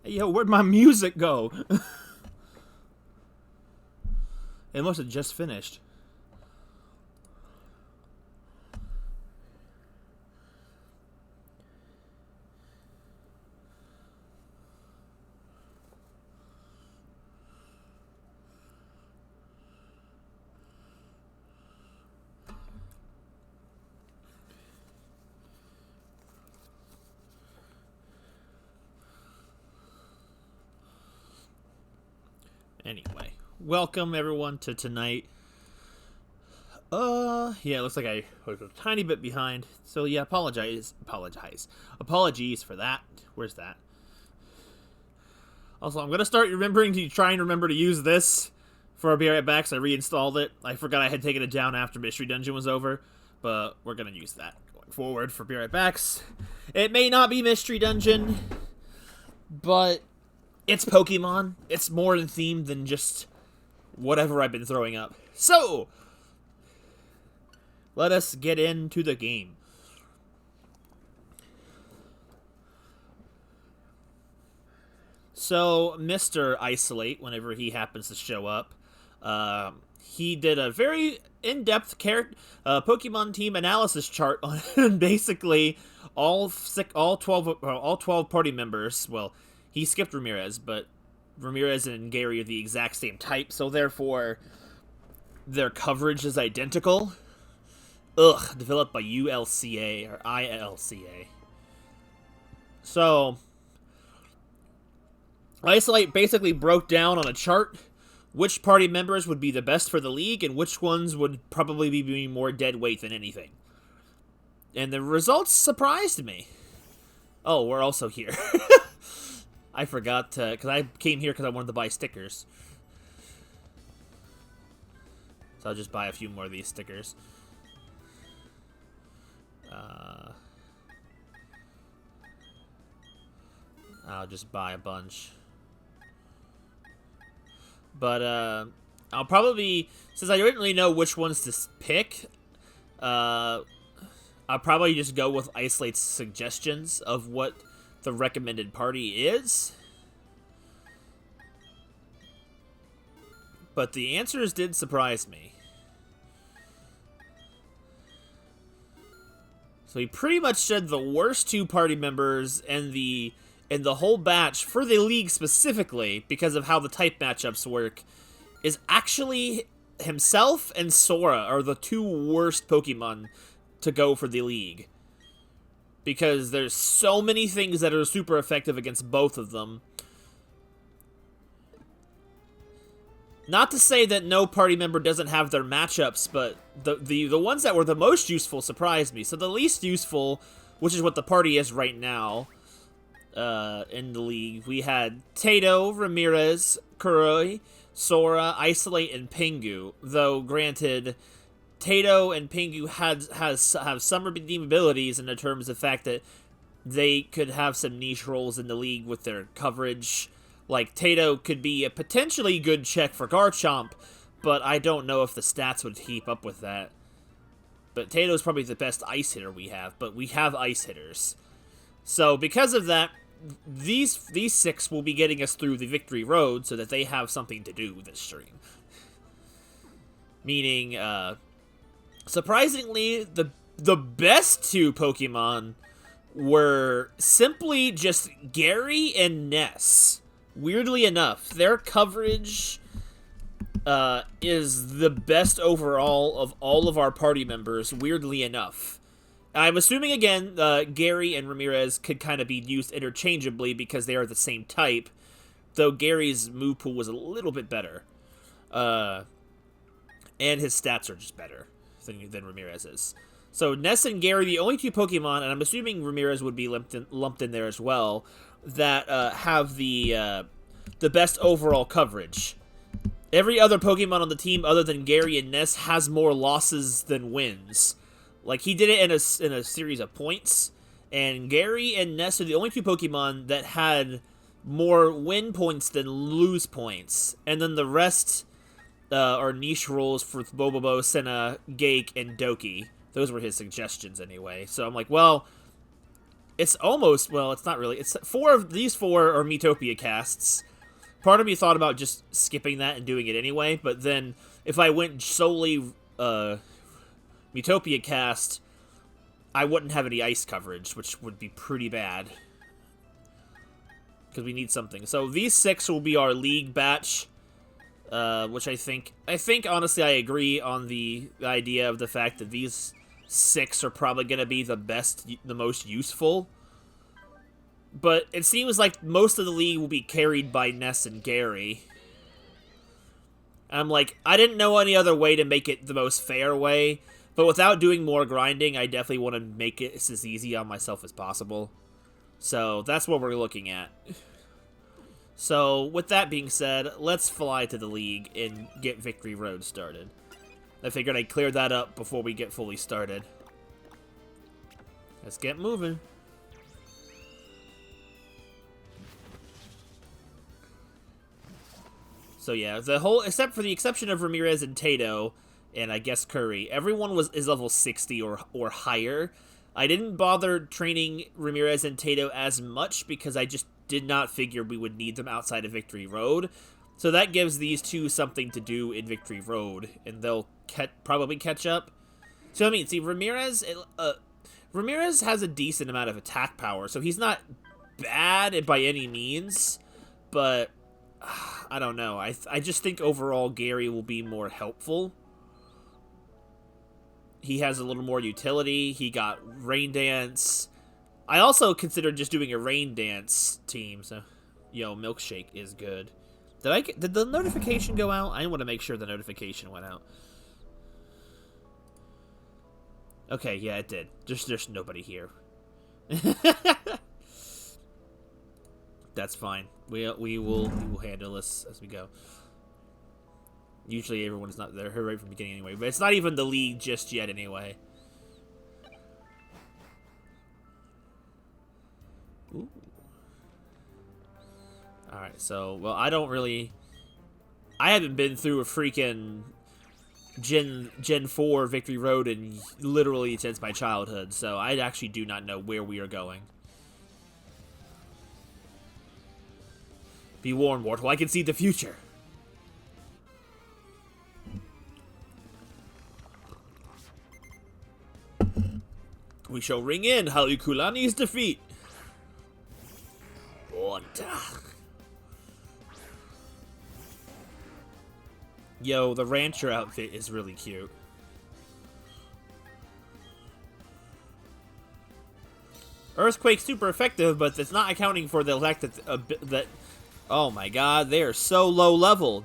Hey, yo, where'd my music go? It must have just finished. Anyway, welcome everyone to tonight. Yeah, it looks like I was a tiny bit behind. So yeah, apologies for that. Where's that? Also, I'm gonna start remembering to try and remember to use this for our Be Right Back. So I reinstalled it. I forgot I had taken it down after Mystery Dungeon was over, but we're gonna use that going forward for Be Right Backs. It may not be Mystery Dungeon, but it's Pokemon. It's more in theme than just whatever I've been throwing up. So, let us get into the game. So, Mr. Isolate, whenever he happens to show up, he did a very in-depth Pokemon team analysis chart on basically all 12 party members. Well, he skipped Ramirez, but Ramirez and Gary are the exact same type, so therefore their coverage is identical. Ugh, developed by ULCA or ILCA. So, Isolate basically broke down on a chart which party members would be the best for the league and which ones would probably be more dead weight than anything. And the results surprised me. Oh, we're also here. I forgot to, because I came here because I wanted to buy stickers. So I'll just buy a few more of these stickers. I'll just buy a bunch. But I'll probably, since I don't really know which ones to pick, I'll probably just go with Isolate's suggestions of what the recommended party is. But the answers did surprise me. So he pretty much said the worst two party members in the whole batch for the league specifically, because of how the type matchups work, is actually himself and Sora are the two worst Pokemon to go for the league. Because there's so many things that are super effective against both of them. Not to say that no party member doesn't have their matchups, but the ones that were the most useful surprised me. So the least useful, which is what the party is right now, in the league, we had Tato, Ramirez, Kuroi, Sora, Isolate, and Pingu. Though, granted, Tato and Pingu have some redeeming abilities in the terms of the fact that they could have some niche roles in the league with their coverage. Like, Tato could be a potentially good check for Garchomp, but I don't know if the stats would keep up with that. But Tato's probably the best ice hitter we have, but we have ice hitters. So, because of that, these six will be getting us through the victory road so that they have something to do this stream. Meaning, surprisingly, the best two Pokemon were simply just Gary and Ness. Weirdly enough, their coverage is the best overall of all of our party members, weirdly enough. I'm assuming, again, Gary and Ramirez could kind of be used interchangeably because they are the same type, though Gary's move pool was a little bit better. And his stats are just better than Ramirez's. So Ness and Gary, the only two Pokemon, and I'm assuming Ramirez would be lumped in there as well, that have the best overall coverage. Every other Pokemon on the team other than Gary and Ness has more losses than wins. Like, he did it in a series of points, and Gary and Ness are the only two Pokemon that had more win points than lose points. And then the rest are niche roles for Bobobo, Senna, Gake, and Doki. Those were his suggestions anyway. So I'm like, well, It's almost, well, it's not really. It's these four are Metopia casts. Part of me thought about just skipping that and doing it anyway, but then if I went solely Metopia cast, I wouldn't have any ice coverage, which would be pretty bad. Because we need something. So these 6 will be our league batch, which I think honestly I agree on the idea of the fact that these 6 are probably going to be the most useful. But it seems like most of the league will be carried by Ness and Gary. I'm like, I didn't know any other way to make it the most fair way, but without doing more grinding, I definitely want to make it as easy on myself as possible. So that's what we're looking at. So with that being said, let's fly to the league and get Victory Road started. I figured I'd clear that up before we get fully started. Let's get moving. So yeah, except for the exception of Ramirez and Tato, and I guess Curry, everyone is level 60 or higher. I didn't bother training Ramirez and Tato as much because I just did not figure we would need them outside of Victory Road. So that gives these two something to do in Victory Road, and they'll probably catch up. So I mean, see, Ramirez has a decent amount of attack power, so he's not bad by any means, but I don't know. I just think overall Gary will be more helpful. He has a little more utility. He got Rain Dance. I also considered just doing a Rain Dance team. So, yo, Milkshake is good. Did the notification go out? I want to make sure the notification went out. Okay, yeah, it did. There's nobody here. That's fine. We will handle this as we go. Usually everyone's not there right from the beginning anyway, but it's not even the league just yet anyway. Ooh. Alright, so, well, I haven't been through a freaking Gen 4 Victory Road in literally since my childhood, so I actually do not know where we are going. Be warned, mortal, I can see the future. We shall ring in Halikulani's defeat. Yo, the rancher outfit is really cute. Earthquake's super effective, but it's not accounting for the fact that oh my god, they are so low level.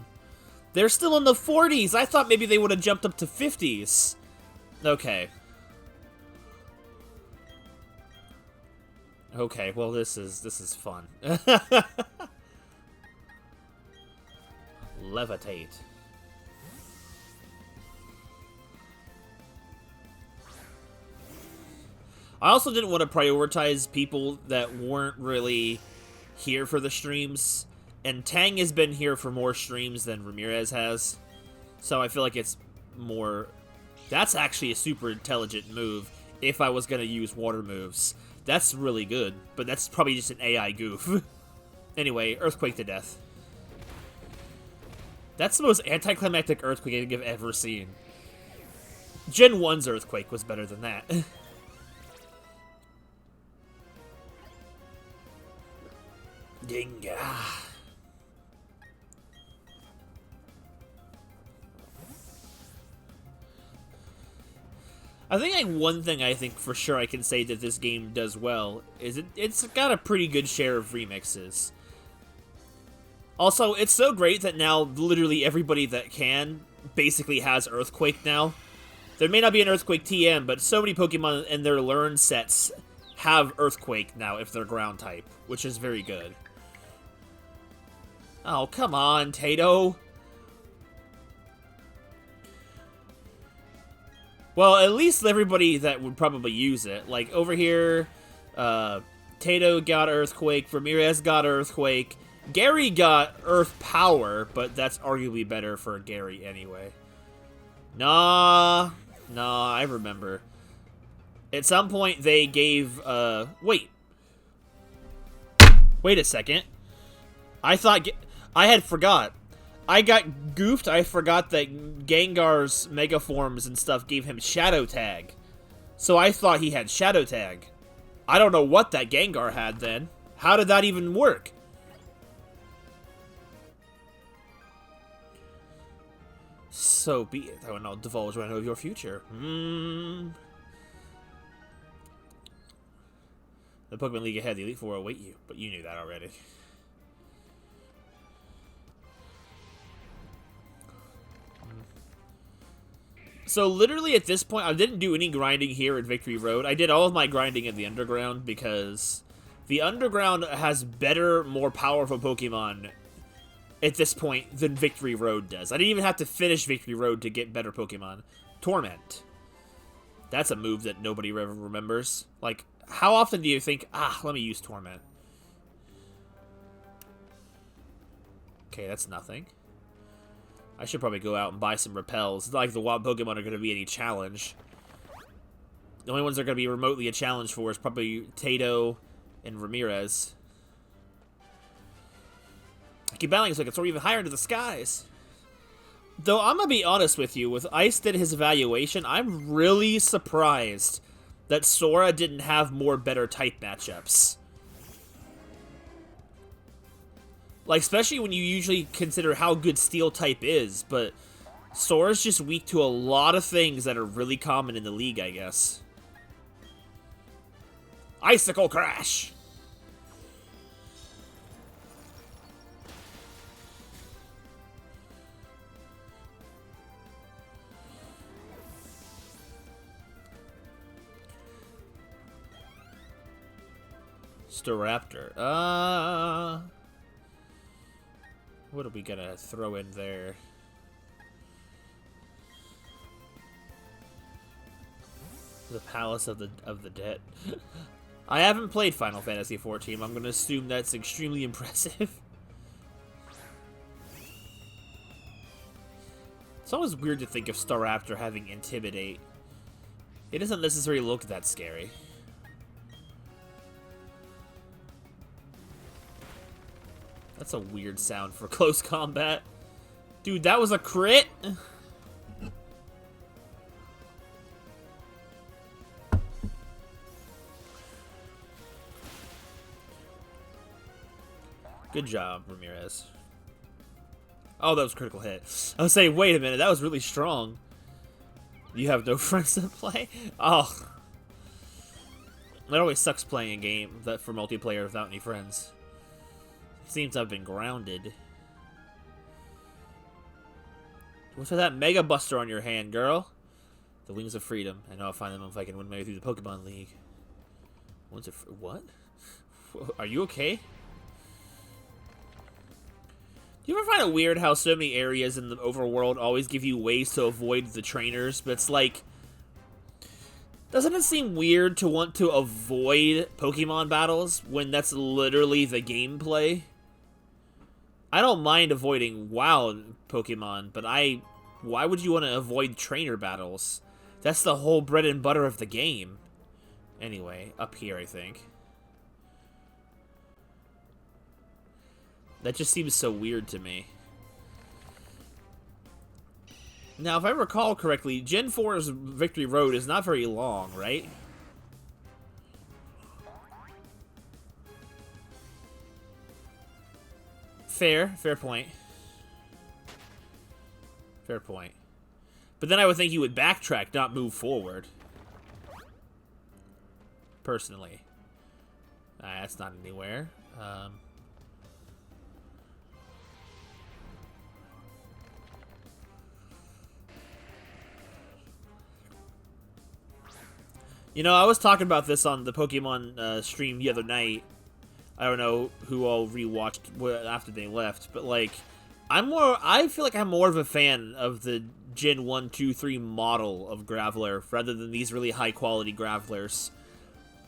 They're still in the 40s. I thought maybe they would have jumped up to 50s. Okay. Okay, well this is fun. Levitate. I also didn't want to prioritize people that weren't really here for the streams, and Tang has been here for more streams than Ramirez has, so I feel like it's more... That's actually a super intelligent move if I was going to use water moves. That's really good, but that's probably just an AI goof. Anyway, Earthquake to death. That's the most anticlimactic Earthquake I think I've ever seen. Gen 1's Earthquake was better than that. Dinga. I think one thing I think for sure I can say that this game does well is it's got a pretty good share of remixes. Also, it's so great that now literally everybody that can basically has Earthquake now. There may not be an Earthquake TM, but so many Pokemon in their learn sets have Earthquake now if they're ground type, which is very good. Oh, come on, Tato. Well, at least everybody that would probably use it. Like, over here, Tato got Earthquake, Ramirez got Earthquake, Gary got Earth Power, but that's arguably better for Gary anyway. Nah, I remember. At some point, they gave, wait, Wait a second. I thought... I had forgot. I got goofed. I forgot that Gengar's Mega Forms and stuff gave him Shadow Tag. So I thought he had Shadow Tag. I don't know what that Gengar had then. How did that even work? So be it. I will not divulge what I know of your future. The Pokemon League ahead, the Elite Four await you, but you knew that already. So literally at this point, I didn't do any grinding here at Victory Road. I did all of my grinding in the Underground because the Underground has better, more powerful Pokemon at this point than Victory Road does. I didn't even have to finish Victory Road to get better Pokemon. Torment. That's a move that nobody ever remembers. Like, how often do you think, let me use Torment? Okay, that's nothing. I should probably go out and buy some repels. It's not like the wild Pokemon are going to be any challenge. The only ones that are going to be remotely a challenge for is probably Tato and Ramirez. I keep battling so I can soar even higher into the skies. Though I'm going to be honest with you, with Ice did his evaluation, I'm really surprised that Sora didn't have more better type matchups. Like, especially when you usually consider how good Steel type is, but Sora's just weak to a lot of things that are really common in the league, I guess. Icicle Crash! Staraptor. What are we gonna throw in there? The Palace of the Dead. I haven't played Final Fantasy XIV. I'm gonna assume that's extremely impressive. It's always weird to think of Staraptor having Intimidate. It doesn't necessarily look that scary. That's a weird sound for close combat. Dude, that was a crit? Good job, Ramirez. Oh, that was a critical hit. I was saying, wait a minute, that was really strong. You have no friends to play? Oh. It always sucks playing a game that for multiplayer without any friends. Seems I've been grounded. What's with that Mega Buster on your hand, girl? The Wings of Freedom. I know I'll find them if I can win my way through the Pokemon League. Wings of what? Are you okay? Do you ever find it weird how so many areas in the overworld always give you ways to avoid the trainers, but it's like... Doesn't it seem weird to want to avoid Pokemon battles when that's literally the gameplay? I don't mind avoiding wild Pokemon, but why would you want to avoid trainer battles? That's the whole bread and butter of the game. Anyway, up here, I think. That just seems so weird to me. Now, if I recall correctly, Gen 4's Victory Road is not very long, right? Fair point. Fair point. But then I would think you would backtrack, not move forward. Personally. That's not anywhere. You know, I was talking about this on the Pokemon stream the other night. I don't know who all rewatched after they left, but like, I feel like I'm more of a fan of the Gen 1, 2, 3 model of Graveler rather than these really high quality Gravelers.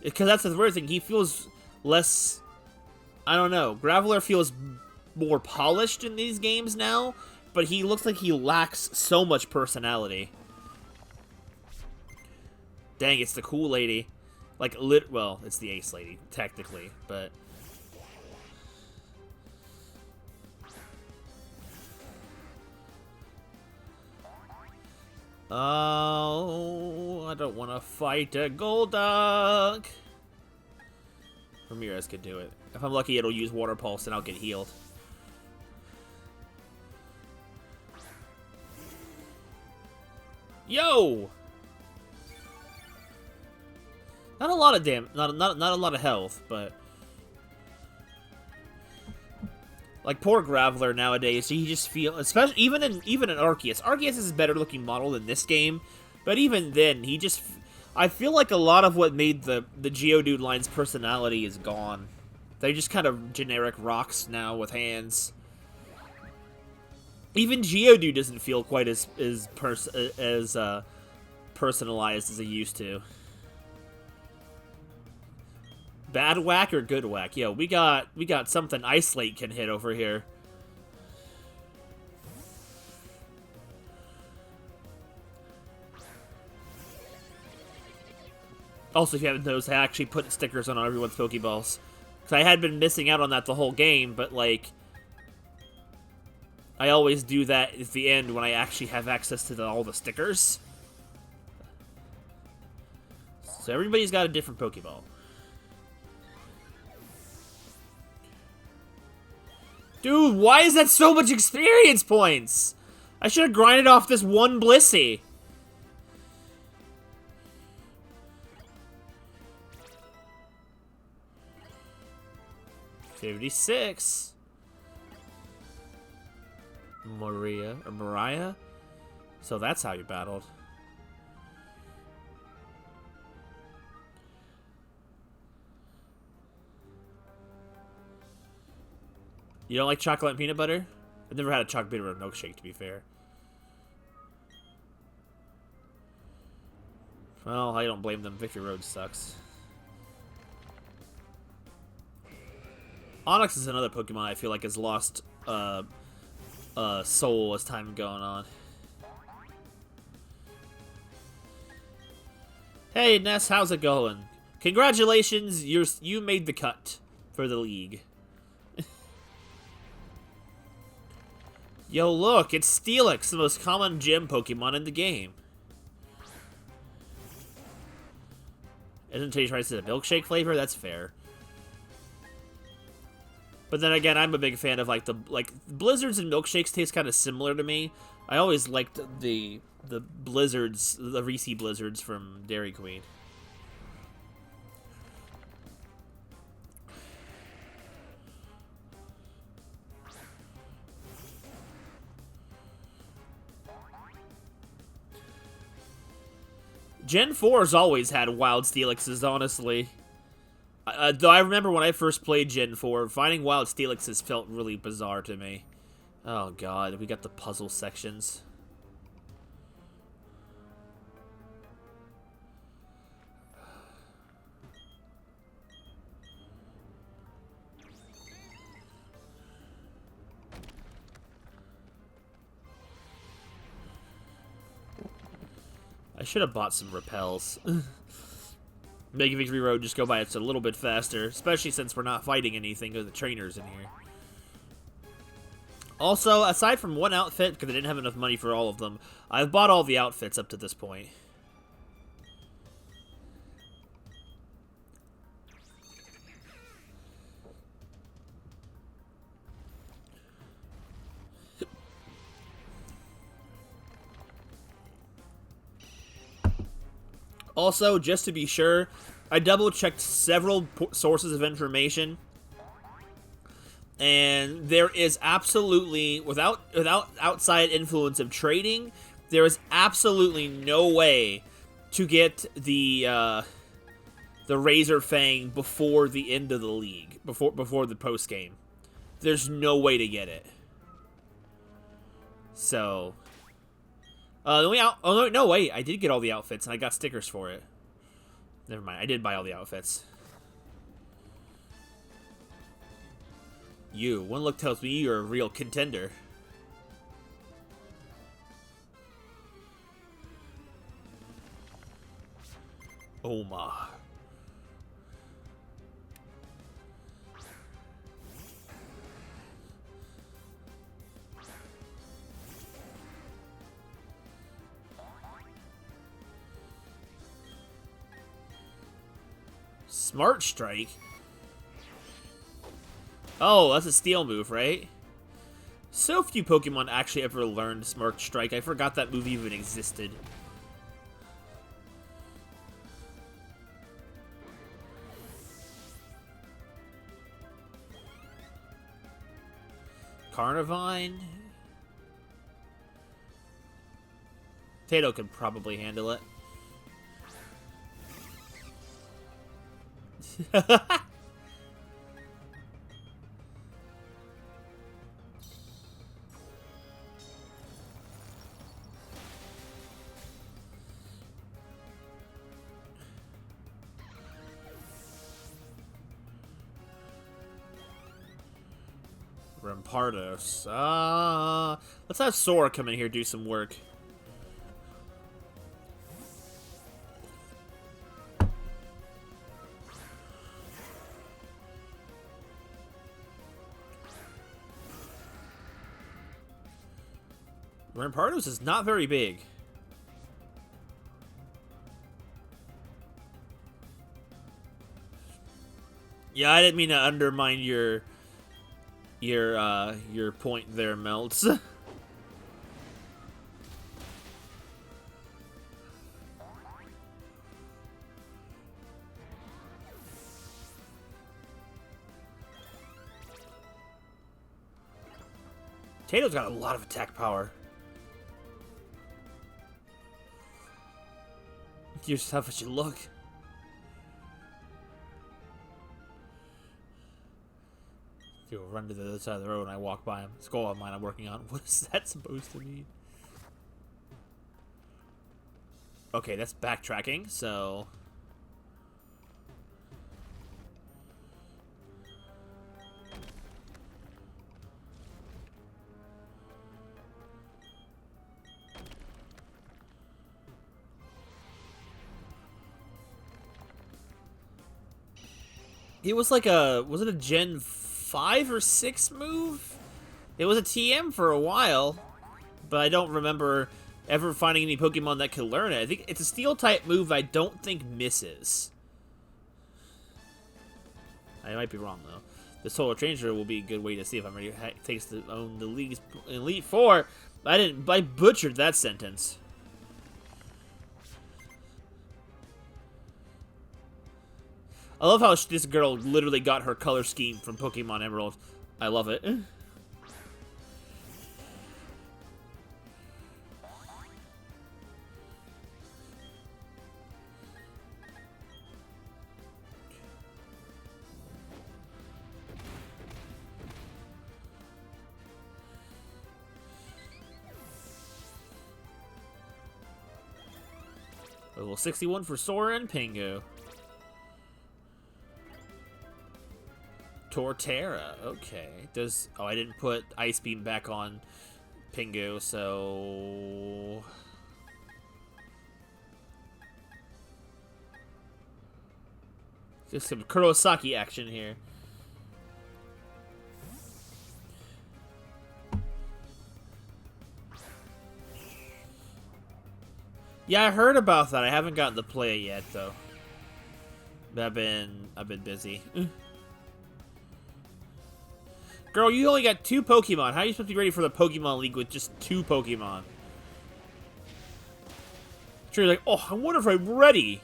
Because that's the weird thing, he feels less, I don't know, Graveler feels more polished in these games now, but he looks like he lacks so much personality. Dang, it's the cool lady. Like, well, it's the ace lady, technically, but... Oh, I don't want to fight a Golduck. Ramirez could do it. If I'm lucky, it'll use Water Pulse and I'll get healed. Yo! Not a lot of not a lot of health, but like poor Graveler nowadays, he just feels, especially even in Arceus. Arceus is a better looking model than this game, but even then, he just, I feel like a lot of what made the Geodude line's personality is gone. They're just kind of generic rocks now with hands. Even Geodude doesn't feel quite as personalized as it used to. Bad whack or good whack? Yo, we got something Ice Lake can hit over here. Also, if you haven't noticed, I actually put stickers on everyone's Pokeballs. Because I had been missing out on that the whole game, but like, I always do that at the end when I actually have access to all the stickers. So everybody's got a different Pokeball. Dude, why is that so much experience points? I should have grinded off this one Blissey. $56. Mariah? So that's how you battled. You don't like chocolate and peanut butter? I've never had a chocolate peanut butter milkshake, to be fair. Well, I don't blame them. Victory Road sucks. Onix is another Pokemon I feel like has lost soul as time going on. Hey Ness, how's it going? Congratulations, you made the cut for the league. Yo, look, it's Steelix, the most common gym Pokemon in the game. Isn't Taste Rice a milkshake flavor? That's fair. But then again, I'm a big fan of like blizzards and milkshakes taste kind of similar to me. I always liked the blizzards, the Reese blizzards from Dairy Queen. Gen 4's always had wild Steelixes, honestly. Though I remember when I first played Gen 4, finding wild Steelixes felt really bizarre to me. Oh god, we got the puzzle sections. I should have bought some repels. Make Victory Road just go by it's a little bit faster, especially since we're not fighting anything with the trainers in here. Also, aside from one outfit, because I didn't have enough money for all of them, I've bought all the outfits up to this point. Also, just to be sure, I double-checked several sources of information, and there is absolutely, without outside influence of trading, there is absolutely no way to get the Razor Fang before the end of the league, before the post game. There's no way to get it. So. Oh, no, wait. I did get all the outfits, and I got stickers for it. Never mind. I did buy all the outfits. One look tells me you're a real contender. Omar. Smart Strike? Oh, that's a steel move, right? So few Pokemon actually ever learned Smart Strike. I forgot that move even existed. Carnivine? Tato can probably handle it. Rampardos. Let's have Sora come in here do some work. Rampardos is not very big. Yeah, I didn't mean to undermine your point there, Melts. Tato's got a lot of attack power. You're as tough as you look. He'll run to the other side of the road and I walk by him. It's a goal of mine I'm working on. What is that supposed to mean? Okay, that's backtracking, so... It was like a... Was it a Gen 5 or 6 move? It was a TM for a while, but I don't remember ever finding any Pokemon that could learn it. I think it's a Steel-type move I don't think misses. I might be wrong, though. The Solar Changer will be a good way to see if I'm ready to takes to own the league's Elite Four. I butchered that sentence. I love how this girl literally got her color scheme from Pokemon Emerald. I love it. Level 61 for Sora and Pingu. Torterra, okay. Does... Oh, I didn't put Ice Beam back on Pingu, so... Just some Kurosaki action here. Yeah, I heard about that. I haven't gotten to play it yet, though. I've been busy. Girl, you only got 2 Pokemon. How are you supposed to be ready for the Pokemon League with just 2 Pokemon? Sure, you're like, oh, I wonder if I'm ready.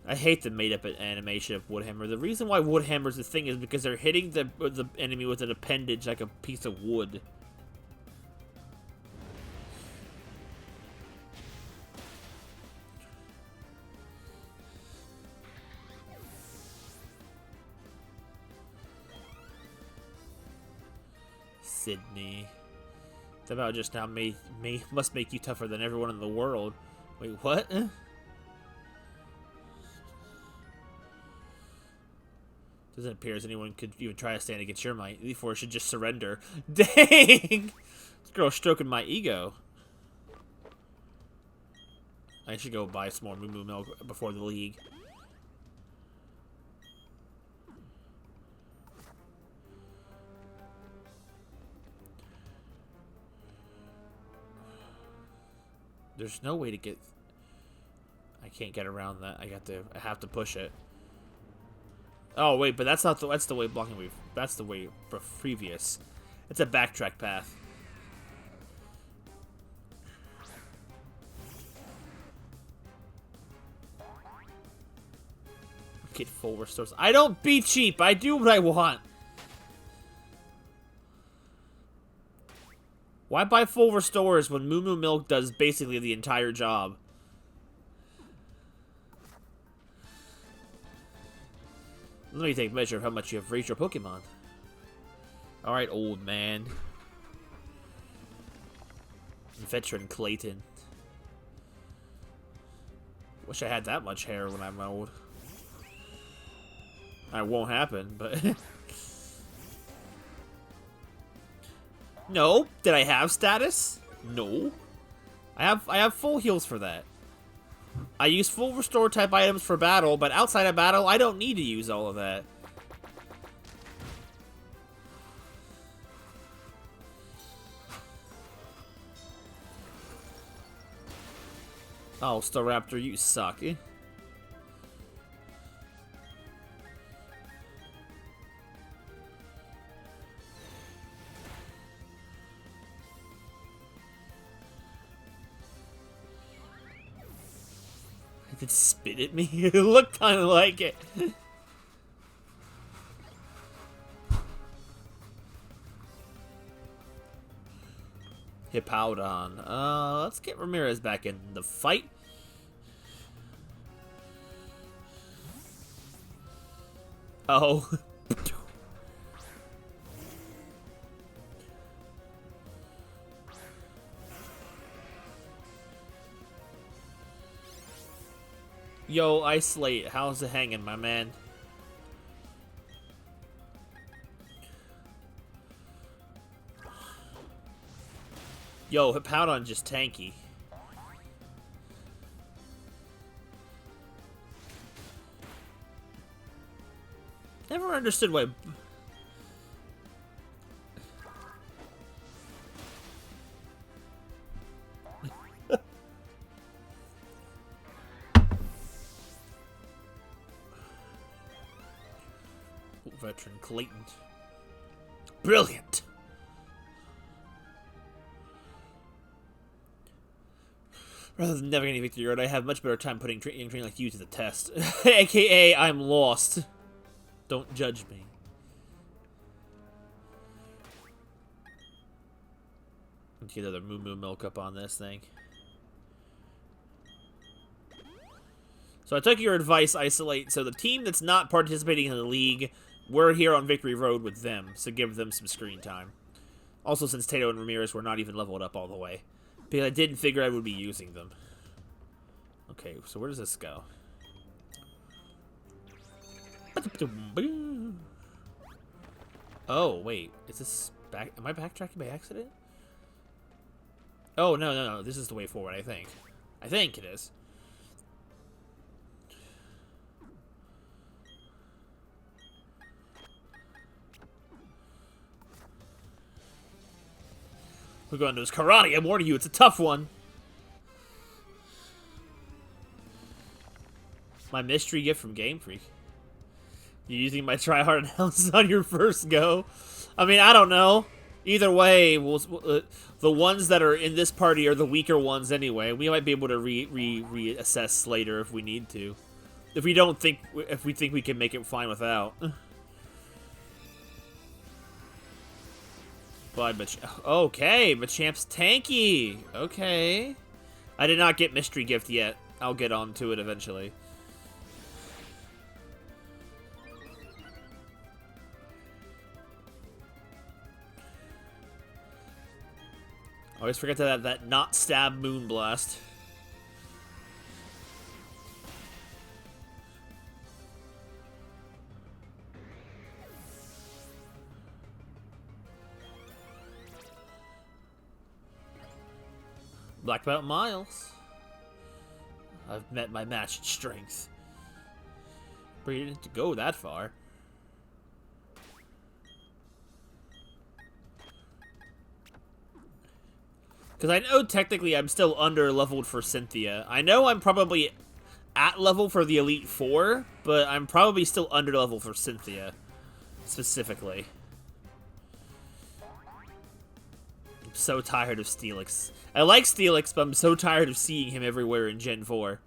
I hate the made-up animation of Woodhammer. The reason why Woodhammer's the thing is because they're hitting the enemy with an appendage like a piece of wood. Sydney. That about just now must make you tougher than everyone in the world. Wait, what? Doesn't appear as anyone could even try to stand against your might. Therefore, should just surrender. Dang! This girl's stroking my ego. I should go buy some more Moo Moo milk before the league. There's no way to get... I can't get around that. I have to push it. Oh, wait, but that's not the... That's the way blocking we've... That's the way previous. It's a backtrack path. Get full restores. I don't be cheap. I do what I want. Why buy full restores when Moo Moo Milk does basically the entire job? Let me take measure of how much you have raised your Pokemon. Alright, old man. Veteran Clayton. Wish I had that much hair when I'm old. It won't happen, but... No. Did I have status? No. I have full heals for that. I use full restore type items for battle, but outside of battle, I don't need to use all of that. Oh, Staraptor, you suck. It spit at me. It looked kind of like it. Hippowdon. Let's get Ramirez back in the fight. Oh. Yo, Isolate, how's it hanging, my man? Yo, Hippowdon just tanky. Never understood why... Veteran Clayton. Brilliant! Rather than never getting victory road, I have much better time putting training like you to the test. AKA, I'm lost. Don't judge me. Let's get another Moo Moo Milk up on this thing. So I took your advice, Isolate. So the team that's not participating in the league, we're here on Victory Road with them, so give them some screen time. Also, since Tato and Ramirez were not even leveled up all the way. Because I didn't figure I would be using them. Okay, so where does this go? Oh, wait. Is this back? Am I backtracking by accident? Oh, no. This is the way forward, I think. I think it is. We're going to his karate. I'm warning you, it's a tough one. My mystery gift from Game Freak. You're using my tryhard analysis on your first go. I mean, I don't know. Either way, the ones that are in this party are the weaker ones anyway. We might be able to reassess later if we need to. If we think we can make it fine without. But okay, Machamp's tanky. Okay. I did not get Mystery Gift yet. I'll get onto it eventually. Always forget to have that not stab Moonblast. Black Belt Miles. I've met my match in strength. But you didn't go that far. Because I know technically I'm still under-leveled for Cynthia. I know I'm probably at level for the Elite Four, but I'm probably still under-level for Cynthia, specifically. I'm so tired of Steelix. I like Steelix, but I'm so tired of seeing him everywhere in Gen 4.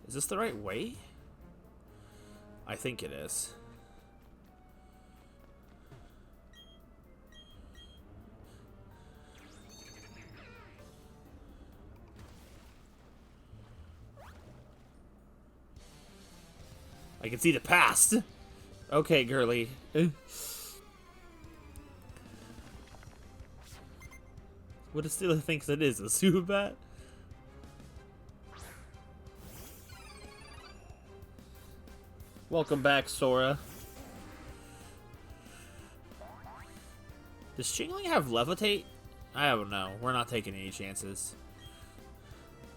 Is this the right way? I think it is. I can see the past. Okay, girly. What does Steelix thinks it is? A Zubat? Welcome back, Sora. Does Chingling have Levitate? I don't know. We're not taking any chances.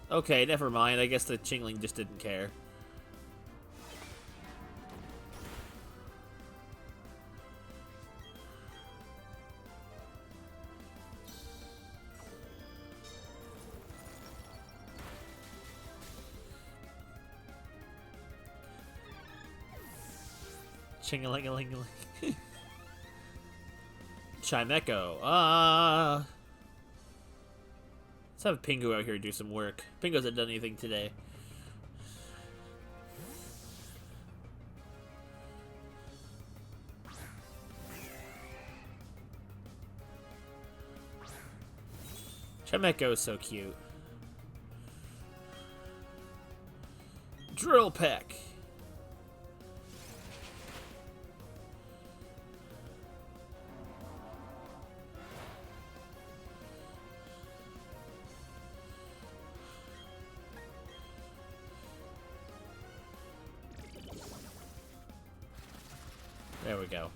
Okay, never mind. I guess the Chingling just didn't care. Ching-a-ling-a-ling-a-ling. Chimecho. Let's have Pingu out here do some work. Pingu hasn't done anything today. Chimecho is so cute. Drill Peck. There we go.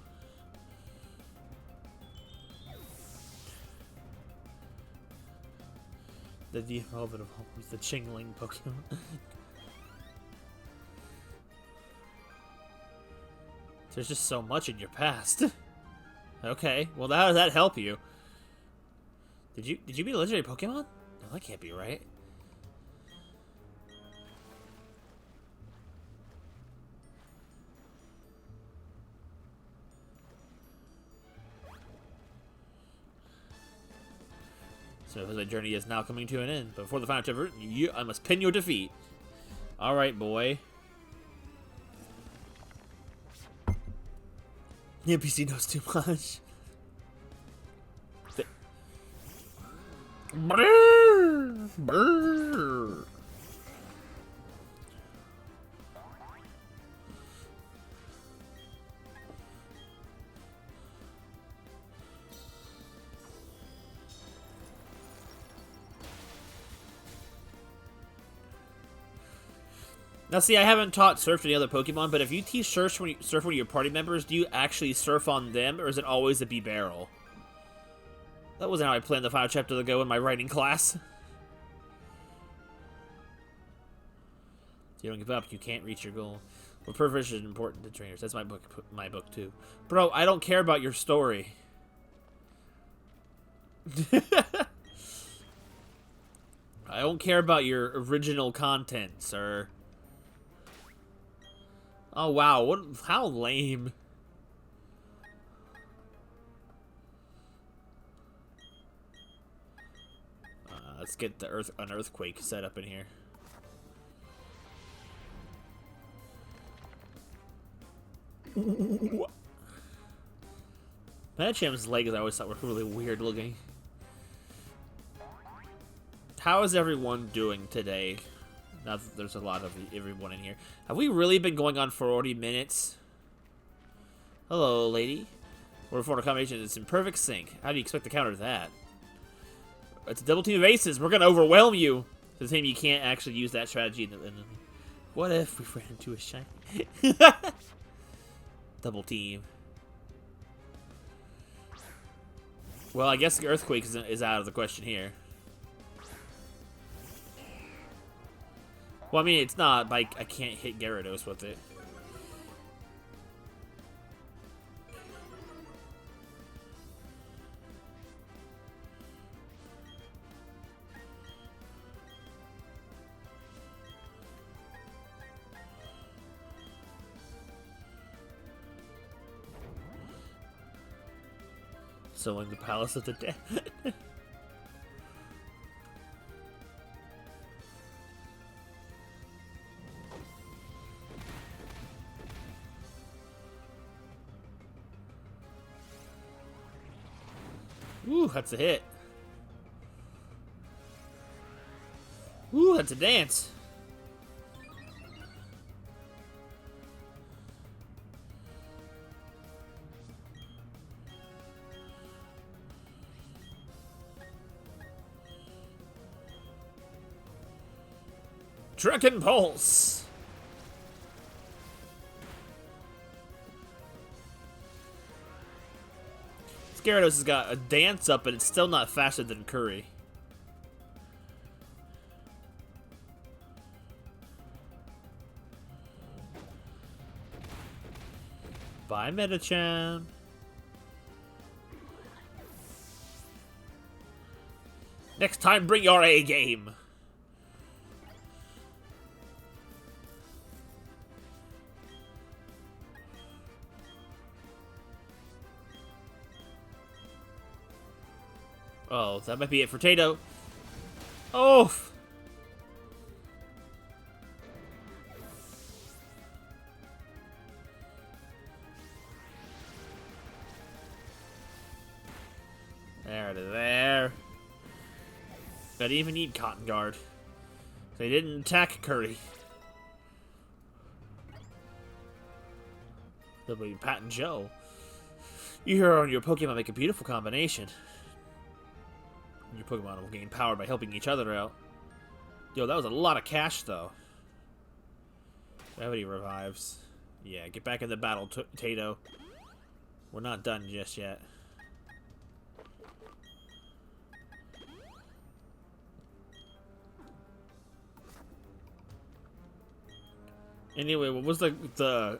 The development of always the Chingling Pokemon. There's just so much in your past. Okay, well how does that help you? Did you beat a legendary Pokemon? No, that can't be right. So the journey is now coming to an end. But before the final chapter, I must pin your defeat. All right, boy. The NPC knows too much. Brrr, brrr. Now, see, I haven't taught Surf to any other Pokemon, but if you teach Surf one of your party members, do you actually Surf on them, or is it always a B-Barrel? That wasn't how I planned the final chapter to go in my writing class. You don't give up, you can't reach your goal. Well, perfection is important to trainers. That's my book too. Bro, I don't care about your story. I don't care about your original content, sir. Oh wow, how lame. Let's get an earthquake set up in here. Madcham's legs I always thought were really weird looking. How is everyone doing today? Now that there's a lot of everyone in here. Have we really been going on for 40 minutes? Hello, lady. Order for a combination is in perfect sync. How do you expect to counter that? It's a double team of aces. We're gonna overwhelm you. To the same, you can't actually use that strategy. What if we ran into a shiny? Double team. Well, I guess the earthquake is out of the question here. Well, I mean, it's not, but I can't hit Gyarados with it. Sowing the Palace of the Dead. Ooh, that's a hit. Ooh, that's a dance. Dragon Pulse. Gyarados has got a dance up, but it's still not faster than Curry. Bye, Metachan. Next time, bring your A game. Oh, that might be it for Tato. Oh! There. I didn't even need Cotton Guard. They didn't attack Curry. They'll be Pat and Joe. You hero and your Pokemon make a beautiful combination. Your Pokemon will gain power by helping each other out. Yo, that was a lot of cash, though. Gravity revives. Yeah, get back in the battle, Tato. We're not done just yet. Anyway, what was the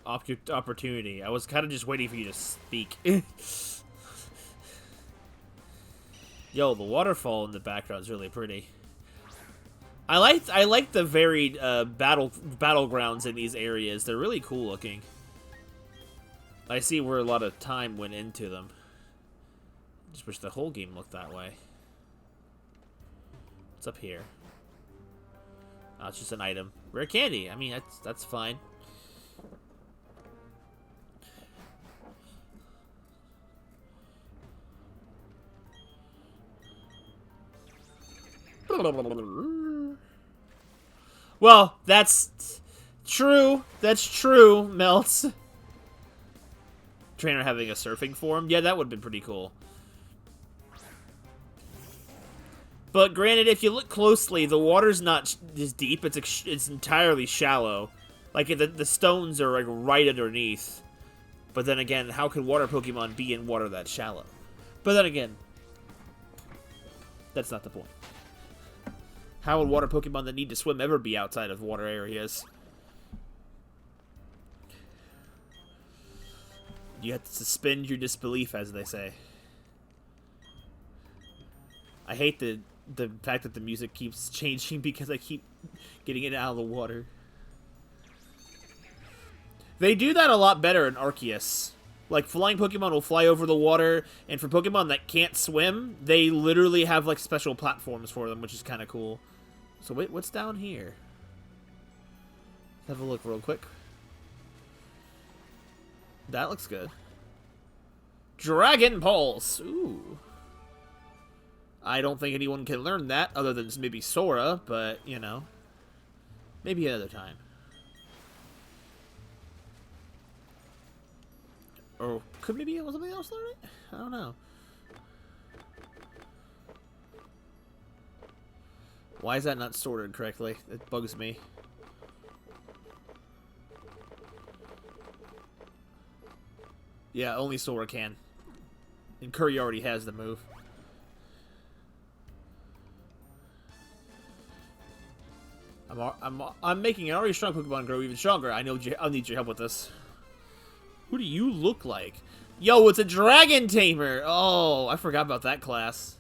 opportunity? I was kind of just waiting for you to speak. Yo, the waterfall in the background is really pretty. I like the varied battlegrounds in these areas. They're really cool looking. I see where a lot of time went into them. Just wish the whole game looked that way. What's up here? Oh, it's just an item. Rare candy. I mean, that's fine. Well, that's true. That's true, Melts. Trainer having a surfing form? Yeah, that would have been pretty cool. But granted, if you look closely, the water's not as deep. It's entirely shallow. Like, the stones are like right underneath. But then again, how could water Pokemon be in water that shallow? But then again, that's not the point. How would water Pokemon that need to swim ever be outside of water areas? You have to suspend your disbelief, as they say. I hate the fact that the music keeps changing because I keep getting it out of the water. They do that a lot better in Arceus. Like, flying Pokemon will fly over the water, and for Pokemon that can't swim, they literally have, like, special platforms for them, which is kind of cool. So, wait, what's down here? Let's have a look real quick. That looks good. Dragon Pulse! Ooh. I don't think anyone can learn that, other than maybe Sora, but, you know. Maybe another time. Or could maybe somebody else learn it? I don't know. Why is that not sorted correctly? It bugs me. Yeah, only Sora can. And Curry already has the move. I'm making an already strong Pokemon grow even stronger. I'll need your help with this. Who do you look like? Yo, it's a Dragon Tamer! Oh, I forgot about that class.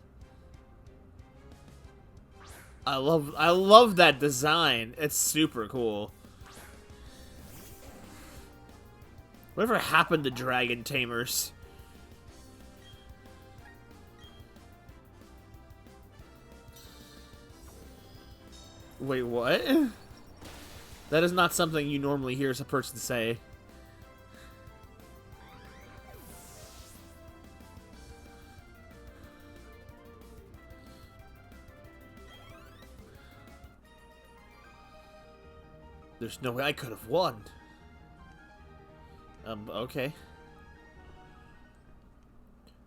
I love that design. It's super cool. Whatever happened to Dragon Tamers? Wait, what? That is not something you normally hear a person say. There's no way I could have won. Okay.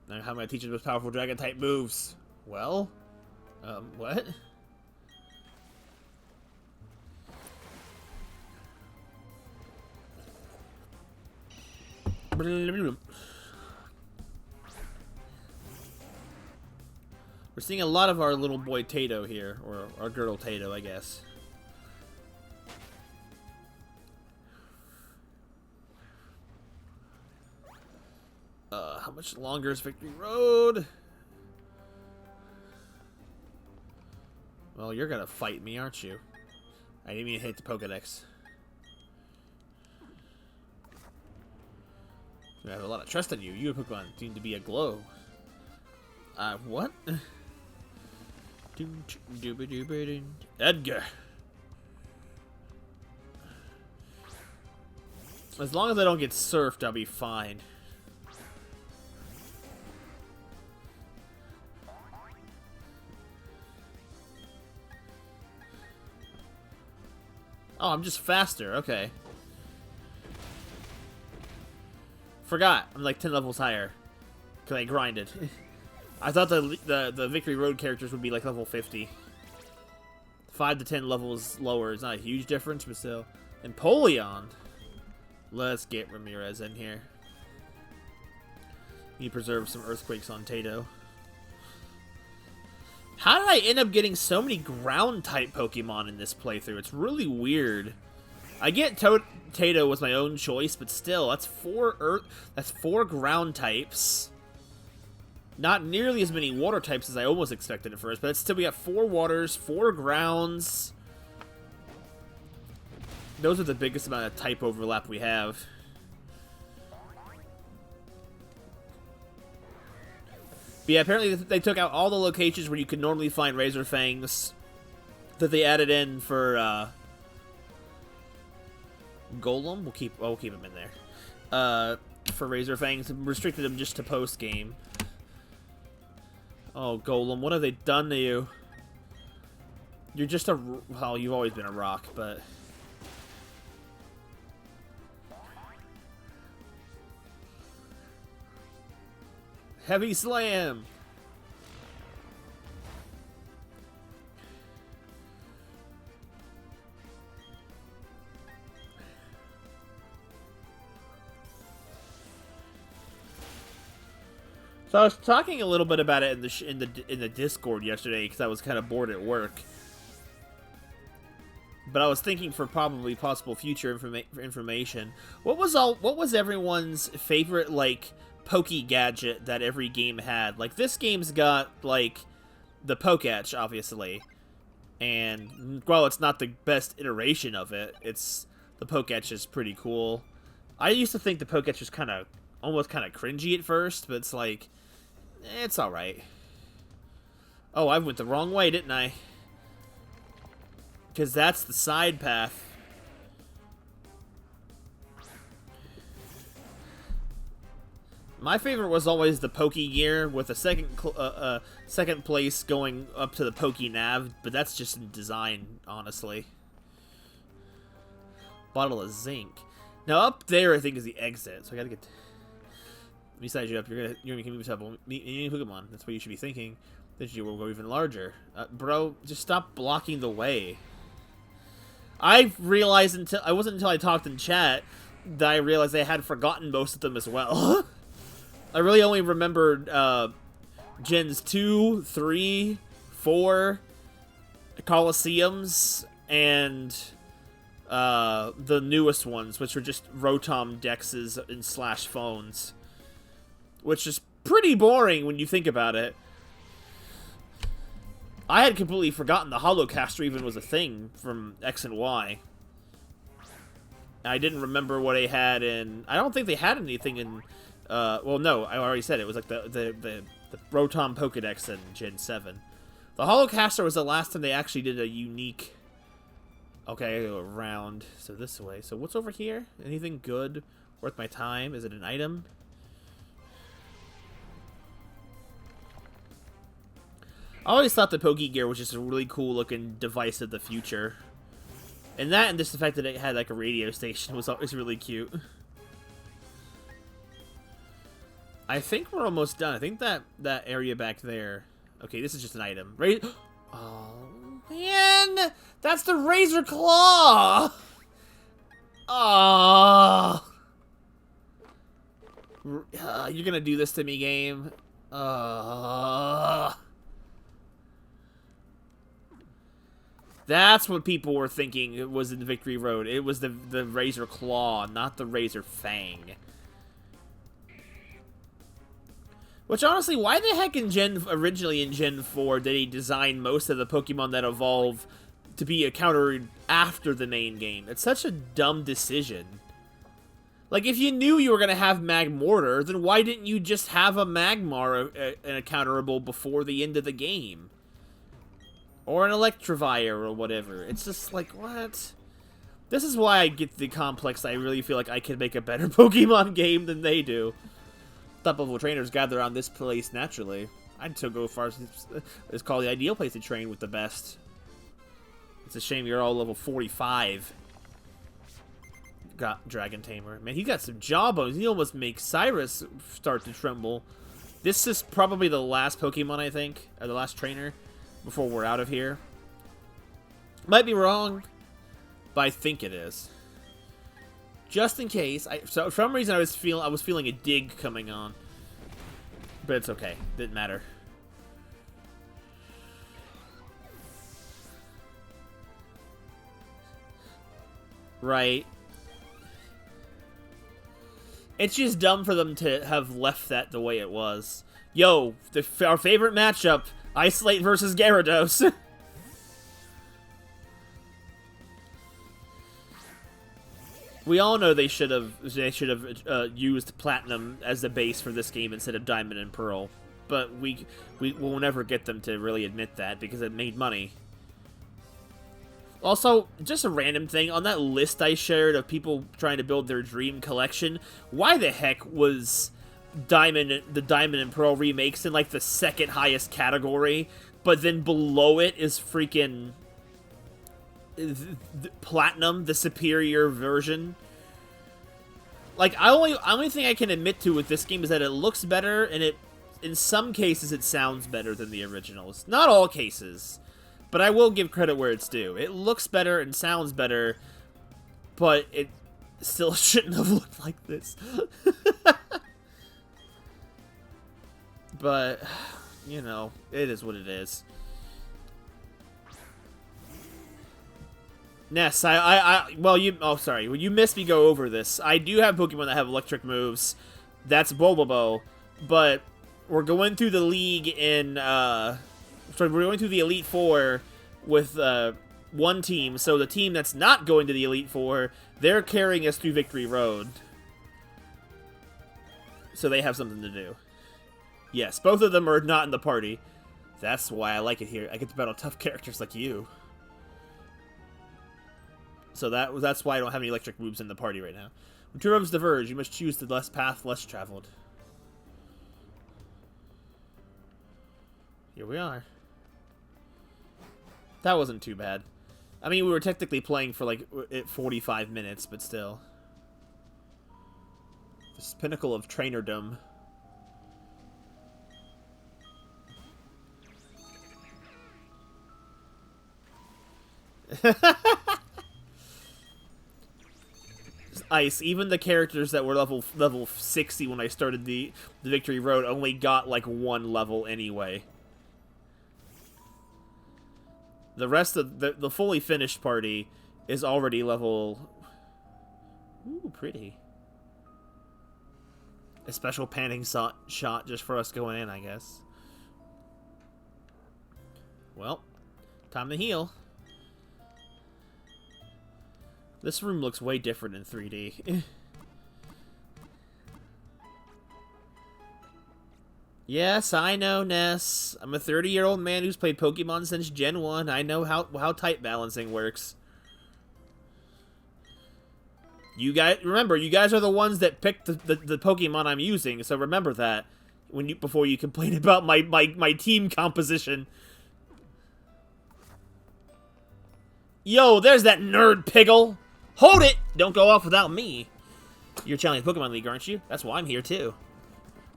Now how am I gonna teach the most powerful dragon type moves? Well, what? We're seeing a lot of our little boy Tato here, or our girl Tato, I guess. How much longer is Victory Road? Well, you're gonna fight me, aren't you? I didn't mean to hit the Pokedex. I have a lot of trust in you. You Pokemon seem to be aglow. What? Edgar. As long as I don't get surfed, I'll be fine. Oh, I'm just faster. Okay. Forgot. I'm like 10 levels higher. Because I grinded. I thought the Victory Road characters would be like level 50. 5 to 10 levels lower. It's not a huge difference, but still. Empoleon. Let's get Ramirez in here. Need to preserve some Earthquakes on Tato. How did I end up getting so many ground-type Pokemon in this playthrough? It's really weird. I get Tato was my own choice, but still, that's 4 ground types. Not nearly as many water types as I almost expected at first, but it's still, we got 4 waters, 4 grounds. Those are the biggest amount of type overlap we have. But yeah, apparently they took out all the locations where you could normally find Razor Fangs that they added in for Golem. We'll keep him in there. For Razor Fangs, restricted them just to post game. Oh, Golem, what have they done to you? You're just a, well, you've always been a rock, but Heavy Slam! So I was talking a little bit about it in the Discord yesterday because I was kind of bored at work. But I was thinking for probably possible future information. What was everyone's favorite like Poke gadget that every game had? Like, this game's got, like, the Poketch, obviously. And, while it's not the best iteration of it, the Poketch is pretty cool. I used to think the Poketch was almost kind of cringy at first, but it's like, it's alright. Oh, I went the wrong way, didn't I? Because that's the side path. My favorite was always the Poke Gear, with a second place going up to the Poke Nav, but that's just in design, honestly. Bottle of Zinc. Now up there, I think, is the exit, so I gotta get. Let me size you up. You're gonna meet any Pokemon. That's what you should be thinking. Then you will go even larger, bro. Just stop blocking the way. I realized it wasn't until I talked in chat that I realized I had forgotten most of them as well. I really only remembered Gens 2, 3, 4, Colosseums, and the newest ones, which were just Rotom Dexes and / phones. Which is pretty boring when you think about it. I had completely forgotten the Holocaster even was a thing from X and Y. I didn't remember what they had in. I don't think they had anything in. Well, no, I already said it was like the Rotom Pokedex in Gen 7. The Holocaster was the last time they actually did a unique Okay, I gotta go around. So this way. So what's over here? Anything good? Worth my time? Is it an item? I always thought the Pokegear was just a really cool looking device of the future. And that and just the fact that it had like a radio station was always really cute. I think we're almost done. I think that area back there. Okay, this is just an item. Right? Oh, man! That's the Razor Claw! Oh. You're gonna do this to me, game. That's what people were thinking it was in Victory Road. It was the Razor Claw, not the Razor Fang. Which, honestly, why the heck originally in Gen 4 did he design most of the Pokemon that evolve to be encountered after the main game? It's such a dumb decision. Like, if you knew you were going to have Magmortar, then why didn't you just have a Magmar encounterable before the end of the game? Or an Electivire or whatever. It's just like, what? This is why I get the complex. I really feel like I can make a better Pokemon game than they do. Top-level trainers gather around this place naturally. I'd still go as far as it's called the ideal place to train with the best. It's a shame you're all level 45. Got Dragon Tamer. Man, he got some jawbones. He almost makes Cyrus start to tremble. This is probably the last Pokemon, I think. Or the last trainer. Before we're out of here. Might be wrong. But I think it is. Just in case. So for some reason I was feeling a dig coming on. But it's okay. Didn't matter. Right. It's just dumb for them to have left that the way it was. Yo, our favorite matchup, Isolate versus Gyarados. We all know they should have used Platinum as the base for this game instead of Diamond and Pearl, but we will never get them to really admit that because it made money. Also, just a random thing, on that list I shared of people trying to build their dream collection, why the heck was the Diamond and Pearl remakes in like the second highest category, but then below it is freaking Platinum, the superior version? Like, only thing I can admit to with this game is that it looks better, and in some cases it sounds better than the originals. Not all cases, but I will give credit where it's due. It looks better and sounds better, but it still shouldn't have looked like this. But, you know, it is what it is. Ness, well, sorry. Well, you missed me go over this. I do have Pokemon that have electric moves. That's Bobobo. But we're going through the league in, we're going through the Elite Four with, one team. So the team that's not going to the Elite Four, they're carrying us through Victory Road. So they have something to do. Yes, both of them are not in the party. That's why I like it here. I get to battle tough characters like you. So that's why I don't have any electric moves in the party right now. When two roads diverge, you must choose the path less traveled. Here we are. That wasn't too bad. I mean, we were technically playing for like 45 minutes, but still. This pinnacle of trainerdom. Ice. Even the characters that were level 60 when I started the Victory Road only got like one level anyway. The rest of the fully finished party is already level. Ooh, pretty. A special panning shot just for us going in, I guess. Well, time to heal. This room looks way different in 3D. Yes, I know, Ness. I'm a 30-year-old man who's played Pokemon since Gen 1. I know how type balancing works. You guys, remember, you guys are the ones that picked the Pokemon I'm using, so remember that before you complain about my team composition. Yo, there's that nerd Piggle! Hold it! Don't go off without me. You're challenging Pokemon League, aren't you? That's why I'm here, too.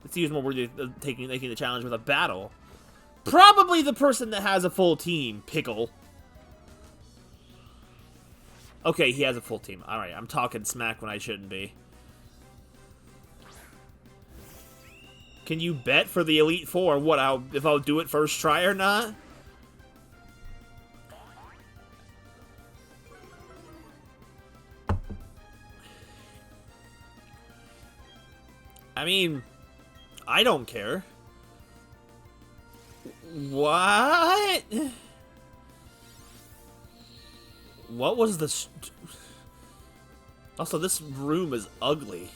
Let's use more worthy of making the challenge with a battle. Probably the person that has a full team, Pickle. Okay, he has a full team. Alright, I'm talking smack when I shouldn't be. Can you bet for the Elite Four if I'll do it first try or not? I mean, I don't care. What? What was this? Also, this room is ugly.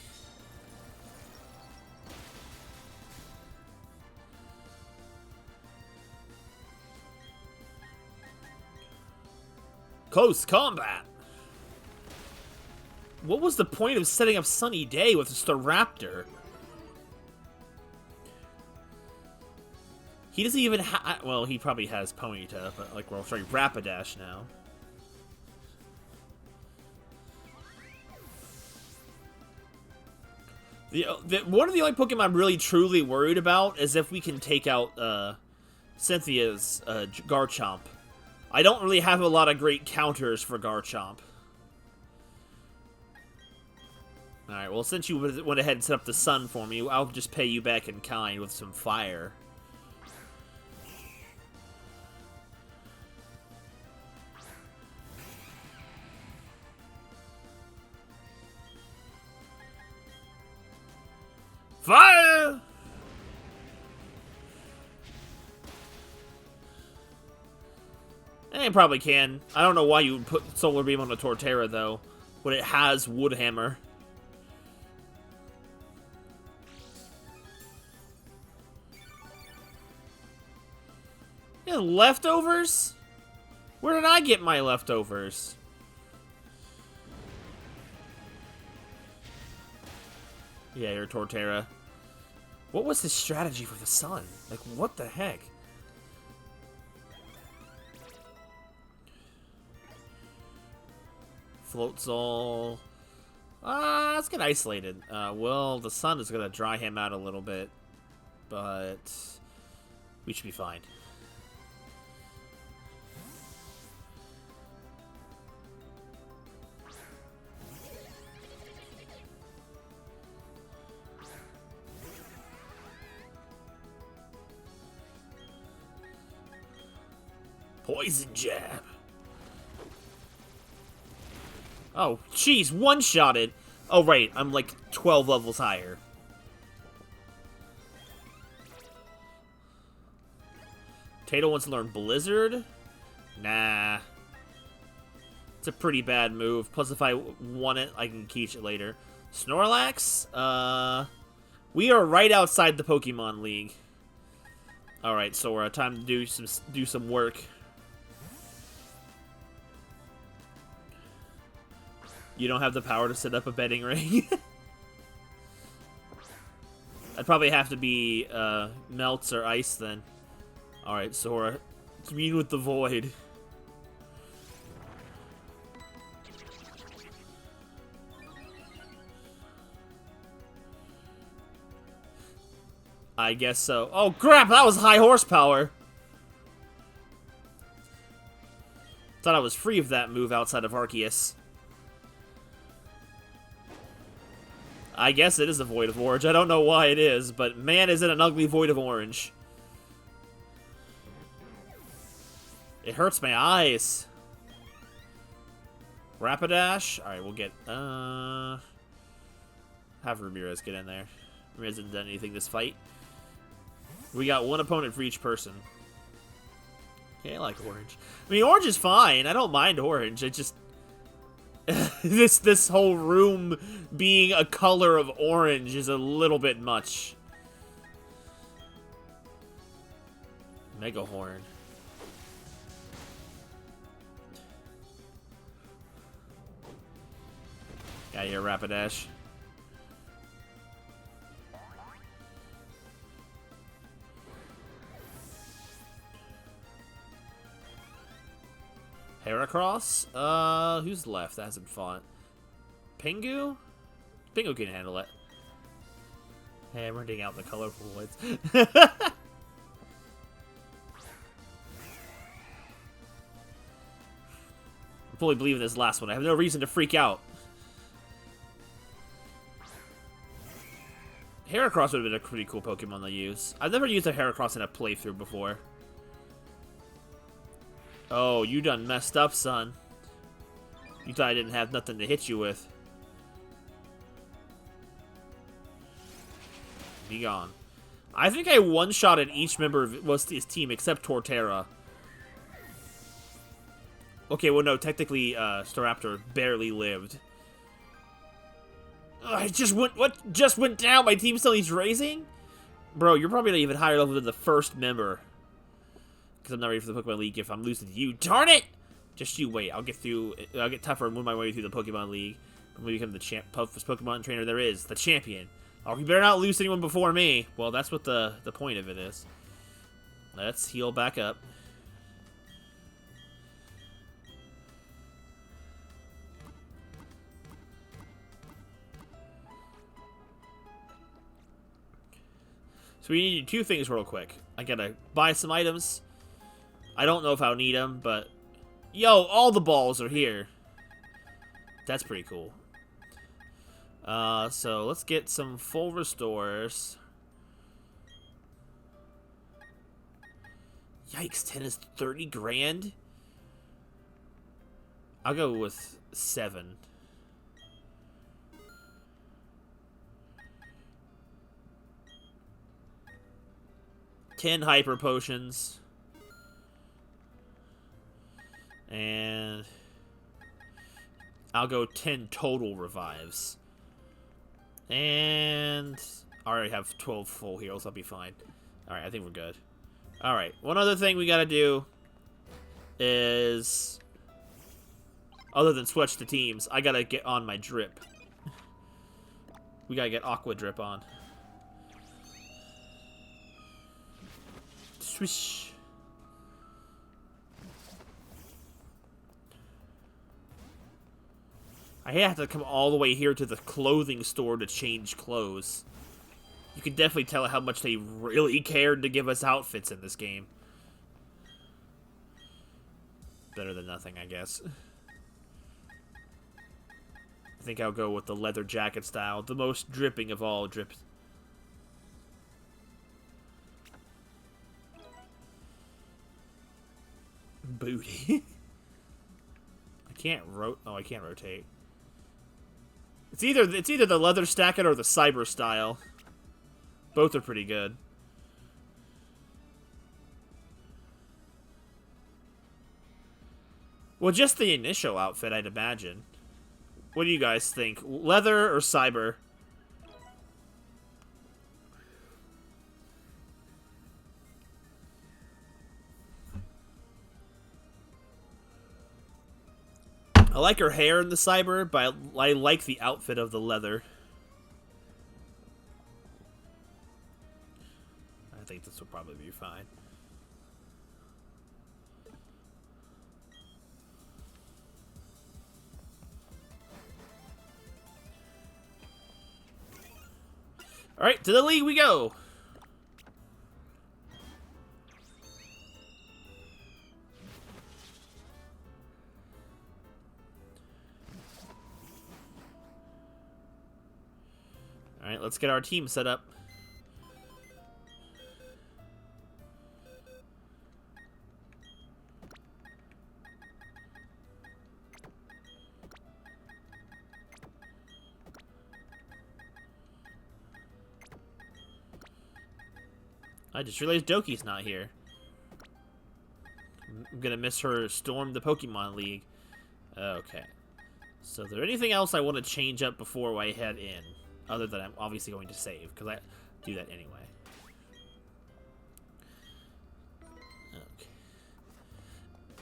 Close combat. What was the point of setting up Sunny Day with just a Raptor? He doesn't even have... Well, he probably has Ponyta, but, like, well, sorry, Rapidash now. One of the only Pokemon I'm really truly worried about is if we can take out Cynthia's Garchomp. I don't really have a lot of great counters for Garchomp. Alright, well, since you went ahead and set up the sun for me, I'll just pay you back in kind with some fire. Fire! It probably can. I don't know why you would put Solar Beam on a Torterra, though, when it has Wood Hammer. Yeah, leftovers? Where did I get my leftovers? Yeah, your Torterra. What was his strategy for the sun? Like, what the heck? Floatzel. Let's get isolated. Well, the sun is going to dry him out a little bit. But we should be fine. Poison Jab. Oh, jeez, one-shotted. Oh, right, I'm like 12 levels higher. Tato wants to learn Blizzard? Nah. It's a pretty bad move. Plus, if I want it, I can teach it later. Snorlax? We are right outside the Pokemon League. Alright, Sora, time to do some work. You don't have the power to set up a betting ring. I'd probably have to be Melts or Ice then. Alright, Sora. Commune with the Void. I guess so. Oh crap, that was high horsepower! Thought I was free of that move outside of Arceus. I guess it is a Void of Orange. I don't know why it is, but man, is it an ugly Void of Orange. It hurts my eyes. Rapidash? Alright, we'll get, have Ramirez get in there. Ramirez hasn't done anything this fight. We got one opponent for each person. Okay, I like Orange. I mean, Orange is fine. I don't mind Orange. It just... this whole room being a color of orange is a little bit much. Mega Horn. Yeah, you're Rapidash. Heracross? Who's left that hasn't fought? Pingu? Pingu can handle it. Hey, I'm renting out the colorful woods. I fully believe in this last one. I have no reason to freak out. Heracross would have been a pretty cool Pokemon to use. I've never used a Heracross in a playthrough before. Oh, you done messed up, son. You thought I didn't have nothing to hit you with. Be gone. I think I one-shotted each member of his team except Torterra. Okay, well, no, technically, Staraptor barely lived. I just went. What just went down? My team still needs raising? Bro, you're probably not even higher level than the first member. Because I'm not ready for the Pokemon League if I'm losing to you. Darn it! Just you wait. I'll get through. I'll get tougher and win my way through the Pokemon League. I'm going to become the toughest Pokemon trainer there is. The champion. Oh, you better not lose anyone before me. Well, that's what the point of it is. Let's heal back up. So we need to do two things real quick. I gotta buy some items. I don't know if I'll need them, but... Yo, all the balls are here. That's pretty cool. So let's get some full restores. Yikes, 10 is 30 grand? I'll go with 7. Ten hyper potions. And I'll go 10 total revives. And I already have 12 full heals. I'll be fine. Alright, I think we're good. Alright, one other thing we gotta do is, other than switch the teams, I gotta get on my drip. We gotta get Aqua Drip on. Swish. I have to come all the way here to the clothing store to change clothes. You can definitely tell how much they really cared to give us outfits in this game. Better than nothing, I guess. I think I'll go with the leather jacket style, the most dripping of all drips. Booty. I can't I can't rotate. It's either the leather stacket or the cyber style. Both are pretty good. Well, just the initial outfit, I'd imagine. What do you guys think? Leather or cyber? I like her hair in the cyber, but I like the outfit of the leather. I think this will probably be fine. Alright, to the league we go! Alright, let's get our team set up. I just realized Doki's not here. I'm gonna miss her storm the Pokemon League. Okay. So is there anything else I want to change up before I head in? Other than I'm obviously going to save, because I do that anyway. Okay.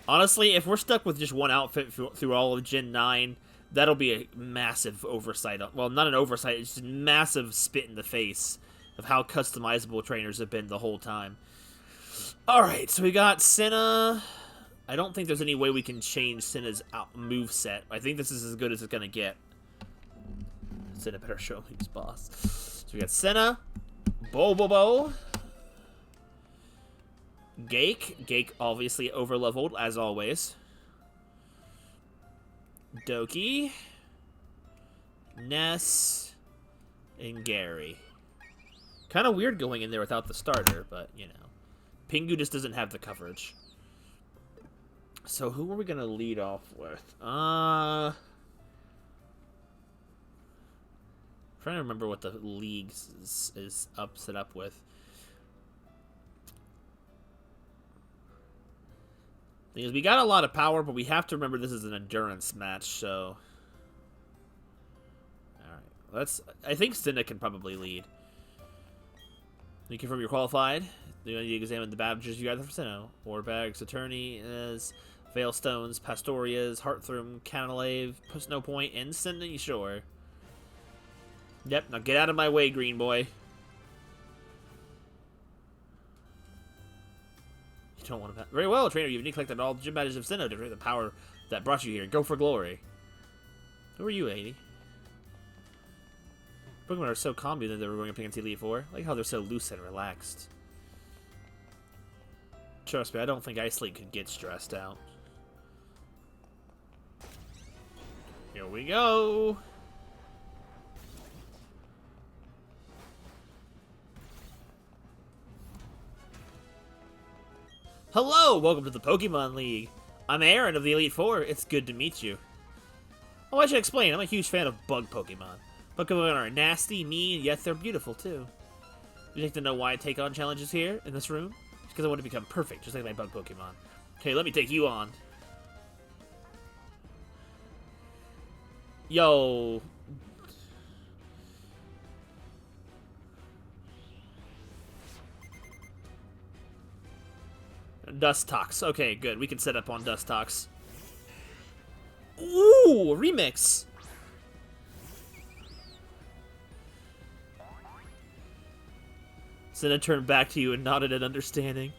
Honestly, if we're stuck with just one outfit through all of Gen 9, That'll be a massive oversight. Well, not an oversight, it's just a massive spit in the face of how customizable trainers have been the whole time. Alright, so we got Senna. I don't think there's any way we can change Senna's move set. I think this is as good as it's going to get. Senna better show me his boss. So we got Senna, Bobobo, Gake. Gake obviously overleveled, as always. Doki, Ness, and Gary. Kind of weird going in there without the starter, but, you know. Pingu just doesn't have the coverage. So who are we going to lead off with? Trying to remember what the league is set up with. Because we got a lot of power, but we have to remember this is an endurance match, so... Alright, I think Senna can probably lead. You confirm you're qualified. You need to examine the badges you got from Senna. Warbags, Attorney, is Veilstones, Pastorias, Heartthrum, Canalave, Snow Point, and Senna Shore. Yep, now get out of my way, green boy. You don't want to... Very well, trainer. You've neglected all the gym badges of Senna to create the power that brought you here. Go for glory. Who are you, lady? Pokemon are so calm that they were going up against Elite Four. I like how they're so loose and relaxed. Trust me, I don't think Ice League could get stressed out. Here we go. Hello, welcome to the Pokemon League. I'm Aaron of the Elite Four. It's good to meet you. Oh, I should explain. I'm a huge fan of bug Pokemon. Pokemon are nasty, mean, yet they're beautiful too. You'd like to know why I take on challenges here in this room? It's because I want to become perfect, just like my bug Pokemon. Okay, let me take you on. Yo. Dustox. Okay, good. We can set up on Dustox. Ooh, remix. Senna turned back to you and nodded in understanding.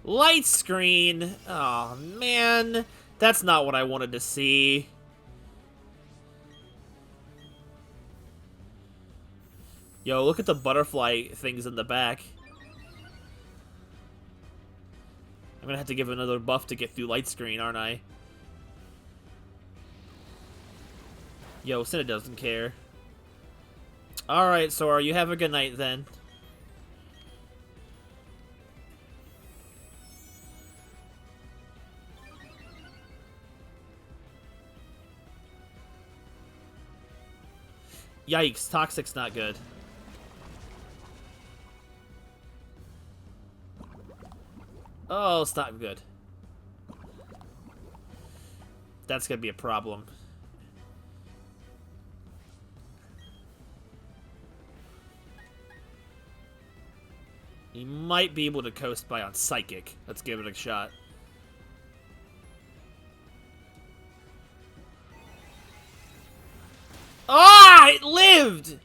Light screen. Oh man, that's not what I wanted to see. Yo, look at the butterfly things in the back. I'm gonna have to give another buff to get through light screen, aren't I? Yo, Senna doesn't care. Alright, Sora, you have a good night then. Yikes, Toxic's not good. Oh, it's not good. That's gonna be a problem. He might be able to coast by on Psychic. Let's give it a shot. Ah, it lived!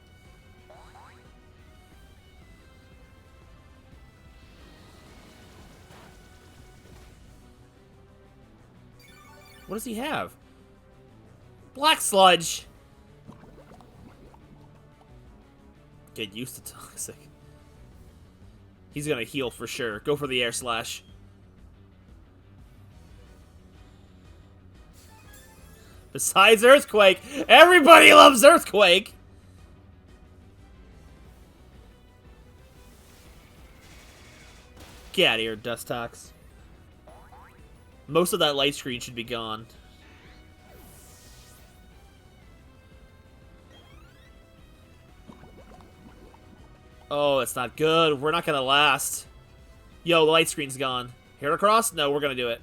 What does he have? Black Sludge! Get used to Toxic. He's gonna heal for sure. Go for the Air Slash. Besides Earthquake, everybody loves Earthquake! Get out of here, Dustox. Most of that light screen should be gone. Oh, it's not good. We're not gonna last. Yo, the light screen's gone. Heracross? No, we're gonna do it.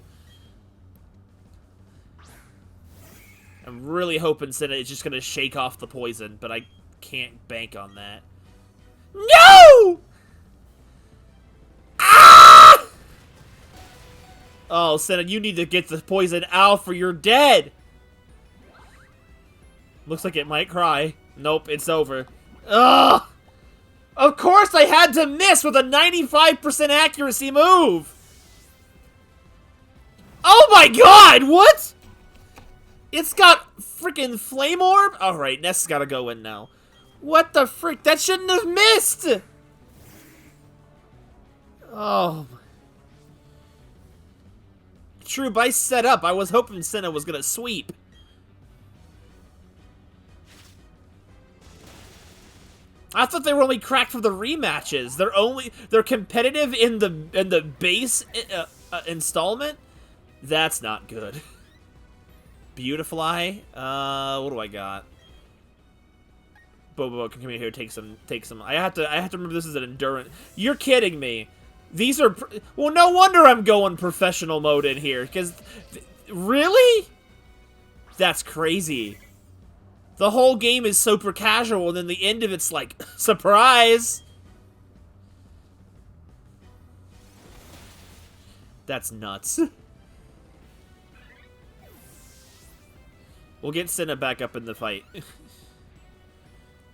I'm really hoping Senna is just gonna shake off the poison, but I can't bank on that. No! Ah! Oh, Senna, you need to get the poison out, for you're dead. Looks like it might cry. Nope, it's over. Ugh! Of course I had to miss with a 95% accuracy move! Oh my god, what? It's got freaking Flame Orb? Alright, Ness's gotta go in now. What the frick? That shouldn't have missed! Oh. True, but I set up. I was hoping Senna was gonna sweep. I thought they were only cracked for the rematches. They're competitive in the base installment. That's not good. Beautifly. What do I got? Bobo can come in here, take some. I have to remember this is an endurance. You're kidding me. These are well. No wonder I'm going professional mode in here, because really, that's crazy. The whole game is super casual, and then the end of it's like, surprise! That's nuts. We'll get Senna back up in the fight.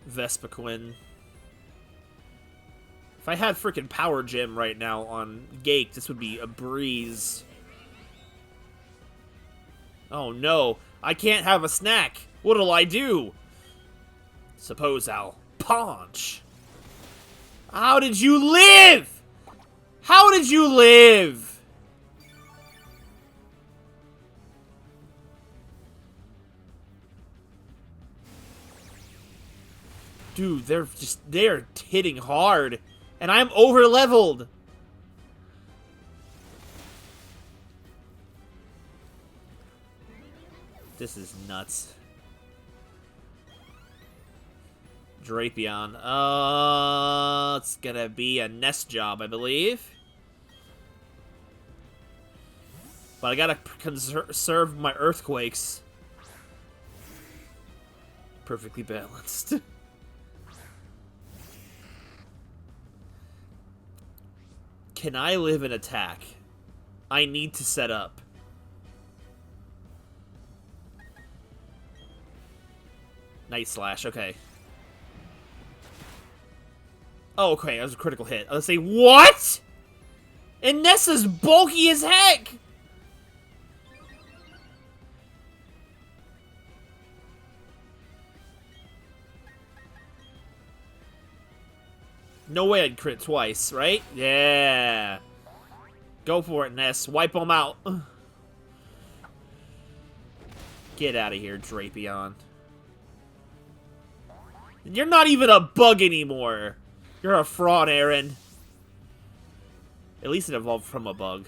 Vespiquen. If I had freaking Power Gem right now on Gake, this would be a breeze. Oh no, I can't have a snack. What'll I do? Suppose I'll punch. How did you live? How did you live? Dude, they're hitting hard. And I'm over leveled. This is nuts. Drapion. It's gonna be a nest job, I believe. But I gotta conserve my earthquakes. Perfectly balanced. Can I live an attack? I need to set up. Night Slash, okay. Oh, okay, that was a critical hit. I was gonna say, what? And Nessa's bulky as heck! No way I'd crit twice, right? Yeah. Go for it, Ness. Wipe them out. Get out of here, Drapion. You're not even a bug anymore. You're a fraud, Aaron. At least it evolved from a bug.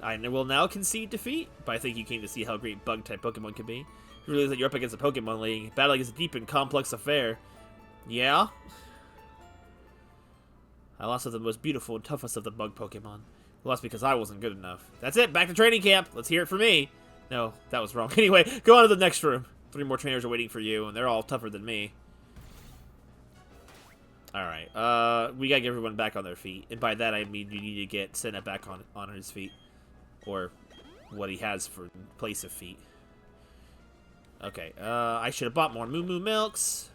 I will now concede defeat, but I think you came to see how great bug-type Pokemon can be. You realize that you're up against a Pokemon League. Battling is a deep and complex affair. Yeah? I lost to the most beautiful and toughest of the bug Pokemon. I lost because I wasn't good enough. That's it, back to training camp. Let's hear it for me. No, that was wrong. Anyway, go on to the next room. 3 more trainers are waiting for you, and they're all tougher than me. Alright, we gotta get everyone back on their feet. And by that I mean you need to get Senna back on his feet. Or what he has for place of feet. Okay, I should have bought more Moo Moo Milks.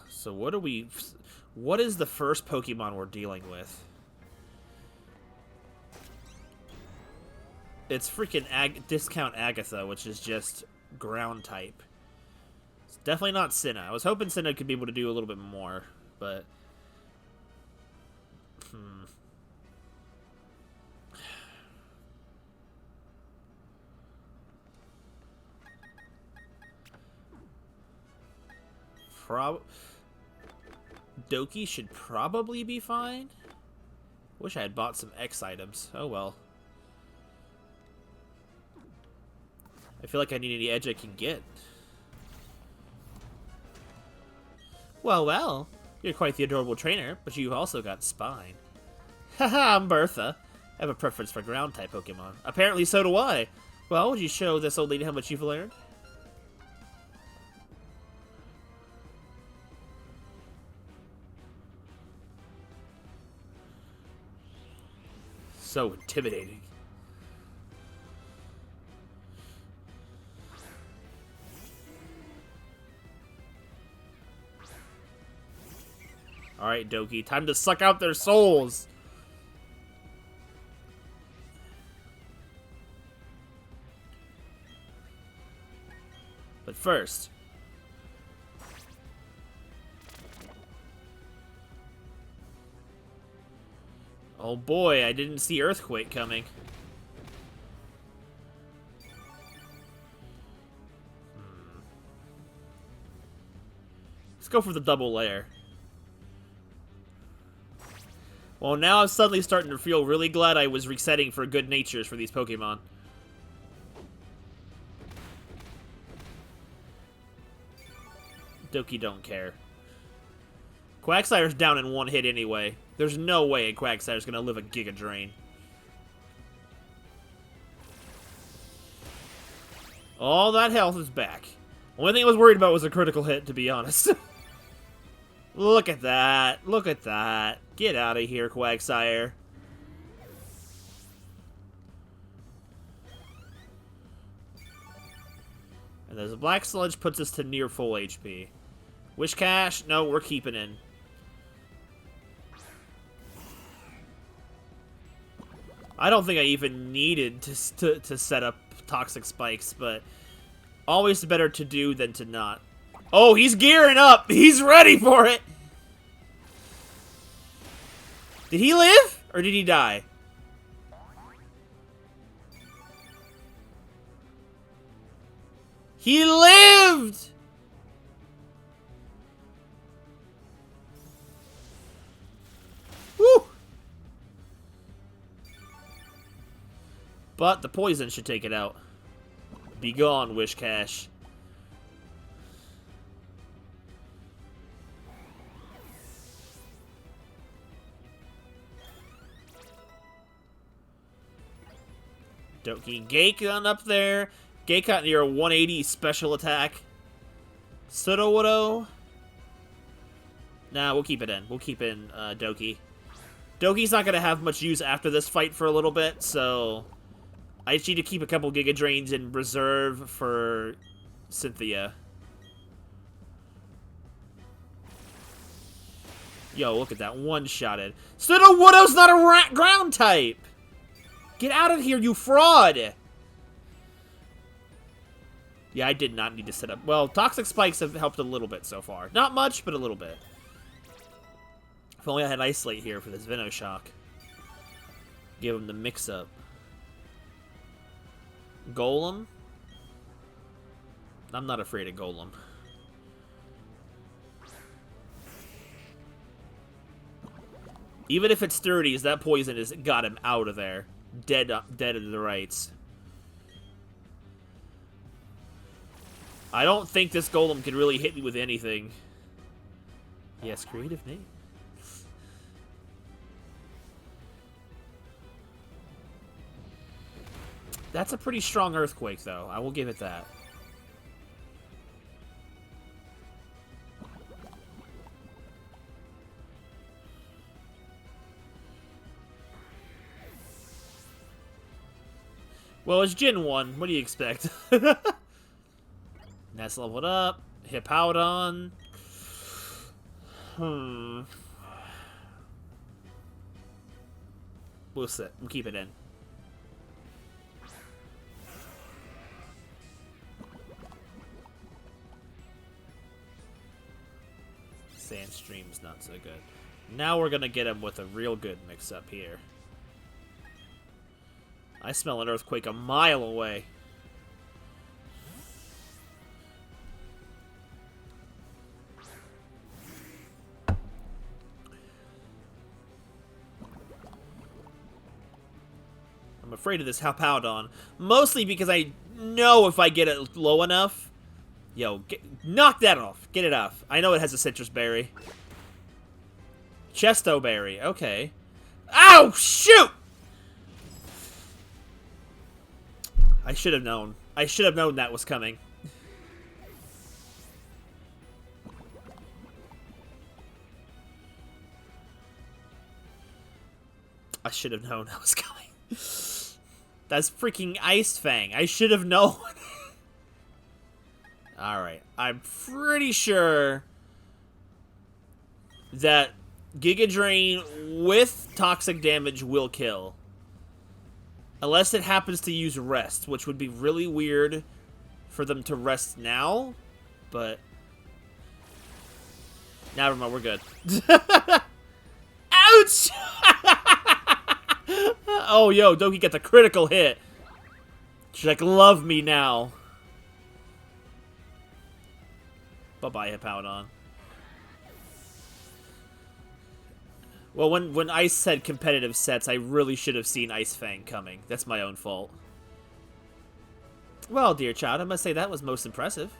So what is the first Pokemon we're dealing with? It's freaking Discount Agatha, which is just ground type. It's definitely not Sinnoh. I was hoping Sinnoh could be able to do a little bit more, but... Doki should probably be fine. Wish I had bought some X items. Oh well. I feel like I need any edge I can get. Well, well. You're quite the adorable trainer, but you've also got spine. Haha, I'm Bertha. I have a preference for ground-type Pokemon. Apparently so do I. Well, would you show this old lady how much you've learned? So intimidating. Alright, Doki, time to suck out their souls! But first... Oh boy, I didn't see Earthquake coming. Let's go for the double layer. Well, now I'm suddenly starting to feel really glad I was resetting for good natures for these Pokemon. Doki don't care. Quagsire's down in one hit anyway. There's no way Quagsire's gonna live a Giga Drain. All that health is back. Only thing I was worried about was a critical hit, to be honest. Look at that. Look at that. Get out of here, Quagsire. And there's a Black Sludge puts us to near full HP. Wishcash? No, we're keeping in. I don't think I even needed to set up Toxic Spikes, but always better to do than to not. Oh, he's gearing up! He's ready for it! Did he live? Or did he die? He lived! Woo! But the poison should take it out. Be gone, Wishcash. Doki Gaikon up there. Gaikon near a 180 special attack. Sudowoodo. Nah, we'll keep it in. We'll keep in Doki. Doki's not going to have much use after this fight for a little bit, so I just need to keep a couple Giga Drains in reserve for Cynthia. Yo, look at that. One-shotted. Sudowoodo's not a ground type! Get out of here, you fraud! Yeah, I did not need to set up... Well, Toxic Spikes have helped a little bit so far. Not much, but a little bit. If only I had Isolate here for this Venoshock. Give him the mix-up. Golem? I'm not afraid of Golem. Even if it's 30s, that poison has got him out of there. Dead to the rights. I don't think this Golem can really hit me with anything. Yes, creative name. That's a pretty strong Earthquake, though. I will give it that. Well, it's Gen 1. What do you expect? That's leveled up. Hippowdon. We'll sit. We'll keep it in. Sandstream's not so good. Now we're gonna get him with a real good mix-up here. I smell an Earthquake a mile away. I'm afraid of this Hippowdon. Mostly because I know if I get it low enough. Yo, knock that off. Get it off. I know it has a citrus berry. Chesto berry. Okay. Ow! Shoot! I should have known. I should have known that was coming. I should have known that was coming. That's freaking Ice Fang. I should have known. Alright. I'm pretty sure that Giga Drain with toxic damage will kill. Unless it happens to use Rest, which would be really weird for them to rest now. But never mind, we're good. Ouch! Oh, yo, Doki gets a critical hit. She's like, love me now. Bye-bye, Hippowdon. Well, when Ice said competitive sets, I really should have seen Ice Fang coming. That's my own fault. Well, dear child, I must say that was most impressive.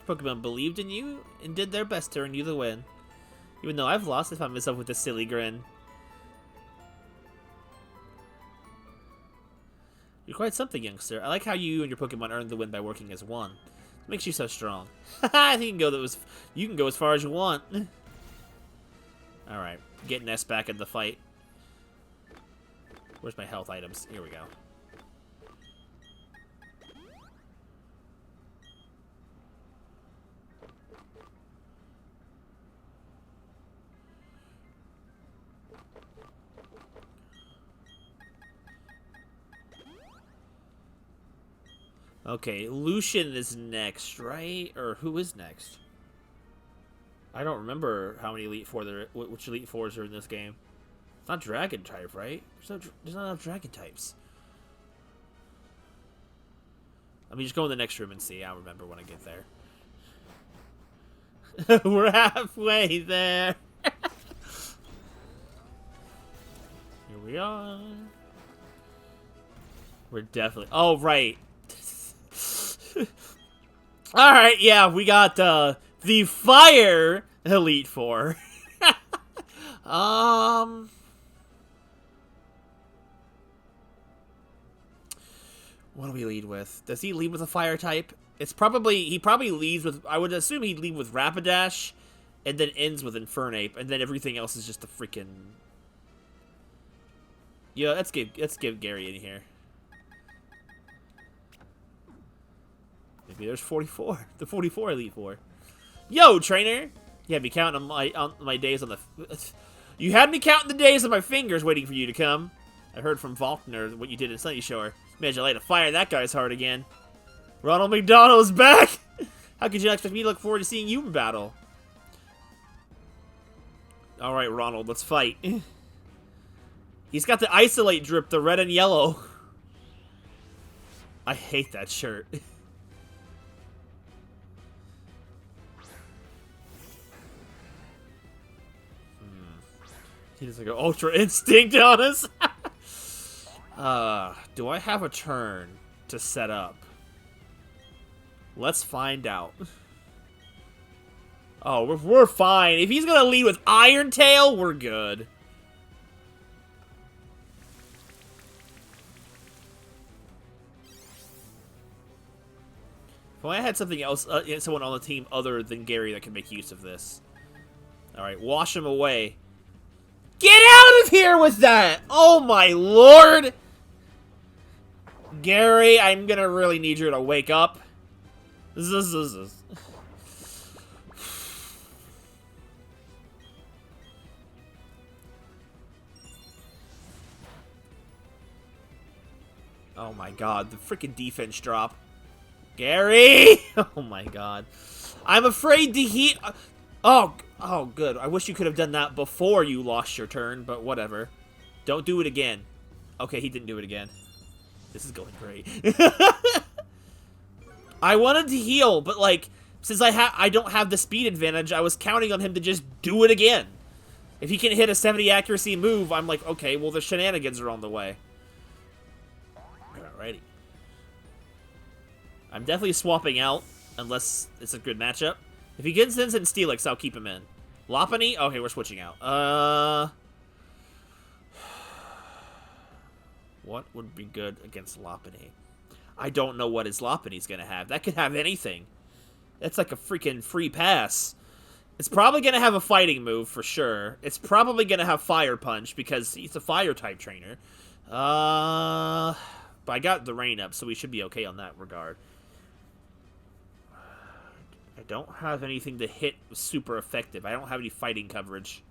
Pokemon believed in you and did their best to earn you the win. Even though I've lost, I found myself with a silly grin. You're quite something, youngster. I like how you and your Pokemon earned the win by working as one. It makes you so strong. I think you can go as far as you want. Alright, get Ness back in the fight. Where's my health items? Here we go. Okay, Lucian is next, right? Or who is next? I don't remember how many Elite Four there, which Elite Fours are in this game. It's not Dragon type, right? There's not enough Dragon types. Let me just go in the next room and see. I'll remember when I get there. We're halfway there. Here we are. We're definitely... Oh, right. Alright, yeah, we got the Fire Elite Four. What do we lead with? Does he lead with a fire type? He probably leads with, I would assume he'd lead with Rapidash, and then ends with Infernape, and then everything else is just a freaking... Yeah, let's give Gary in here. Maybe there's 44. The 44 Elite Four. Yo, trainer! You had me counting on my days on the... You had me counting the days on my fingers waiting for you to come. I heard from Faulkner what you did in Sunny Shore. Managed to light a fire that guy's heart again. Ronald McDonald's back! How could you not expect me to look forward to seeing you in battle? Alright, Ronald, let's fight. He's got the Isolate drip, the red and yellow. I hate that shirt. He doesn't go Ultra Instinct on us. Do I have a turn to set up? Let's find out. Oh, we're fine. If he's gonna lead with Iron Tail, we're good. If I had something else, someone on the team other than Gary that can make use of this. Alright, wash him away. Get out of here with that! Oh my lord! Gary, I'm gonna really need you to wake up. Oh my god, the freaking defense drop. Gary! Oh my god. I'm afraid to heat... Oh, good. I wish you could have done that before you lost your turn, but whatever. Don't do it again. Okay, he didn't do it again. This is going great. I wanted to heal, but like, since I don't have the speed advantage, I was counting on him to just do it again. If he can hit a 70 accuracy move, I'm like, okay, well the shenanigans are on the way. Alrighty. I'm definitely swapping out, unless it's a good matchup. If he gets in Steelix, I'll keep him in. Lopunny? Okay, we're switching out. What would be good against Lopunny? I don't know what his Lopunny's gonna have. That could have anything. That's like a freaking free pass. It's probably gonna have a fighting move, for sure. It's probably gonna have Fire Punch, because he's a Fire-type trainer. But I got the rain up, so we should be okay on that regard. I don't have anything to hit super effective. I don't have any fighting coverage.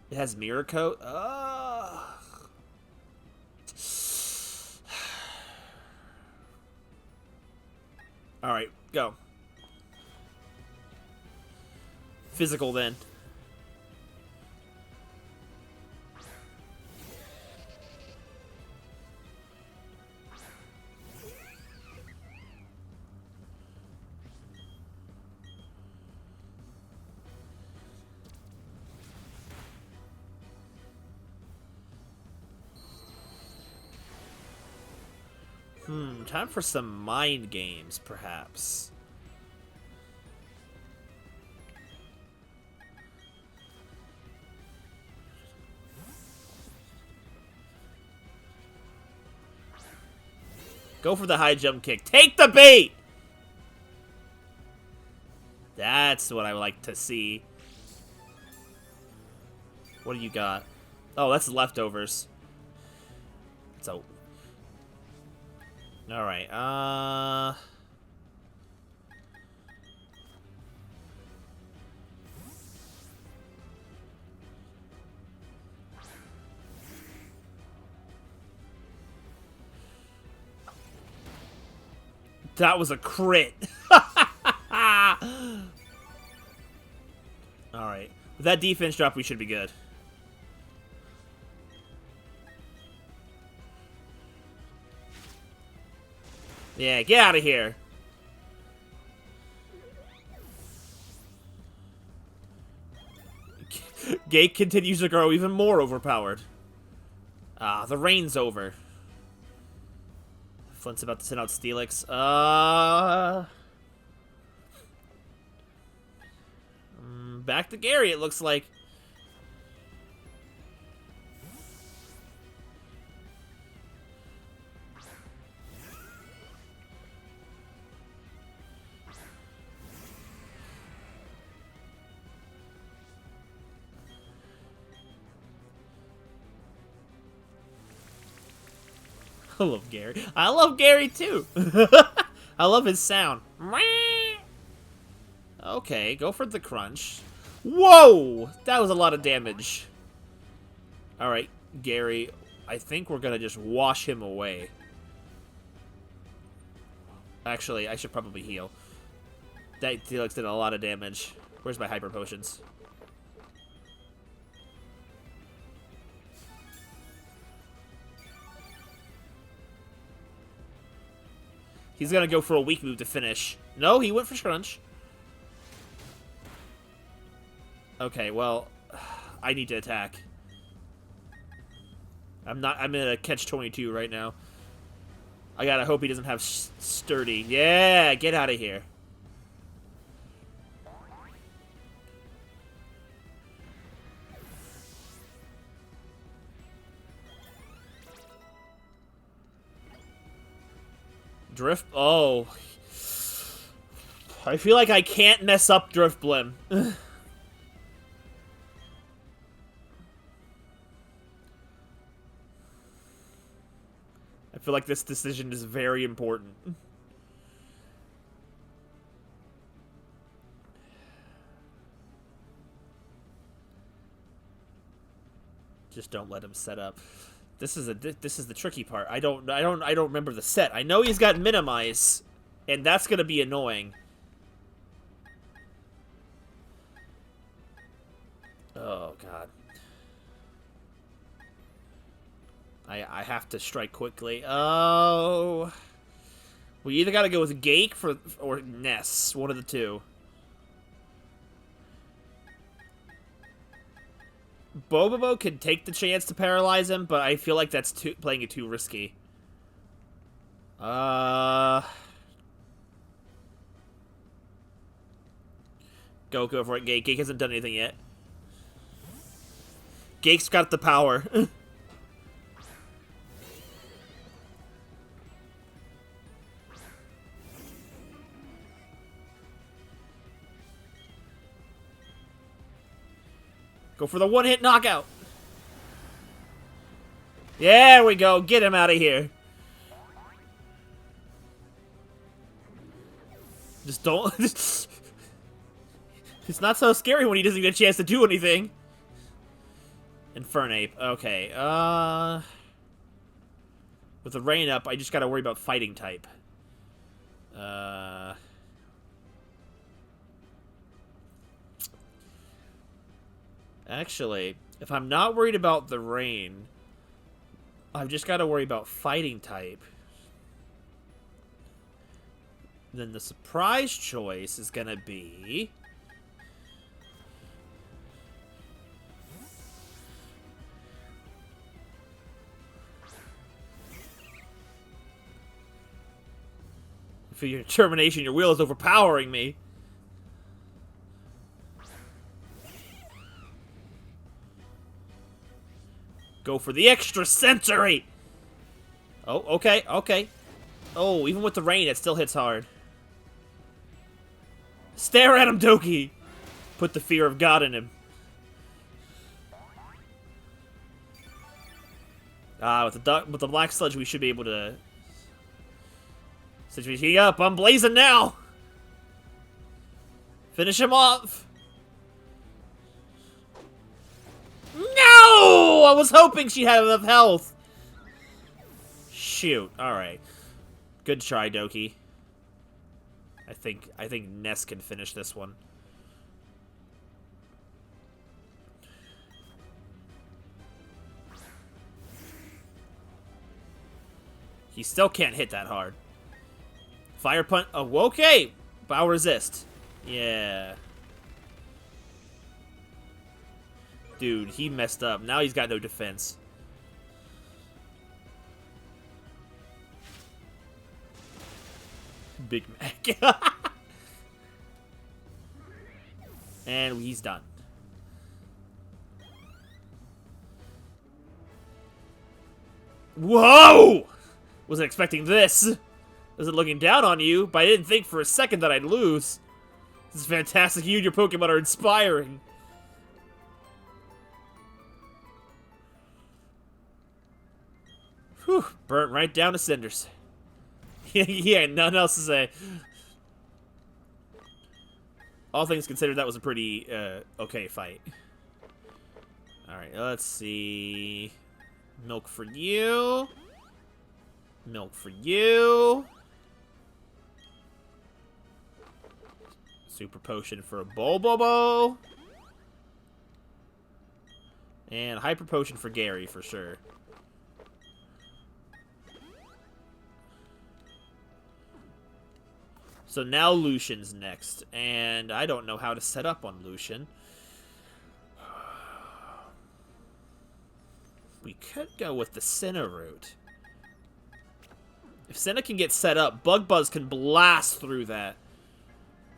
It has Mirror Coat. Alright, go. Physical, then. Time for some mind games, perhaps. Go for the high jump kick. Take the bait! That's what I like to see. What do you got? Oh, that's leftovers. So... Alright, that was a crit. Alright. With that defense drop, we should be good. Yeah, get out of here. Gate continues to grow even more overpowered. Ah, the rain's over. Flint's about to send out Steelix. Back to Gary, it looks like. I love Gary. I love Gary, too. I love his sound. Okay, go for the crunch. Whoa! That was a lot of damage. Alright, Gary. I think we're gonna just wash him away. Actually, I should probably heal. That Felix did a lot of damage. Where's my hyper potions? He's gonna go for a weak move to finish. No, he went for crunch. Okay, well, I need to attack. I'm in a catch-22 right now. I gotta hope he doesn't have sturdy. Yeah, get out of here. Drift. Oh. I feel like I can't mess up Drift Blim. I feel like this decision is very important. Just don't let him set up. This is the tricky part. I don't remember the set. I know he's got minimize, and that's gonna be annoying. Oh god. I have to strike quickly. Oh. We either gotta go with Gake or Ness. One of the two. Bobobo can take the chance to paralyze him, but I feel like that's playing it too risky. Go for it, Gake. Gake hasn't done anything yet. Gake's got the power. Go for the one-hit knockout. There we go. Get him out of here. Just don't... It's not so scary when he doesn't get a chance to do anything. Infernape. Okay. With the rain up, I just gotta worry about fighting type. Actually, if I'm not worried about the rain, I've just gotta worry about fighting type. Then the surprise choice is gonna be... For your determination, your will is overpowering me. Go for the extra sensory! Oh, okay, okay. Oh, even with the rain, it still hits hard. Stare at him, Doki! Put the fear of God in him. With the black sludge, we should be able to... Situation up, I'm blazing now! Finish him off! No! I was hoping she had enough health. Shoot. Alright. Good try, Doki. I think Ness can finish this one. He still can't hit that hard. Fire punch. Oh, okay. Bow resist. Yeah. Dude, he messed up. Now he's got no defense. Big Mac. And he's done. Whoa! Wasn't expecting this. Wasn't looking down on you, but I didn't think for a second that I'd lose. This is fantastic. You and your Pokemon are inspiring. Whew, burnt right down to cinders. He ain't nothing else to say. All things considered, that was a pretty, okay fight. Alright, let's see. Milk for you. Milk for you. Super potion for a Bulbobo. And hyper potion for Gary, for sure. So now Lucian's next, and I don't know how to set up on Lucian. We could go with the Sinnoh route. If Sinnoh can get set up, Bug Buzz can blast through that.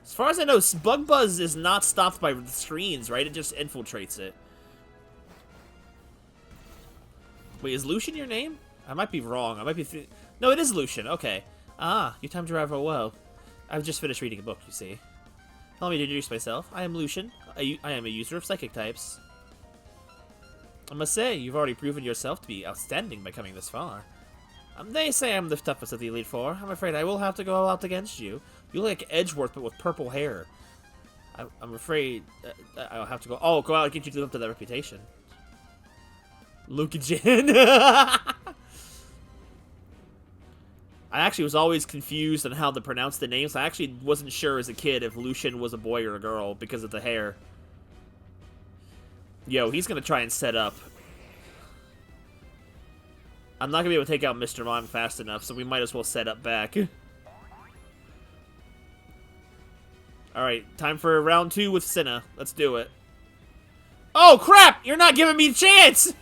As far as I know, Bug Buzz is not stopped by the screens, right? It just infiltrates it. Wait, is Lucian your name? I might be wrong. I might be... No, it is Lucian. Okay. Ah, you timed your arrival well. I've just finished reading a book, you see. Allow me to introduce myself. I am Lucian. I am a user of psychic types. I must say, you've already proven yourself to be outstanding by coming this far. They say I'm the toughest of the Elite Four. I'm afraid I will have to go all out against you. You look like Edgeworth, but with purple hair. I'm afraid I'll have to go... Oh, go out and get you up to that reputation. Lucagen. I actually was always confused on how to pronounce the names. I actually wasn't sure as a kid if Lucian was a boy or a girl because of the hair. Yo, he's gonna try and set up. I'm not gonna be able to take out Mr. Mime fast enough, so we might as well set up back. Alright, time for round 2 with Sinnoh. Let's do it. Oh, crap! You're not giving me a chance!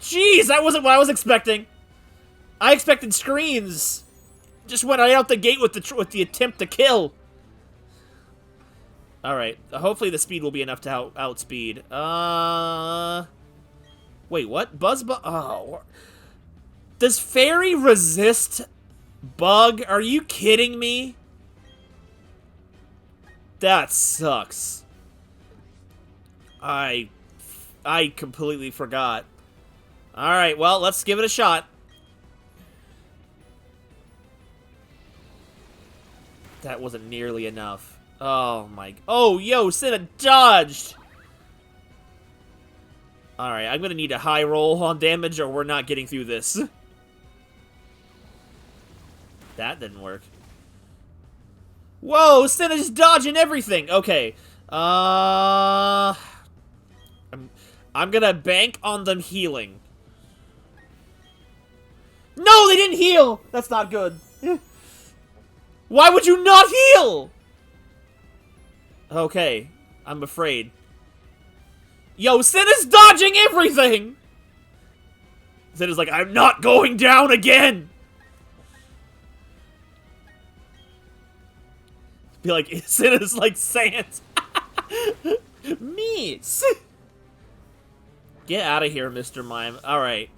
Jeez, that wasn't what I was expecting. I expected screens. Just went right out the gate with the attempt to kill. Alright, hopefully the speed will be enough to outspeed. Wait, what? Oh. Does Fairy resist Bug? Are you kidding me? That sucks. I completely forgot. Alright, well, let's give it a shot. That wasn't nearly enough. Oh my... Oh, yo, Cinna dodged! Alright, I'm gonna need a high roll on damage or we're not getting through this. That didn't work. Whoa, Cinna's dodging everything! Okay. I'm gonna bank on them healing. No, they didn't heal! That's not good. Why would you not heal? Okay, I'm afraid. Yo, Cinna's dodging everything! Cinna's like, I'm not going down again! Be like, Cinna's like Sans. Miss! Get out of here, Mr. Mime. Alright.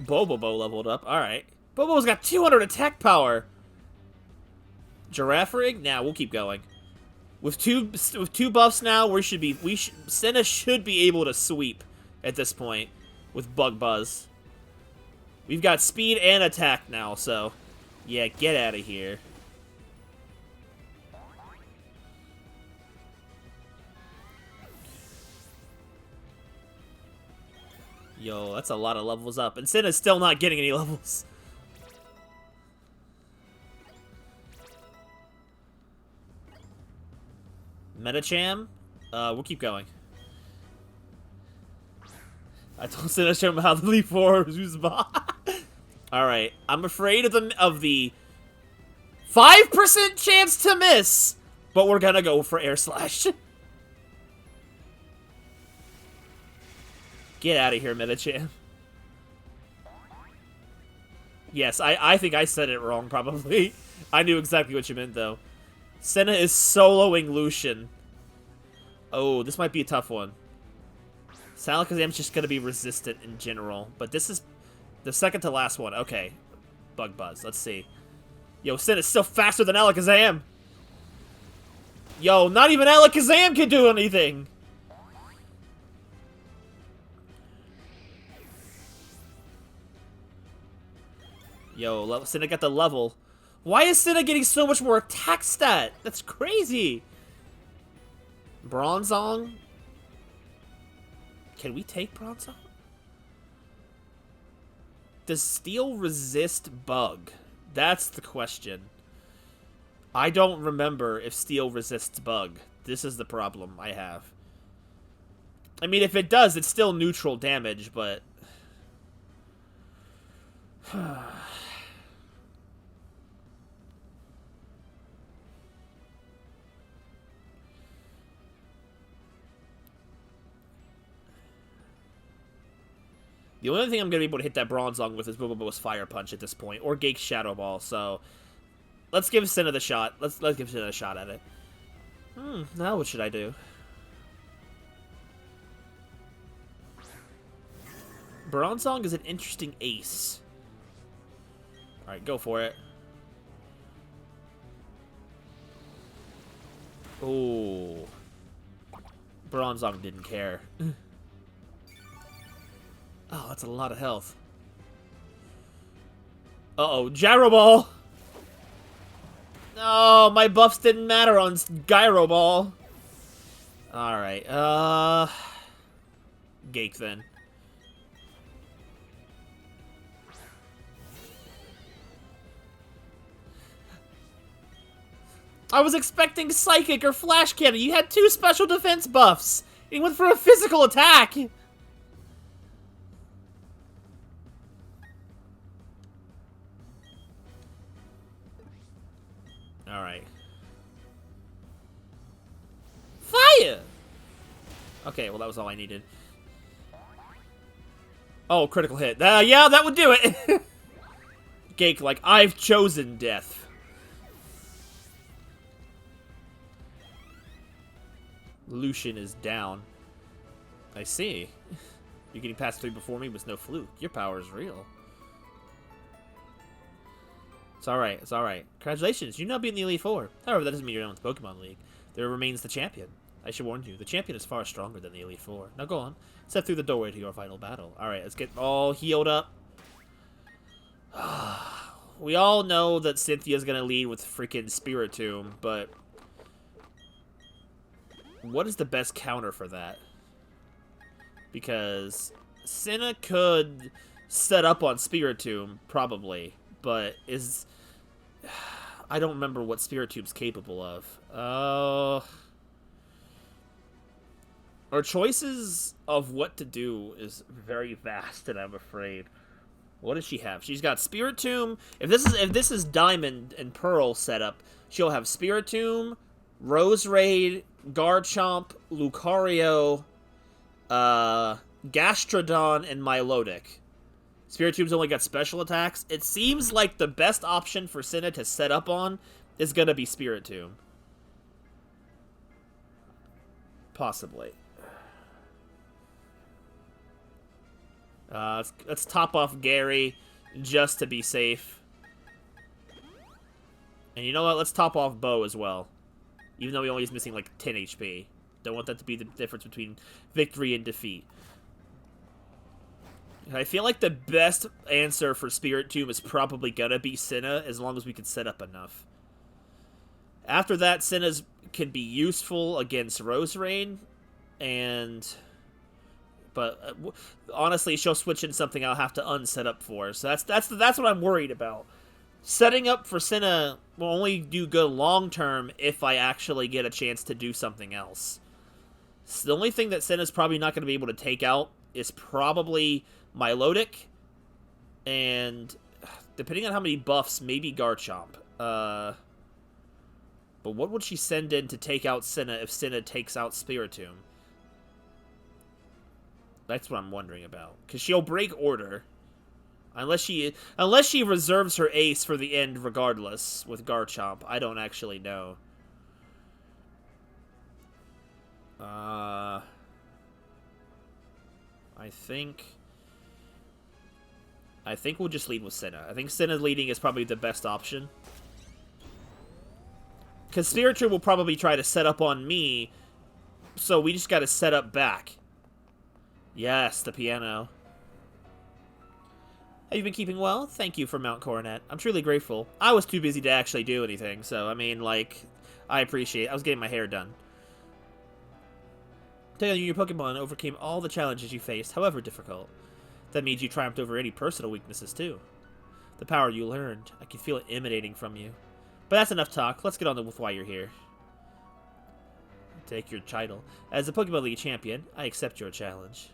Bobobo leveled up. Alright. Bobo's got 200 attack power. Giraffe rig? Nah, we'll keep going. With two buffs now, Cinna should be able to sweep at this point with Bug Buzz. We've got speed and attack now, so yeah, get out of here. Yo, that's a lot of levels up, and Cinna's still not getting any levels. Metacham? We'll keep going. I told Cinna show him how to leap forward. Alright, I'm afraid of the 5% chance to miss, but we're gonna go for Air Slash. Get out of here, Metacham. Yes, I think I said it wrong, probably. I knew exactly what you meant, though. Cinna is soloing Lucian. Oh, this might be a tough one. Alakazam's just gonna be resistant in general, but this is the second to last one. Okay. Bug Buzz, let's see. Yo, Cinna's still faster than Alakazam! Yo, not even Alakazam can do anything! Yo, Cinna got the level. Why is Cinna getting so much more attack stat? That's crazy! Bronzong? Can we take Bronzong? Does Steel resist Bug? That's the question. I don't remember if Steel resists Bug. This is the problem I have. I mean, if it does, it's still neutral damage, but... The only thing I'm going to be able to hit that Bronzong with is Bobo's Fire Punch at this point, or Gake's Shadow Ball, so... Let's give Cinna the shot. Let's give Cinna a shot at it. Now what should I do? Bronzong is an interesting ace. Alright, go for it. Oh. Bronzong didn't care. Oh, that's a lot of health. Uh-oh, Gyro Ball! No, my buffs didn't matter on Gyro Ball. Alright, Gake then. I was expecting Psychic or Flash Cannon. You had 2 special defense buffs. You went for a physical attack. Alright. Fire! Okay, well that was all I needed. Oh, critical hit. Yeah, that would do it! Gake, like, I've chosen death. Lucian is down. I see. You're getting past 3 before me was no fluke. Your power is real. It's alright, it's alright. Congratulations, you now be in the Elite Four. However, that doesn't mean you're done with the Pokemon League. There remains the champion. I should warn you, the champion is far stronger than the Elite Four. Now go on. Step through the doorway to your final battle. Alright, let's get all healed up. We all know that Cynthia's gonna lead with freaking Spiritomb, but what is the best counter for that? Because Cinna could set up on Spiritomb, probably, but is... I don't remember what Spiritomb's capable of. Our choices of what to do is very vast, and I'm afraid. What does she have? She's got Spiritomb. If this is Diamond and Pearl setup, she'll have Spiritomb, Roserade, Garchomp, Lucario, Gastrodon, and Milotic. Spiritomb's only got special attacks. It seems like the best option for Cinna to set up on is gonna be Spiritomb. Possibly. Let's top off Gary just to be safe. And you know what? Let's top off Bo as well. Even though he only is missing like 10 HP. Don't want that to be the difference between victory and defeat. I feel like the best answer for Spiritomb is probably gonna be Cinna, as long as we can set up enough. After that, Cinna's can be useful against Roserade, but honestly, she'll switch in something I'll have to unset up for. So that's what I'm worried about. Setting up for Cinna will only do good long term if I actually get a chance to do something else. So the only thing that Cinna's probably not going to be able to take out is probably Milotic, and depending on how many buffs, maybe Garchomp. But what would she send in to take out Cinna if Cinna takes out Spiritomb? That's what I'm wondering about. Because she'll break order. Unless she reserves her ace for the end regardless with Garchomp. I don't actually know. I think we'll just lead with Cinna. I think Cinna leading is probably the best option. Because Spiritomb will probably try to set up on me, so we just gotta set up back. Yes, the piano. Have you been keeping well? Thank you for Mount Coronet. I'm truly grateful. I was too busy to actually do anything, so, I mean, like, I appreciate it. I was getting my hair done. Taylor, your Pokemon overcame all the challenges you faced, however difficult. That means you triumphed over any personal weaknesses, too. The power you learned, I can feel it emanating from you. But that's enough talk. Let's get on with why you're here. Take your title. As the Pokemon League champion, I accept your challenge.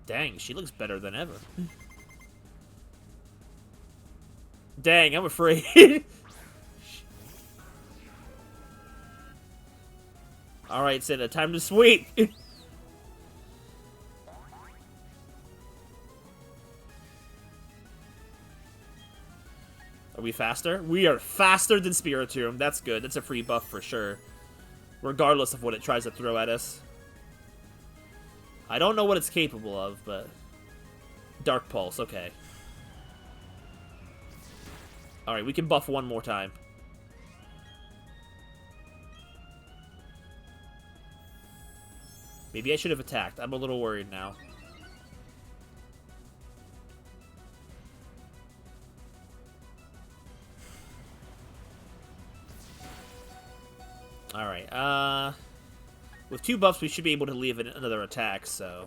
Dang, she looks better than ever. Dang, I'm afraid. Alright, Cinna, time to sweep. Are we faster? We are faster than Spiritomb. That's good. That's a free buff for sure. Regardless of what it tries to throw at us. I don't know what it's capable of, but... Dark Pulse, okay. Alright, we can buff one more time. Maybe I should have attacked. I'm a little worried now. Alright, with 2 buffs, we should be able to leave another attack, so...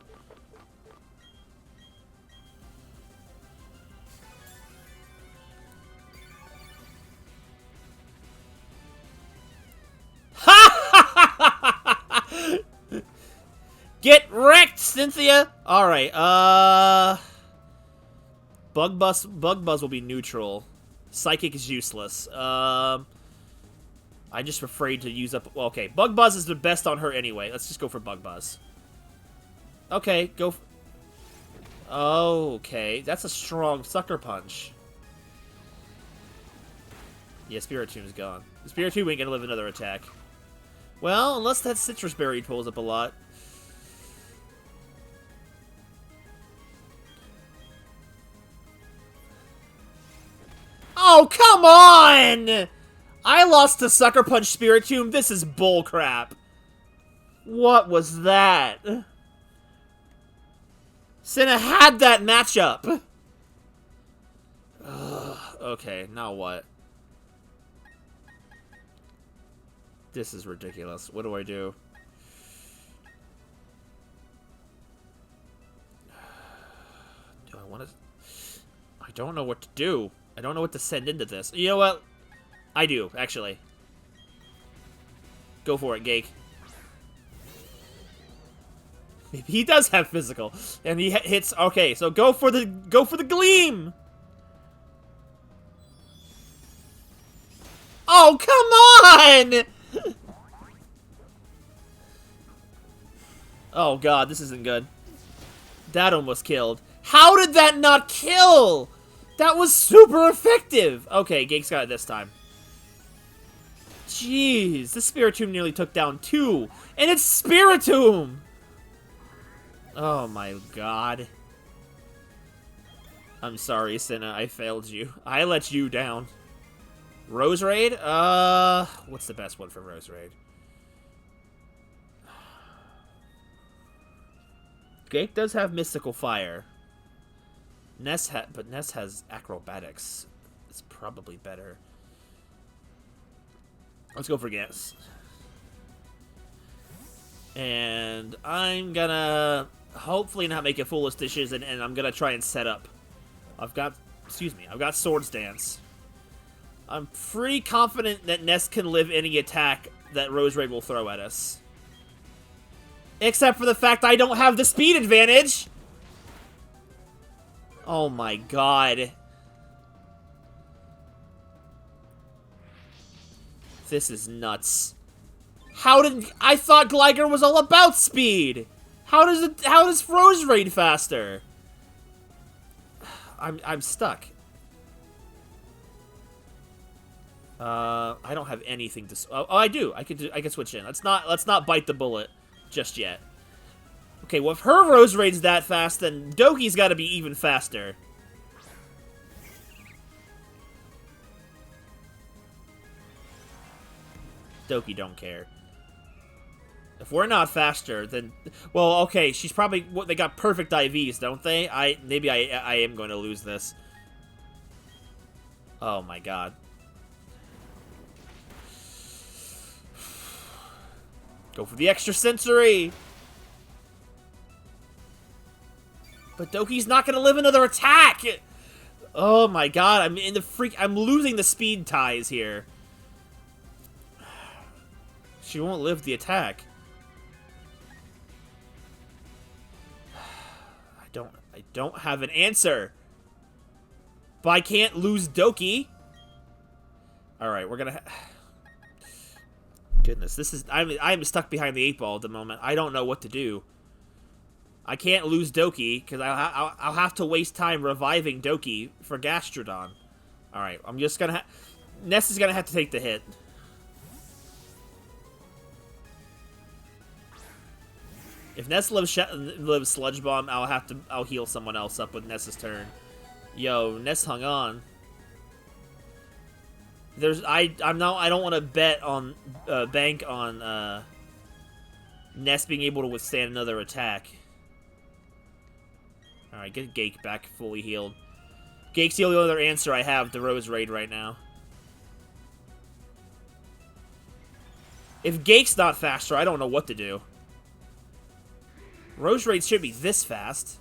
Get wrecked, Cynthia! Alright, Bug Buzz will be neutral. Psychic is useless. I'm just afraid to use up... Well, okay, Bug Buzz is the best on her anyway. Let's just go for Bug Buzz. Okay, go... Oh, okay. That's a strong Sucker Punch. Yeah, Spiritom's gone. Spiritomb ain't gonna live another attack. Well, unless that Citrus Berry pulls up a lot. Oh, come on! I lost to Sucker Punch Spiritomb. This is bullcrap. What was that? Senna had that matchup. Ugh, okay, now what? This is ridiculous. What do I do? Do I want to... I don't know what to do. I don't know what to send into this. You know what? I do, actually. Go for it, Gake. He does have physical, and he hits. Okay, so go for the gleam. Oh, come on! Oh god, this isn't good. That almost killed. How did that not kill? That was super effective. Okay, Gake's got it this time. Jeez, this Spiritomb nearly took down 2, and it's Spiritomb. Oh my god. I'm sorry, Senna. I failed you. I let you down. Rose Raid? What's the best one for Rose Raid? Gake does have Mystical Fire. But Ness has Acrobatics. It's probably better. Let's go for Guess. And I'm gonna hopefully not make a foolish decision, and I'm gonna try and set up. I've got Swords Dance. I'm pretty confident that Ness can live any attack that Rose Raid will throw at us. Except for the fact I don't have the speed advantage! Oh my god. This is nuts. I thought Gligar was all about speed? How does Rose Raid faster? I'm stuck. I don't have anything to. Oh, I do. I can switch in. Let's not bite the bullet just yet. Okay, well if her Rose Raid's that fast, then Doki's got to be even faster. Doki don't care. If we're not faster, then... Well, okay, she's probably... They got perfect IVs, don't they? Maybe I am going to lose this. Oh my god. Go for the extra sensory! But Doki's not going to live another attack! Oh my god, I'm losing the speed ties here. She won't live the attack. I don't have an answer. But I can't lose Doki. Alright, we're gonna... Goodness, this is... I'm stuck behind the 8-ball at the moment. I don't know what to do. I can't lose Doki, because I'll have to waste time reviving Doki for Gastrodon. Alright, I'm just gonna... Ness is gonna have to take the hit. If Ness lives Sludge Bomb, I'll heal someone else up with Ness's turn. Yo, Ness hung on. I don't want to bet on bank on Ness being able to withstand another attack. All right, get Gake back fully healed. Gake's the only other answer I have to Rose Raid right now. If Gake's not faster, I don't know what to do. Rose Raid should be this fast.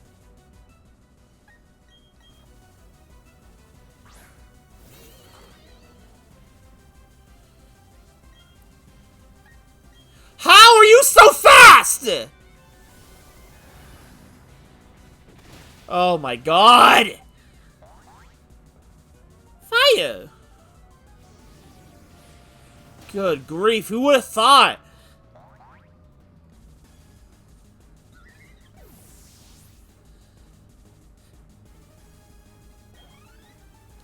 How are you so fast? Oh my god! Fire! Good grief, who would have thought?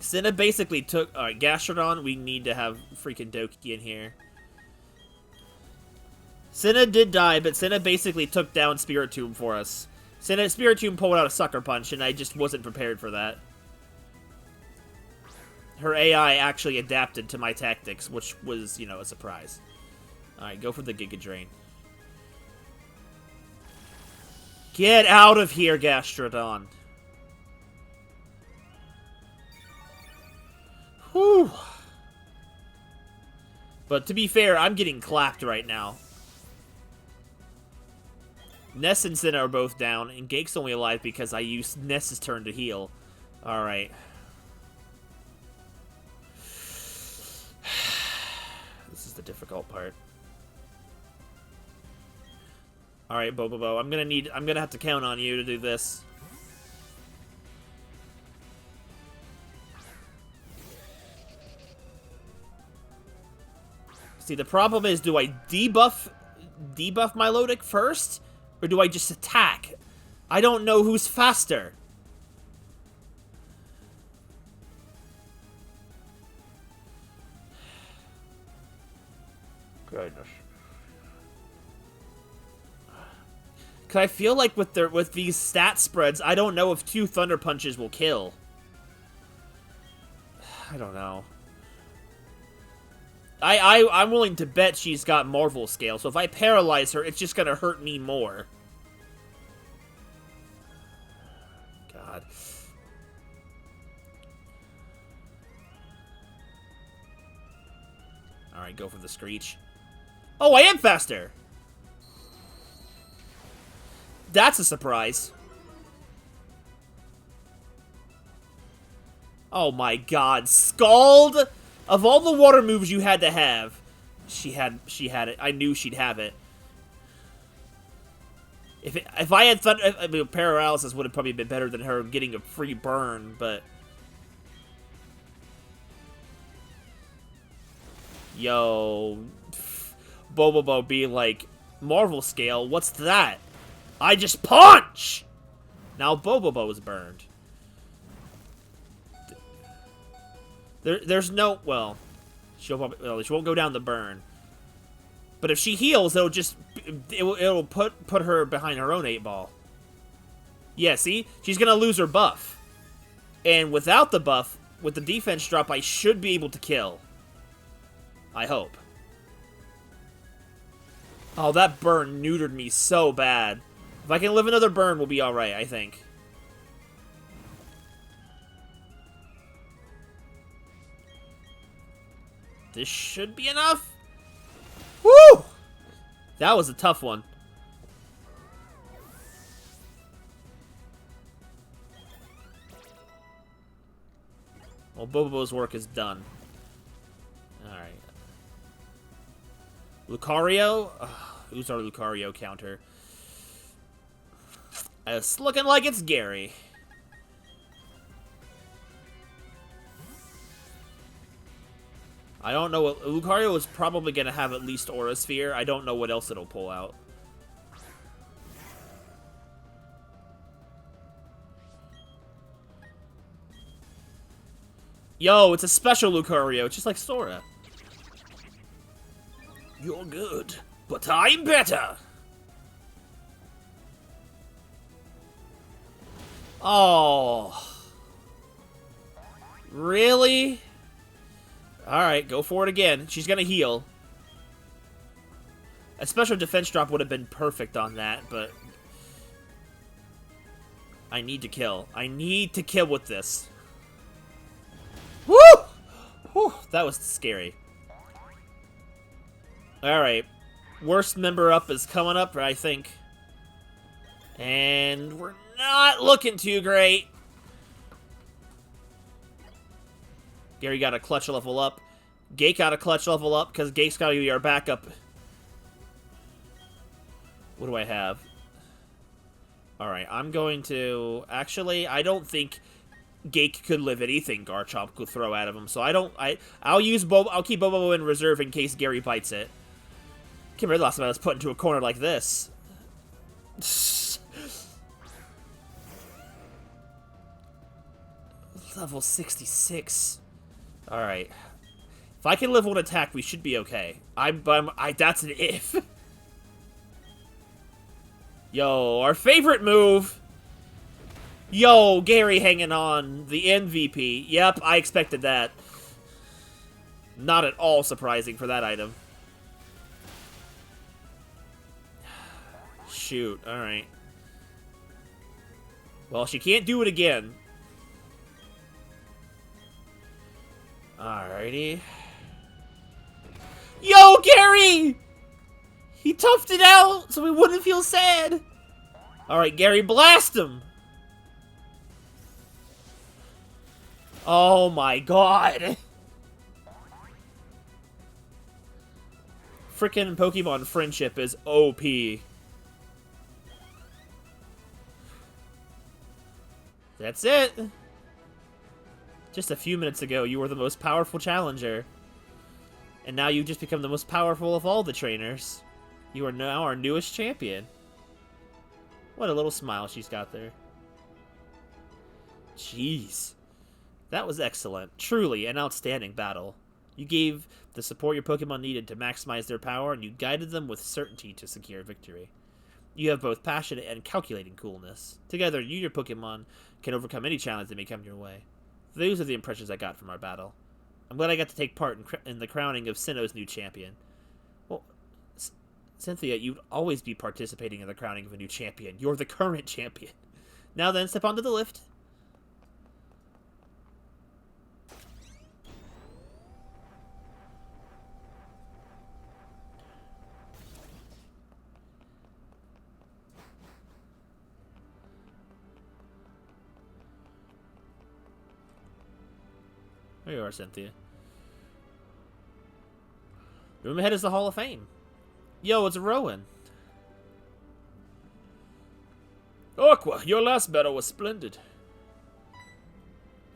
Cinna basically took... Alright, Gastrodon, we need to have freaking Doki in here. Cinna did die, but Cinna basically took down Spiritomb for us. Spiritomb pulled out a Sucker Punch, and I just wasn't prepared for that. Her AI actually adapted to my tactics, which was, you know, a surprise. Alright, go for the Giga Drain. Get out of here, Gastrodon. Whew. But to be fair, I'm getting clapped right now. Ness and Cinna are both down, and Gake's only alive because I used Ness's turn to heal. Alright. This is the difficult part. Alright, Bobobo, I'm gonna have to count on you to do this. See, the problem is, do I debuff Milotic first? Or do I just attack? I don't know who's faster. Goodness. Cause I feel like with these stat spreads, I don't know if 2 Thunder Punches will kill. I don't know. I'm willing to bet she's got Marvel Scale, so if I paralyze her, it's just gonna hurt me more. God. Alright, go for the Screech. Oh, I am faster! That's a surprise. Oh my god, Scald! Of all the water moves you had to have, she had it. I knew she'd have it. If I had Thunder, I mean, Paralysis would have probably been better than her getting a free burn, but yo, Bobobo be like, Marvel Scale, what's that? I just punch! Now Bobobo is burned. There's no... Well, she won't go down the burn. But if she heals, it'll just... It'll put her behind her own 8-ball. Yeah, see? She's gonna lose her buff. And without the buff, with the defense drop, I should be able to kill. I hope. Oh, that burn neutered me so bad. If I can live another burn, we'll be alright, I think. This should be enough. Woo! That was a tough one. Well, Bobobo's work is done. Alright. Lucario? Ugh, who's our Lucario counter? It's looking like it's Gary. I don't know what... Lucario is probably going to have at least Aura Sphere. I don't know what else it'll pull out. Yo, it's a special Lucario, just like Sora. You're good, but I'm better. Oh. Really? Alright, go for it again. She's gonna heal. A special defense drop would have been perfect on that, but... I need to kill. I need to kill with this. Woo! Whew, that was scary. Alright. Worst member up is coming up, I think. And we're not looking too great. Gary got a clutch level up. Gake got a clutch level up, because Gake's got to be our backup. What do I have? Alright, I'm going to... Actually, I don't think Gake could live anything Garchomp could throw out of him, so I'll keep Bobo in reserve in case Gary bites it. Can't remember the last time I was put into a corner like this. Level 66. Alright. If I can live one attack, we should be okay. That's an if. Yo, our favorite move. Yo, Gary hanging on. The MVP. Yep, I expected that. Not at all surprising for that item. Shoot, alright. Well, she can't do it again. Alrighty. Yo, Gary! He toughed it out so we wouldn't feel sad. Alright, Gary, blast him! Oh my god. Frickin' Pokemon friendship is OP. That's it. Just a few minutes ago, you were the most powerful challenger. And now you've just become the most powerful of all the trainers. You are now our newest champion. What a little smile she's got there. Jeez. That was excellent. Truly an outstanding battle. You gave the support your Pokemon needed to maximize their power, and you guided them with certainty to secure victory. You have both passionate and calculating coolness. Together, you and your Pokemon can overcome any challenge that may come your way. Those are the impressions I got from our battle. I'm glad I got to take part in the crowning of Sinnoh's new champion. Well, Cynthia, you'd always be participating in the crowning of a new champion. You're the current champion. Now then, step onto the lift. There you are, Cynthia. The room ahead is the Hall of Fame. Yo, it's Rowan. Aqua, your last battle was splendid.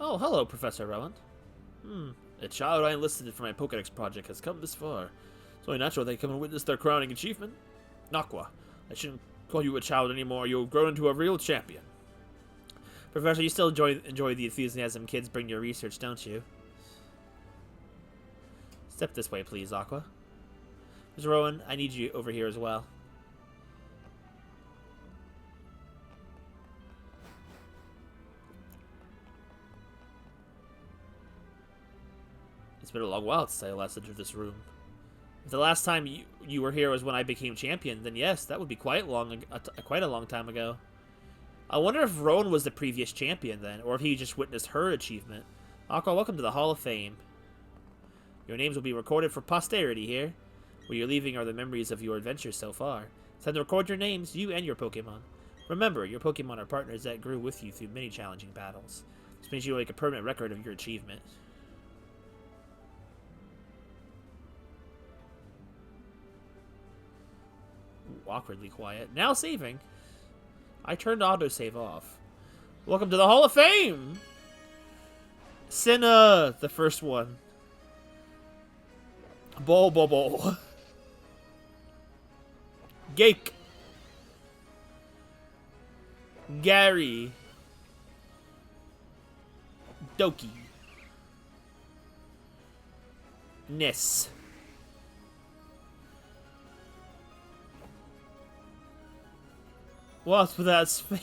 Oh, hello, Professor Rowan. A child I enlisted for my Pokédex project has come this far. It's only natural they come and witness their crowning achievement. Aqua, I shouldn't call you a child anymore. You've grown into a real champion. Professor, you still enjoy the enthusiasm kids bring to your research, don't you? Step this way, please, Aqua. Ms. Rowan, I need you over here as well. It's been a long while since I last entered this room. If the last time you were here was when I became champion, then yes, that would be quite a long time ago. I wonder if Rowan was the previous champion then, or if he just witnessed her achievement. Aqua, welcome to the Hall of Fame. Your names will be recorded for posterity here. Where you're leaving are the memories of your adventures so far. It's time to record your names, you and your Pokemon. Remember, your Pokemon are partners that grew with you through many challenging battles. This means you'll make a permanent record of your achievement. Ooh, awkwardly quiet. Now saving. I turned autosave off. Welcome to the Hall of Fame! Sinnoh, the first one. Bo. Gake. Gary. Doki. Ness. What's with that space?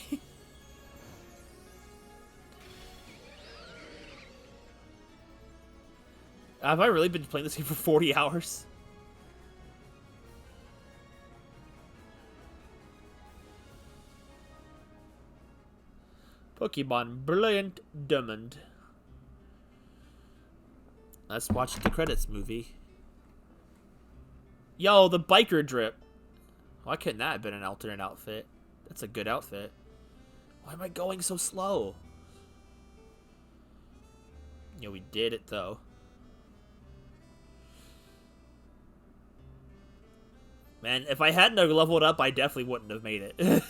Have I really been playing this game for 40 hours? Pokemon Brilliant Diamond. Let's watch the credits movie. Yo, the biker drip. Why couldn't that have been an alternate outfit? That's a good outfit. Why am I going so slow? Yeah, we did it though. Man, if I hadn't leveled up, I definitely wouldn't have made it.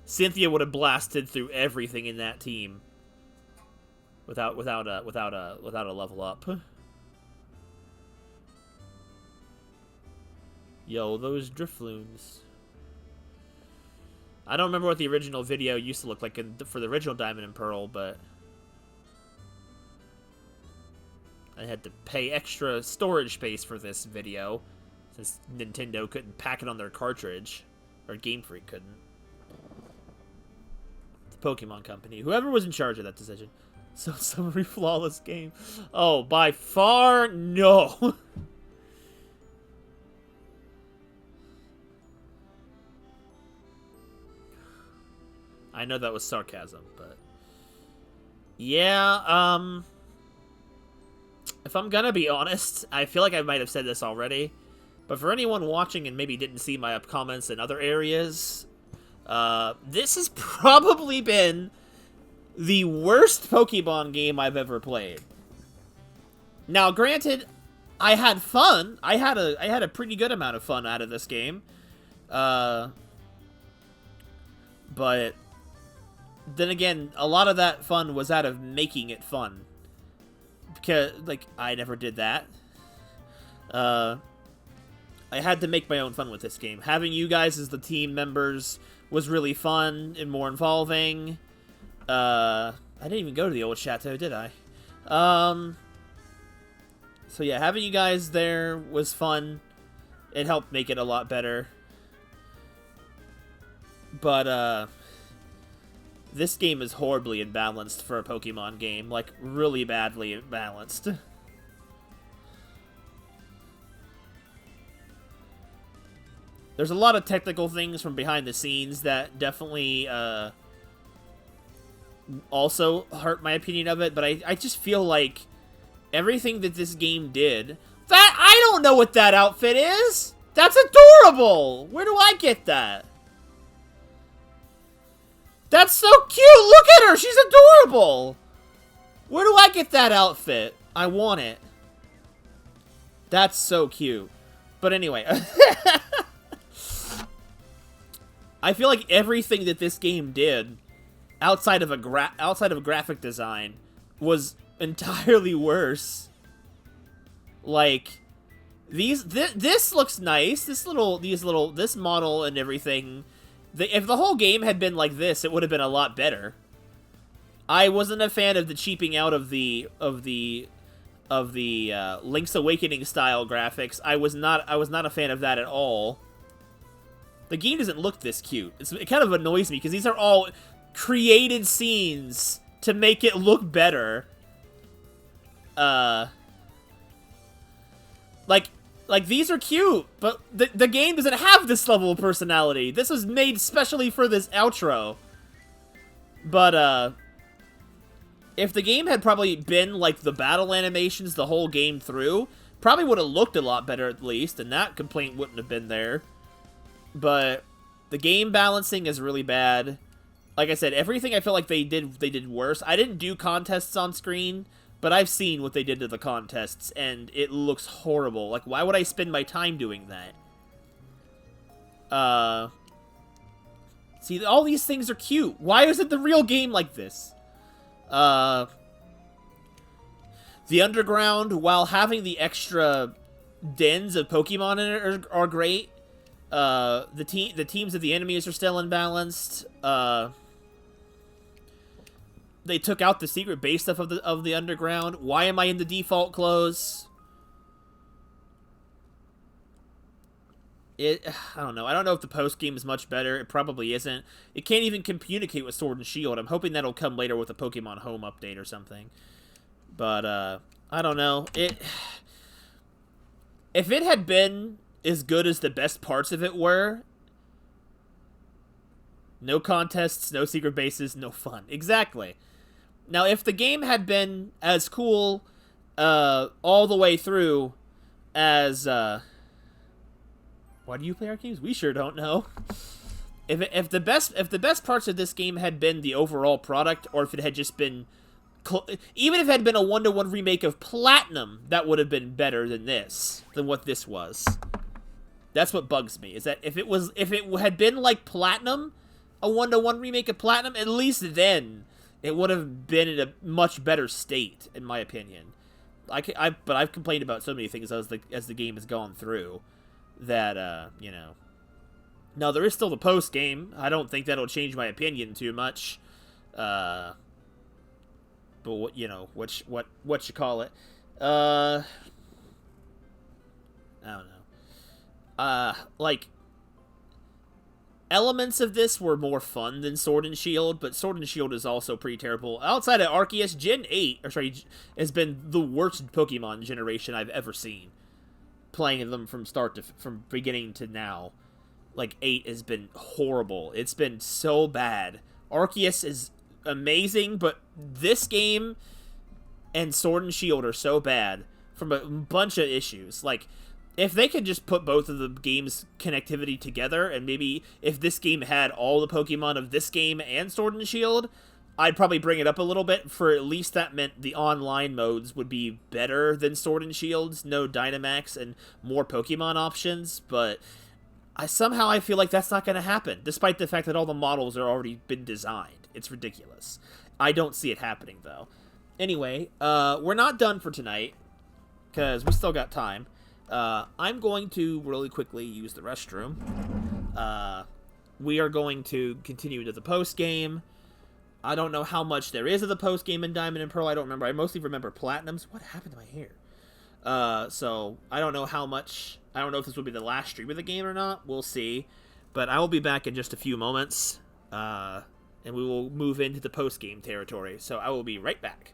Cynthia would have blasted through everything in that team without a level up. Yo, those Drifloons. I don't remember what the original video used to look like for the original Diamond and Pearl, but I had to pay extra storage space for this video, since Nintendo couldn't pack it on their cartridge. Or Game Freak couldn't. The Pokemon Company. Whoever was in charge of that decision. So, summary flawless game. Oh, by far, no. I know that was sarcasm, but... Yeah, if I'm gonna be honest, I feel like I might have said this already, but for anyone watching and maybe didn't see my comments in other areas, this has probably been the worst Pokemon game I've ever played. Now, granted, I had fun. I had a pretty good amount of fun out of this game. But then again, a lot of that fun was out of making it fun. Because, like, I never did that. I had to make my own fun with this game. Having you guys as the team members was really fun and more involving. I didn't even go to the old chateau, did I? So yeah, having you guys there was fun. It helped make it a lot better. But, this game is horribly imbalanced for a Pokemon game. Like, really badly imbalanced. There's a lot of technical things from behind the scenes that definitely, also hurt my opinion of it, but I just feel like everything that this game did... I don't know what that outfit is! That's adorable! Where do I get that? That's so cute! Look at her! She's adorable! Where do I get that outfit? I want it. That's so cute. But anyway. I feel like everything that this game did, outside of graphic design, was entirely worse. Like, this looks nice. This model and everything... If the whole game had been like this, it would have been a lot better. I wasn't a fan of the cheaping out of the Link's Awakening style graphics. I was not a fan of that at all. The game doesn't look this cute. It kind of annoys me because these are all created scenes to make it look better. Like, these are cute, but the game doesn't have this level of personality. This was made specially for this outro. But, if the game had probably been like the battle animations the whole game through, probably would have looked a lot better at least, and that complaint wouldn't have been there. But the game balancing is really bad. Like I said, everything I feel like they did worse. I didn't do contests on screen, but I've seen what they did to the contests, and it looks horrible. Like, why would I spend my time doing that? See, all these things are cute. Why isn't the real game like this? The Underground, while having the extra dens of Pokemon in it are great. The teams of the enemies are still imbalanced. They took out the secret base stuff of the Underground. Why am I in the default clothes? I don't know. I don't know if the post game is much better. It probably isn't. It can't even communicate with Sword and Shield. I'm hoping that'll come later with a Pokemon Home update or something. But I don't know. If it had been as good as the best parts of it were, no contests, no secret bases, no fun. Exactly. Now, if the game had been as cool all the way through as... why do you play our games? We sure don't know. If the best parts of this game had been the overall product, or if it had just been... even if it had been a 1-to-1 remake of Platinum, that would have been better than what this was. That's what bugs me, is that if it had been like Platinum, a 1-to-1 remake of Platinum, at least then it would have been in a much better state, in my opinion. But I've complained about so many things as the game has gone through that you know. Now there is still the post game. I don't think that'll change my opinion too much. But what you call it? Uh, I don't know. Like, elements of this were more fun than Sword and Shield, but Sword and Shield is also pretty terrible. Outside of Arceus, Gen 8, or sorry, has been the worst Pokemon generation I've ever seen. Playing them from beginning to now. Like, 8 has been horrible. It's been so bad. Arceus is amazing, but this game and Sword and Shield are so bad from a bunch of issues. Like, if they could just put both of the games' connectivity together, and maybe if this game had all the Pokemon of this game and Sword and Shield, I'd probably bring it up a little bit, for at least that meant the online modes would be better than Sword and Shield's, no Dynamax and more Pokemon options, but I feel like that's not going to happen, despite the fact that all the models are already been designed. It's ridiculous. I don't see it happening, though. Anyway, we're not done for tonight, because we still got time. I'm going to really quickly use the restroom. We are going to continue into the post-game. I don't know how much there is of the post-game in Diamond and Pearl. I don't remember. I mostly remember Platinums. What happened to my hair? So I don't know how much. I don't know if this will be the last stream of the game or not. We'll see. But I will be back in just a few moments. And we will move into the post-game territory. So I will be right back.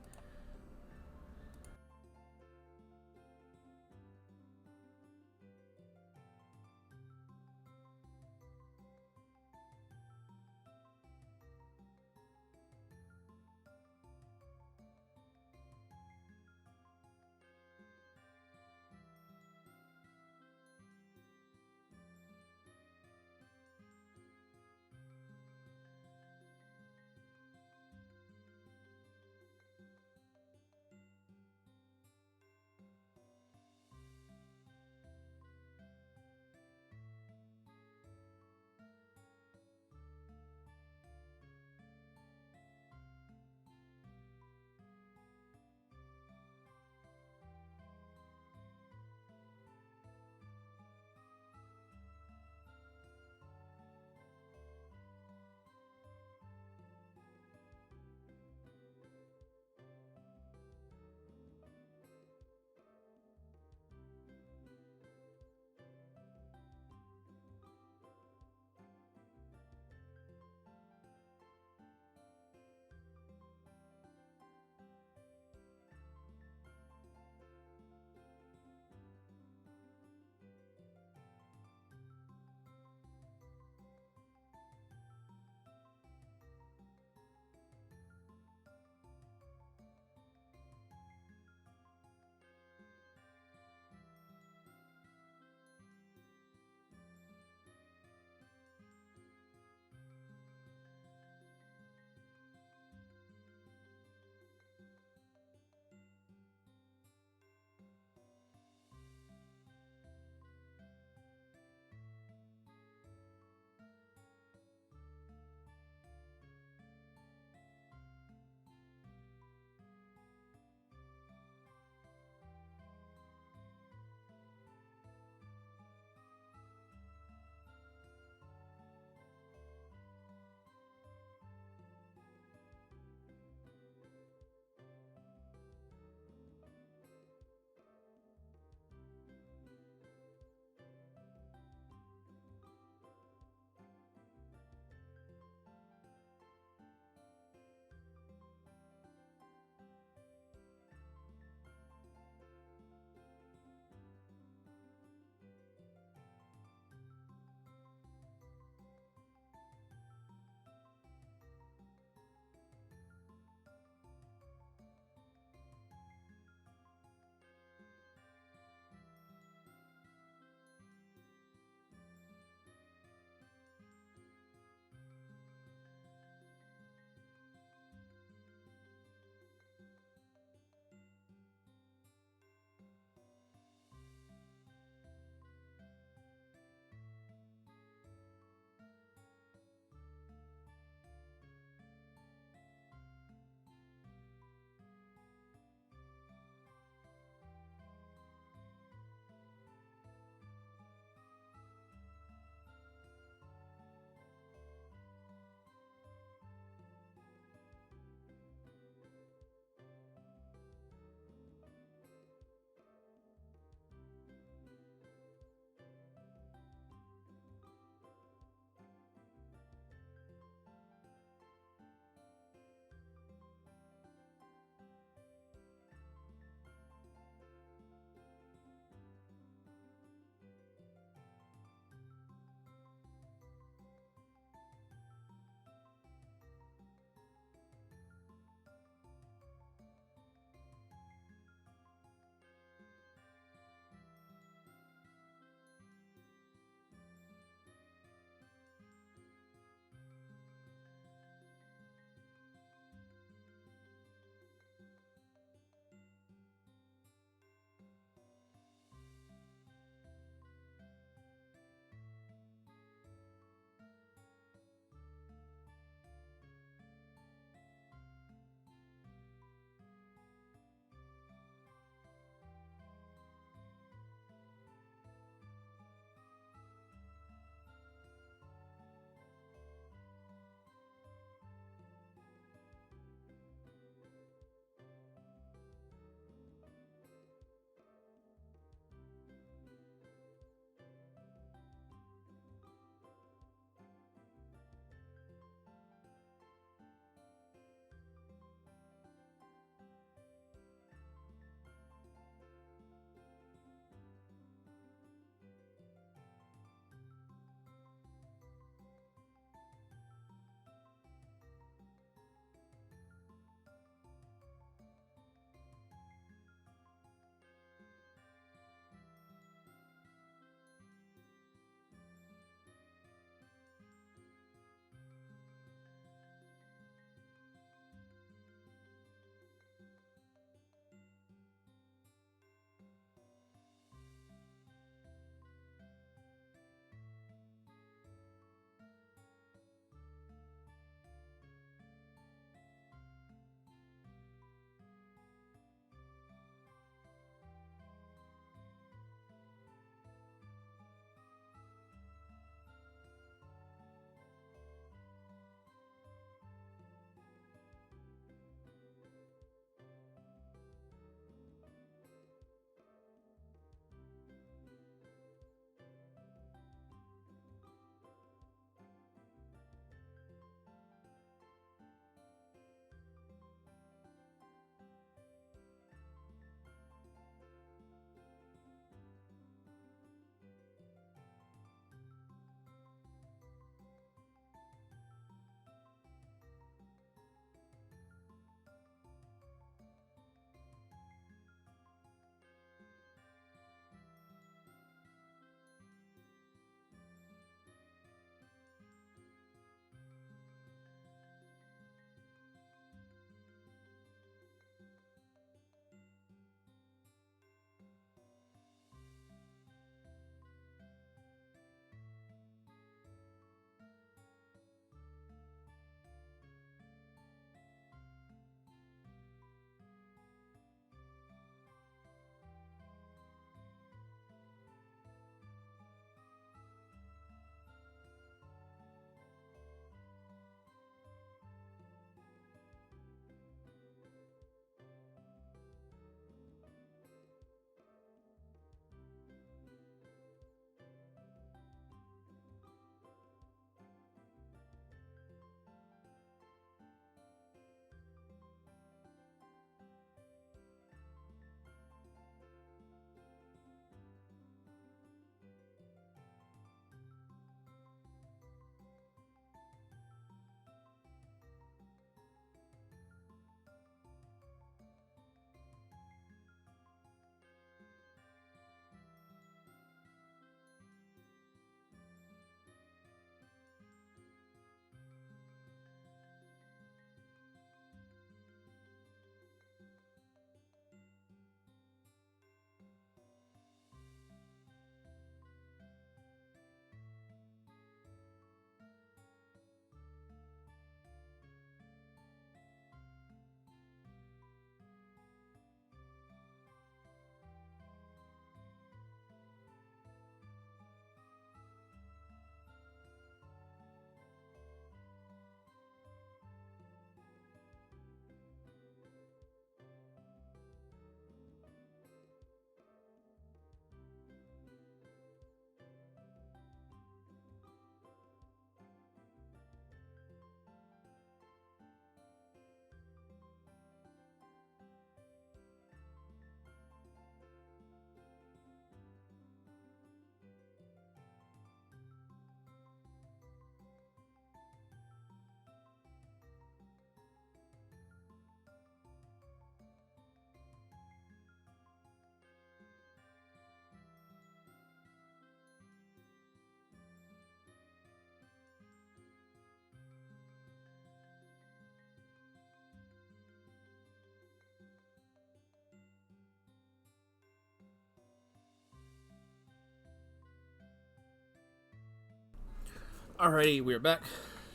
Alrighty, we're back.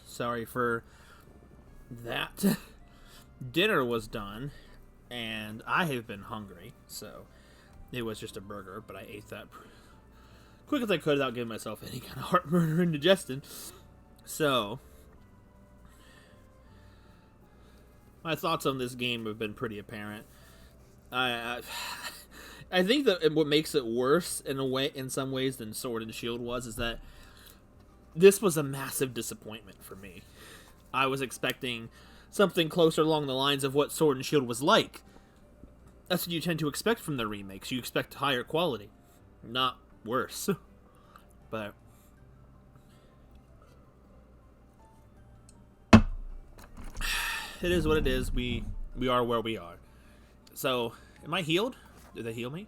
Sorry for that. Dinner was done, and I have been hungry, so it was just a burger, but I ate that quick as I could without giving myself any kind of heartburn or indigestion. So, my thoughts on this game have been pretty apparent. I think that what makes it worse in some ways than Sword and Shield was is that this was a massive disappointment for me. I was expecting something closer along the lines of what Sword and Shield was like. That's what you tend to expect from the remakes. You expect higher quality, not worse. But it is what it is. We are where we are. So, am I healed? Did they heal me?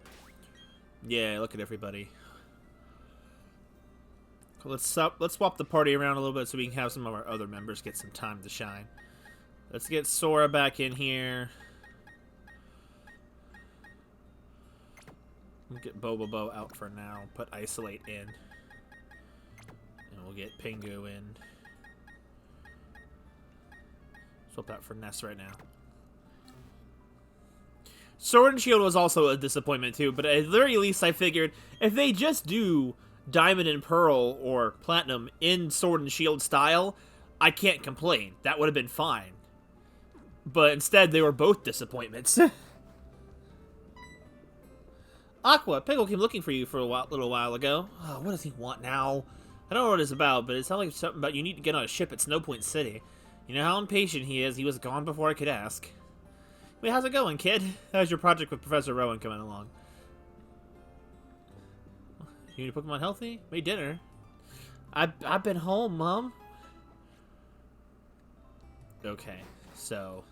Yeah, look at everybody. Let's swap the party around a little bit so we can have some of our other members get some time to shine. Let's get Sora back in here. We'll get Bobobo out for now. Put Isolate in. And we'll get Pingu in. Swap that for Ness right now. Sword and Shield was also a disappointment too, but at the very least I figured if they just do Diamond and Pearl or Platinum in Sword and Shield style, I can't complain. That would have been fine. But instead, they were both disappointments. Aqua, Pickle came looking for you for a little while ago. Oh, what does he want now? I don't know what it's about, but it sounds like something about you need to get on a ship at Snow Point City. You know how impatient he is. He was gone before I could ask. Wait, how's it going, kid? How's your project with Professor Rowan coming along? You need Pokemon healthy? Made dinner. I've been home, Mom. Okay, so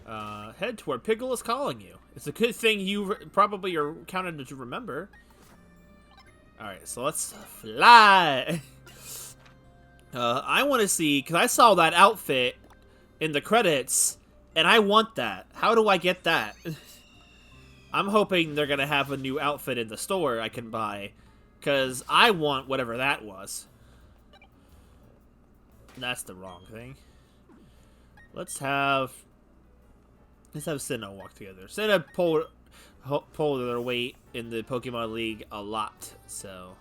head to where Pickle is calling you. It's a good thing you probably are counted to remember. Alright, so let's fly. I want to see, because I saw that outfit in the credits, and I want that. How do I get that? I'm hoping they're going to have a new outfit in the store I can buy, because I want whatever that was. That's the wrong thing. Let's have Sinnoh walk together. Sinnoh pulled their weight in the Pokemon League a lot, so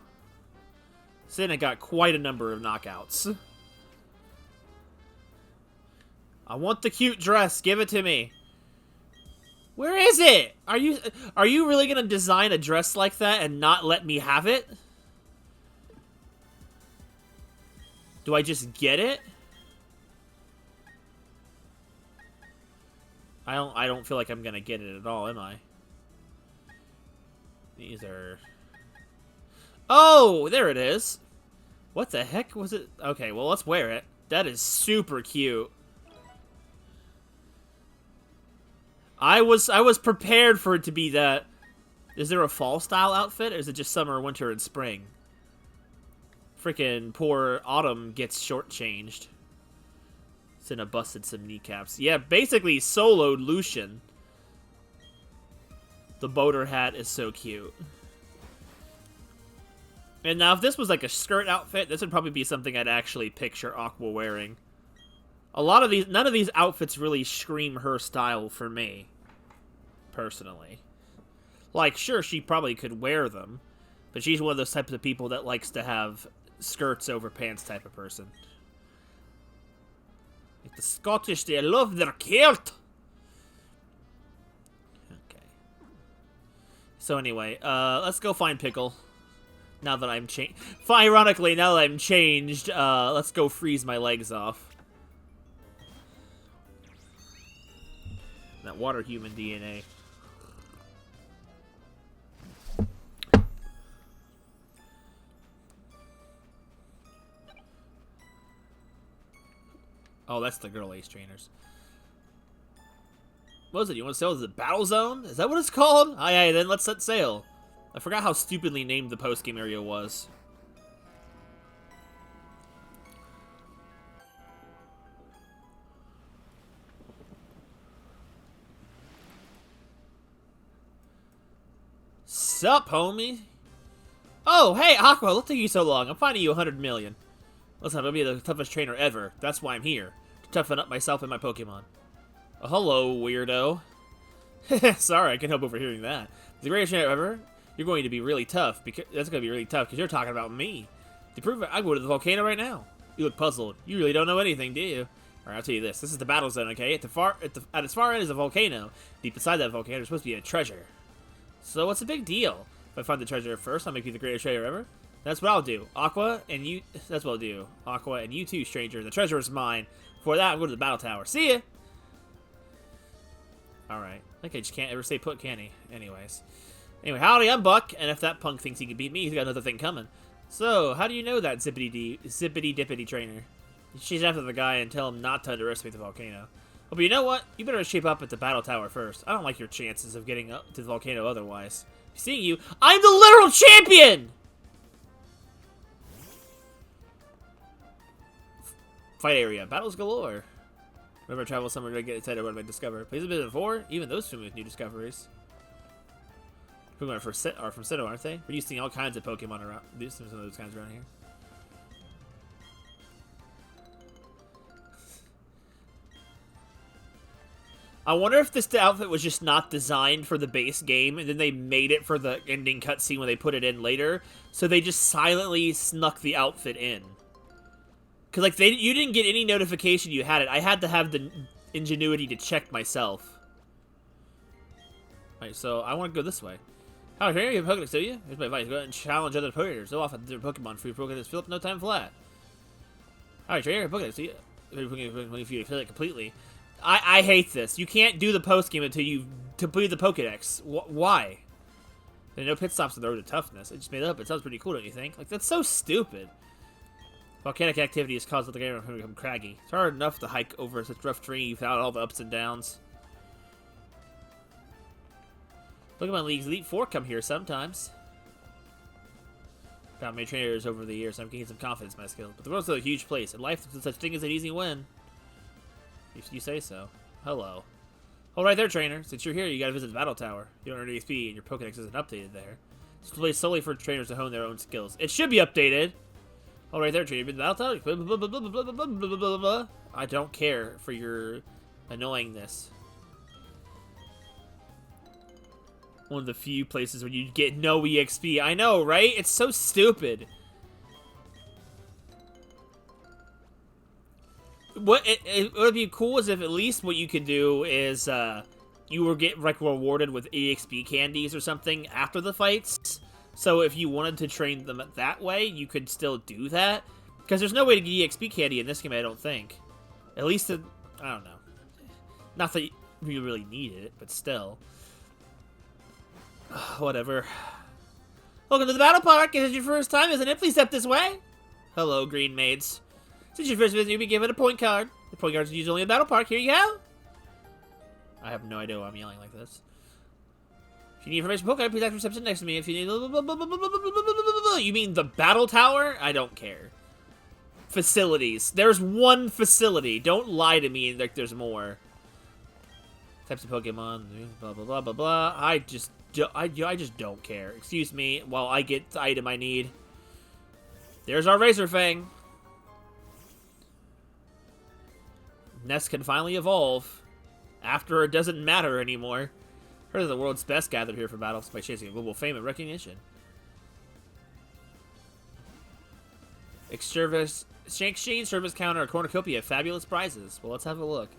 Sinnoh got quite a number of knockouts. I want the cute dress. Give it to me. Where is it? Are you really gonna design a dress like that and not let me have it? Do I just get it? I don't feel like I'm gonna get it at all, am I? These are... Oh, there it is. What the heck was it? Okay, well, let's wear it. That is super cute. I was prepared for it to be that. Is there a fall style outfit, or is it just summer, winter, and spring? Freaking poor Autumn gets shortchanged. Cinna busted some kneecaps. Yeah, basically soloed Lucian. The boater hat is so cute. And now, if this was like a skirt outfit, this would probably be something I'd actually picture Aqua wearing. None of these outfits really scream her style for me, personally. Like, sure, she probably could wear them, but she's one of those types of people that likes to have skirts over pants type of person. Like the Scottish, they love their kilt. Okay. So anyway, let's go find Pickle. Now that I'm changed. Ironically, now that I'm changed, let's go freeze my legs off. That water human DNA. Oh, that's the girl ace trainers. What is it? You want to sail to the battle zone? Is that what it's called? Aye, then let's set sail. I forgot how stupidly named the post-game area was. Sup, homie? Oh, hey, Aqua, what took you so long? I'm finding you 100 million. Listen, I'm gonna be the toughest trainer ever. That's why I'm here. To toughen up myself and my Pokemon. Oh, hello, weirdo. Sorry, I can't help overhearing that. The greatest trainer ever? You're going to be really tough. That's going to be really tough because you're talking about me. To prove it, I'll go to the volcano right now. You look puzzled. You really don't know anything, do you? Alright, I'll tell you this. This is the battle zone, okay? At its far end is a volcano. Deep inside that volcano, there's supposed to be a treasure. So what's the big deal? If I find the treasure first, I'll make you the greatest trainer ever. That's what I'll do. Aqua, and you... That's what I'll do. Aqua, and you too, stranger. The treasure is mine. For that, I'm going to the battle tower. See ya! Alright. I think I just can't ever stay put, can he? Anyways. Anyway, howdy, I'm Buck, and if that punk thinks he can beat me, he's got another thing coming. So, how do you know that zippity-dippity trainer? You chase after the guy and tell him not to underestimate the volcano. Oh, but you know what? You better shape up at the battle tower first. I don't like your chances of getting up to the volcano otherwise. Seeing you, I'm the literal champion! Fight area. Battles galore. Remember, travel somewhere to get excited about what I discover. Plays a bit before, even those two with new discoveries. Pokemon are from Sinnoh, aren't they? We're using all kinds of Pokemon around. There's some of those kinds around here. I wonder if this outfit was just not designed for the base game, and then they made it for the ending cutscene when they put it in later. So they just silently snuck the outfit in. Cause like you didn't get any notification you had it. I had to have the ingenuity to check myself. Alright, so I want to go this way. How here you have Pokedex, do you? Here's my advice. Go out and challenge other Pokédex. So often their Pokemon for your Pokédex fill up no time flat. Alright, trainer, Pokédex, do you? If you fill it completely. I hate this. You can't do the post game until you've completed the Pokédex. Why? There are no pit stops on the road to toughness. I just made it up. It sounds pretty cool, don't you think? Like, that's so stupid. Volcanic activity has caused the game to become craggy. It's hard enough to hike over such rough terrain without all the ups and downs. Pokemon League's Elite Four come here sometimes. Found many trainers over the years, so I'm gaining some confidence in my skills. But the world's still a huge place, and life is such thing as an easy win. If you say so. Hello. Hold right there, trainer. Since you're here, you gotta visit the battle tower. You don't earn XP, and your Pokedex isn't updated there. It's a place solely for trainers to hone their own skills. It should be updated! Hold right there, trainer. You've been to the battle tower? Blah, blah, blah, blah, blah, blah, blah, blah, blah. I don't care for your annoyingness. One of the few places where you get no EXP. I know, right? It's so stupid. What it would be cool is if at least what you could do is you will get like rewarded with EXP candies or something after the fights. So if you wanted to train them that way, you could still do that. Because there's no way to get EXP candy in this game, I don't think. At least, I don't know. Not that you really need it, but still. Whatever. Welcome to the battle park. Is it your first time, isn't it? Please step this way. Hello, green maids. Since your first visit, you'll be given a point card. The point cards are used only in the battle park. Here you go. I have no idea why I'm yelling like this. If you need information Pokemon, please ask reception next to me. If you need... You mean the battle tower? I don't care. Facilities. There's one facility. Don't lie to me like there's more. Types of Pokemon. Blah, blah, blah, blah, blah. I just don't care. Excuse me while I get the item I need. There's our Razor Fang. Nest can finally evolve. After it doesn't matter anymore. Heard of the world's best gathered here for battles by chasing a global fame and recognition. Exchange service counter or cornucopia of fabulous prizes. Well, let's have a look.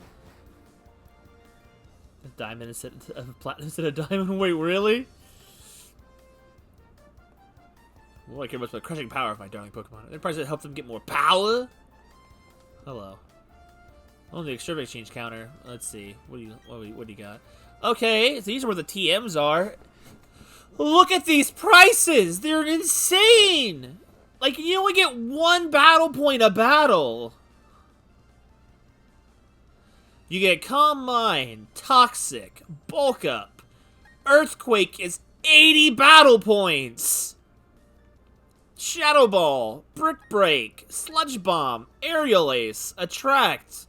A diamond instead of a platinum instead of a diamond. Wait, really? Well, I care much about the crushing power of my darling Pokemon. There are prizes that help them get more power. Hello. On the extra exchange counter. Let's see. What do you got? Okay, so these are where the TMs are. Look at these prices! They're insane! Like, you only get one battle point a battle. You get Calm Mind, Toxic, Bulk Up. Earthquake is 80 battle points. Shadow Ball, Brick Break, Sludge Bomb, Aerial Ace, Attract.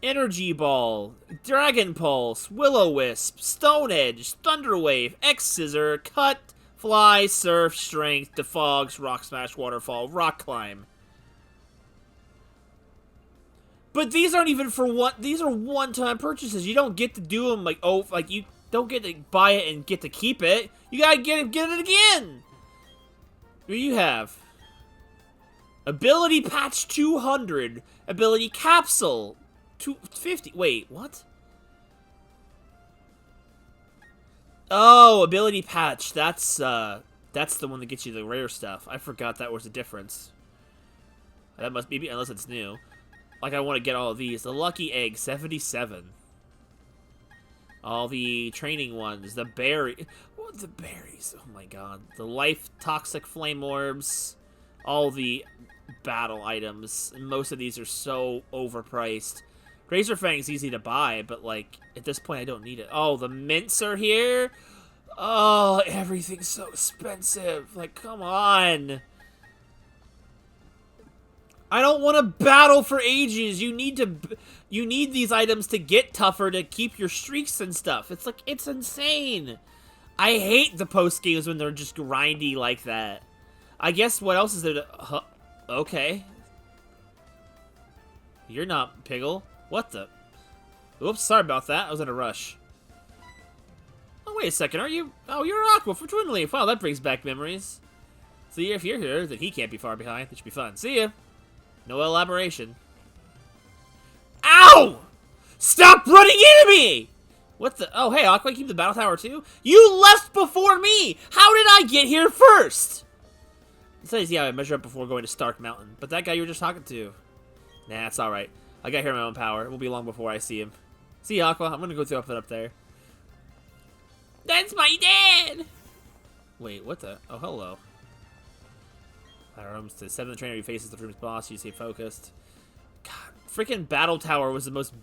Energy Ball, Dragon Pulse, Will-O-Wisp, Stone Edge, Thunder Wave, X-Scissor, Cut, Fly, Surf, Strength, Defogs, Rock Smash, Waterfall, Rock Climb. But these aren't even for one. These are one-time purchases. You don't get to do them like, oh, like you don't get to buy it and get to keep it. You gotta get it again. What do you have? Ability Patch 200. Ability Capsule 250. Wait, what? Oh, Ability Patch. That's the one that gets you the rare stuff. I forgot that was the difference. That must be, unless it's new. Like, I want to get all of these. The Lucky Egg, 77. All the training ones. The berry. What the berries? Oh my god. The Life Toxic Flame Orbs. All the battle items. Most of these are so overpriced. Razor Fang's easy to buy, but, like, at this point I don't need it. Oh, the mints are here? Oh, everything's so expensive. Like, come on. I don't want to battle for ages. You need these items to get tougher to keep your streaks and stuff. It's like, it's insane. I hate the post games when they're just grindy like that. I guess what else is there to... okay. You're not Piggle. What the... Oops, sorry about that. I was in a rush. Oh, wait a second. Are you... Oh, you're Aqua from Twin Leaf. Wow, that brings back memories. So if you're here, then he can't be far behind. That should be fun. See ya. No elaboration. Ow! Stop running into me! What the... Oh, hey, Aqua, keep the battle tower too? You left before me! How did I get here first? Besides, yeah, I measure up before going to Stark Mountain. But that guy you were just talking to... Nah, it's alright. I got here in my own power. It won't be long before I see him. See you, Aqua. I'm gonna go throw up there. That's my dad! Wait, what the... Oh, hello. Rooms to 7th trainer who faces the room's boss. You stay focused. God, freaking Battle Tower was the most...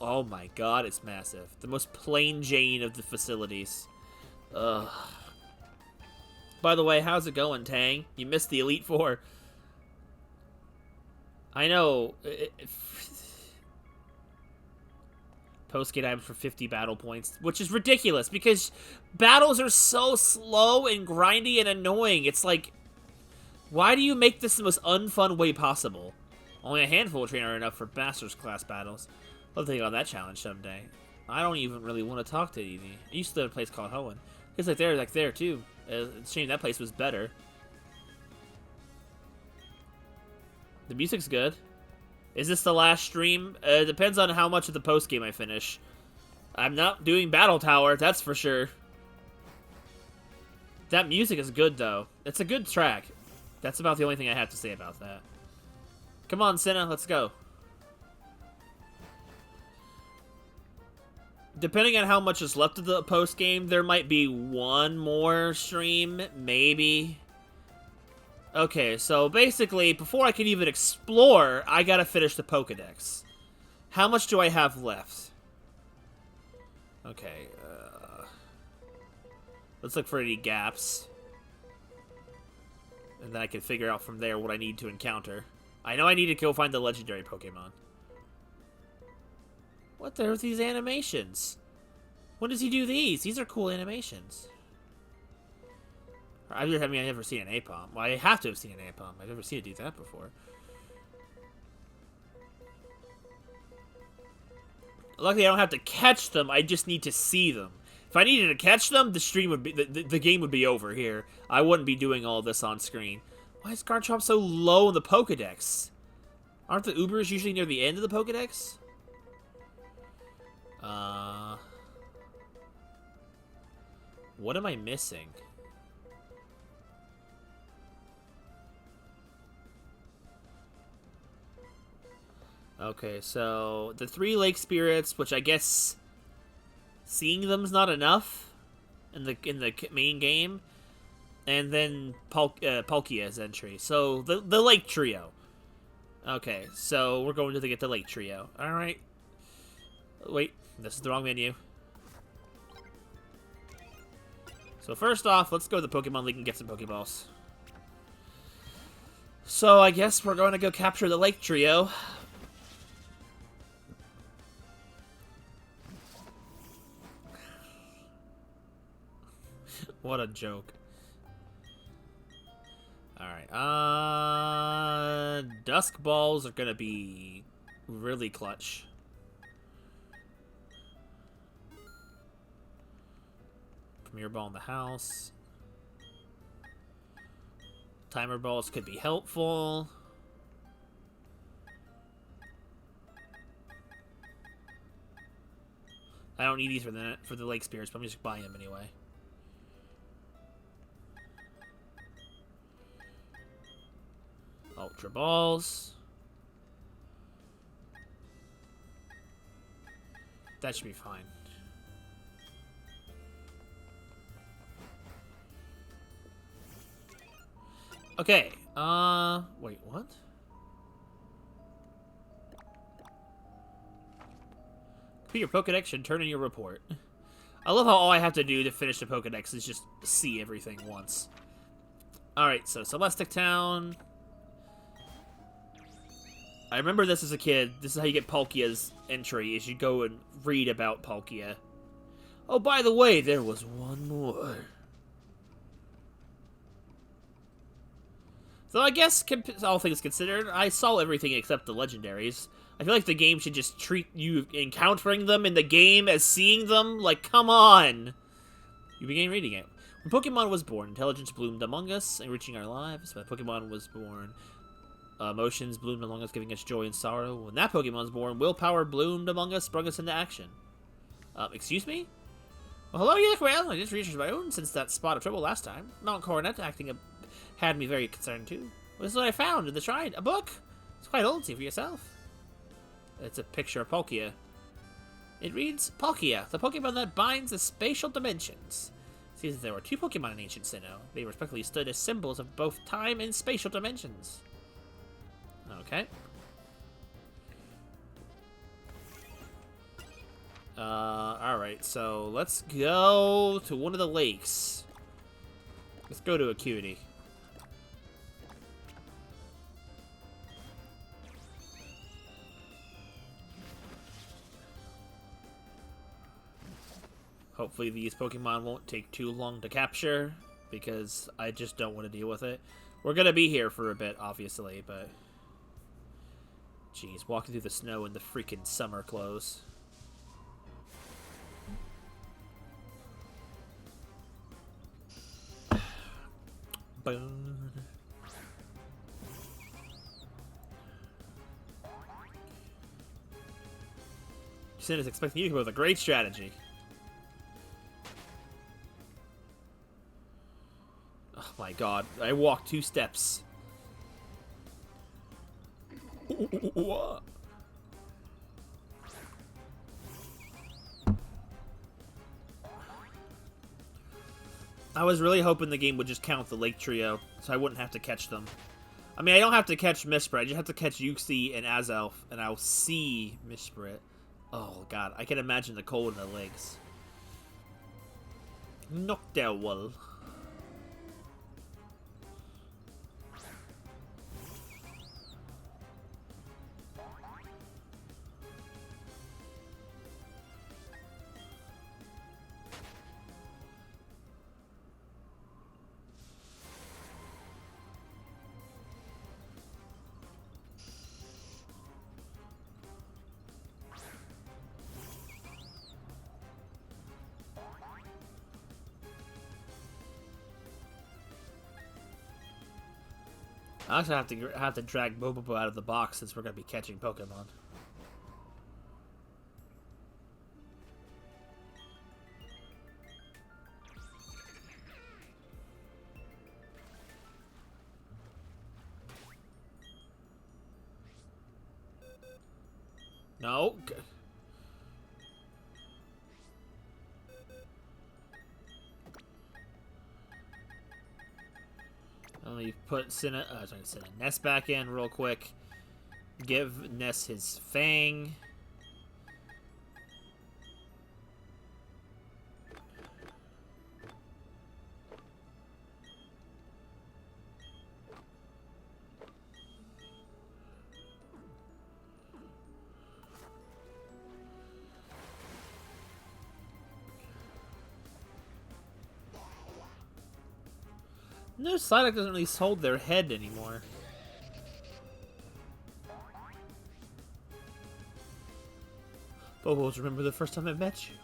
Oh my god, it's massive. The most plain Jane of the facilities. Ugh. By the way, how's it going, Tang? You missed the Elite Four. I know. Post-gate items for 50 battle points, which is ridiculous because battles are so slow and grindy and annoying. It's like... Why do you make this the most unfun way possible? Only a handful of trainers are enough for Master's Class battles. I'll take on that challenge someday. I don't even really want to talk to Evie. I used to live in a place called Hoenn. It's like there too. It's a shame that place was better. The music's good. Is this the last stream? It depends on how much of the post game I finish. I'm not doing Battle Tower, that's for sure. That music is good though. It's a good track. That's about the only thing I have to say about that. Come on, Senna, let's go. Depending on how much is left of the post-game, there might be one more stream, maybe. Okay, so basically, before I can even explore, I gotta finish the Pokedex. How much do I have left? Okay, let's look for any gaps. And then I can figure out from there what I need to encounter. I know I need to go find the legendary Pokemon. What the hell are these animations? When does he do these? These are cool animations. I mean, I've never seen an Apom. Well, I have to have seen an Apom. I've never seen it do that before. Luckily, I don't have to catch them. I just need to see them. If I needed to catch them, the stream would be the game would be over here. I wouldn't be doing all this on screen. Why is Garchomp so low in the Pokedex? Aren't the Ubers usually near the end of the Pokedex? What am I missing? Okay, so the 3 Lake Spirits, which I guess seeing them's not enough in the main game, and then Palkia's entry. So the Lake Trio. Okay, so we're going to get the Lake Trio. All right. Wait, this is the wrong menu. So first off, let's go to the Pokemon League and get some Pokeballs. So I guess we're going to go capture the Lake Trio. What a joke. Alright, Dusk Balls are gonna be really clutch. Premier Ball in the house. Timer Balls could be helpful. I don't need these for the Lake Spirits, but I'm just buying them anyway. Ultra Balls. That should be fine. Okay, wait, what? Complete your Pokedex and turn in your report. I love how all I have to do to finish the Pokedex is just see everything once. Alright, so Celestic Town. I remember this as a kid. This is how you get Palkia's entry, is you go and read about Palkia. Oh, by the way, there was one more. So I guess, all things considered, I saw everything except the legendaries. I feel like the game should just treat you encountering them in the game as seeing them. Like, come on! You began reading it. When Pokemon was born, intelligence bloomed among us, enriching our lives. When Pokemon was born, emotions bloomed among us, giving us joy and sorrow. When that Pokemon was born, willpower bloomed among us, sprung us into action. Excuse me? Well, hello, you look well. I just researched my own since that spot of trouble last time. Mount Coronet had me very concerned, too. Well, this is what I found in the shrine. A book! It's quite old. See for yourself. It's a picture of Palkia. It reads, Palkia, the Pokemon that binds the spatial dimensions. Seems that there were two Pokemon in ancient Sinnoh. They respectively stood as symbols of both time and spatial dimensions. Okay. Alright, so let's go to one of the lakes. Let's go to Acuity. Hopefully these Pokemon won't take too long to capture, because I just don't want to deal with it. We're gonna be here for a bit, obviously, but... Jeez, walking through the snow in the freaking summer clothes. Boom. Sin is expecting you to come up with a great strategy. Oh my god, I walked 2 steps. What? I was really hoping the game would just count the Lake Trio, so I wouldn't have to catch them. I mean, I don't have to catch Mishra, I just have to catch Uxie and Azelf, and I'll see Mishra. Oh god, I can imagine the cold in the legs. Noctowl. I also have to drag Bobobo out of the box since we're gonna be catching Pokemon. No. Let me put Ness back in real quick. Give Ness his Fang. No, Psyduck doesn't really hold their head anymore. Bobos, remember the first time I met you?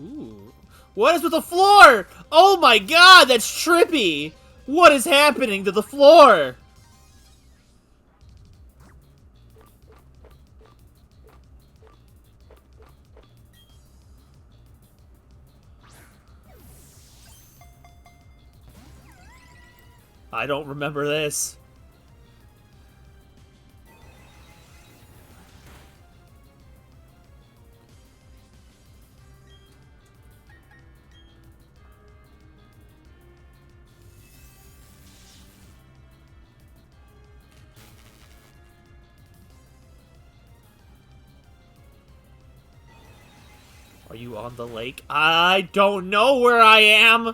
Ooh. What is with the floor? Oh my god, that's trippy! What is happening to the floor? I don't remember this. Are you on the lake? I don't know where I am!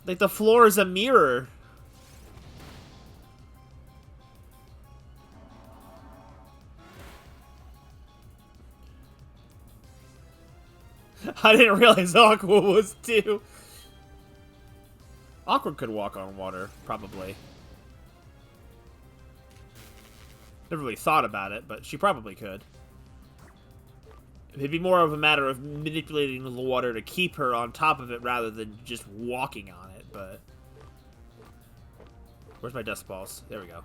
Like, the floor is a mirror. I didn't realize Aqua was too. Aqua could walk on water, probably. Never really thought about it, but she probably could. It'd be more of a matter of manipulating the water to keep her on top of it rather than just walking on it, but... Where's my dust balls? There we go.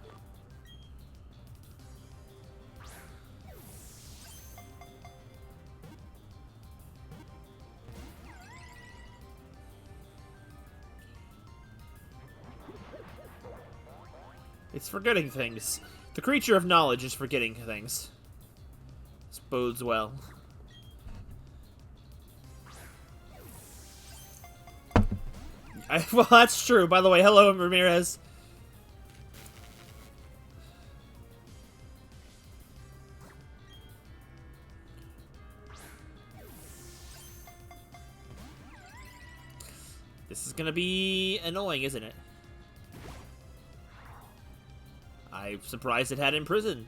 It's forgetting things. The creature of knowledge is forgetting things. This bodes well. Well, that's true. By the way, hello, Ramirez. This is gonna be annoying, isn't it? I'm surprised it had Imprison.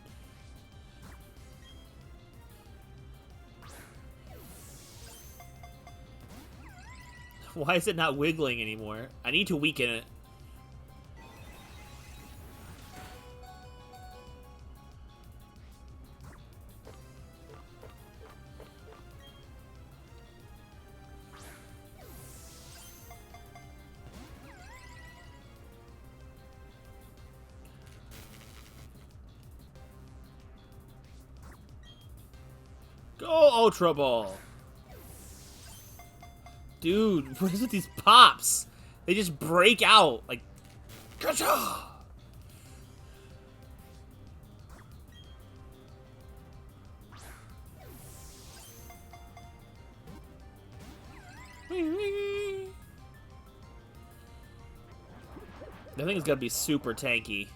Why is it not wiggling anymore? I need to weaken it. Go Ultra Ball! Dude, what is with these pops? They just break out, like... Gotcha! I think it's gonna be super tanky.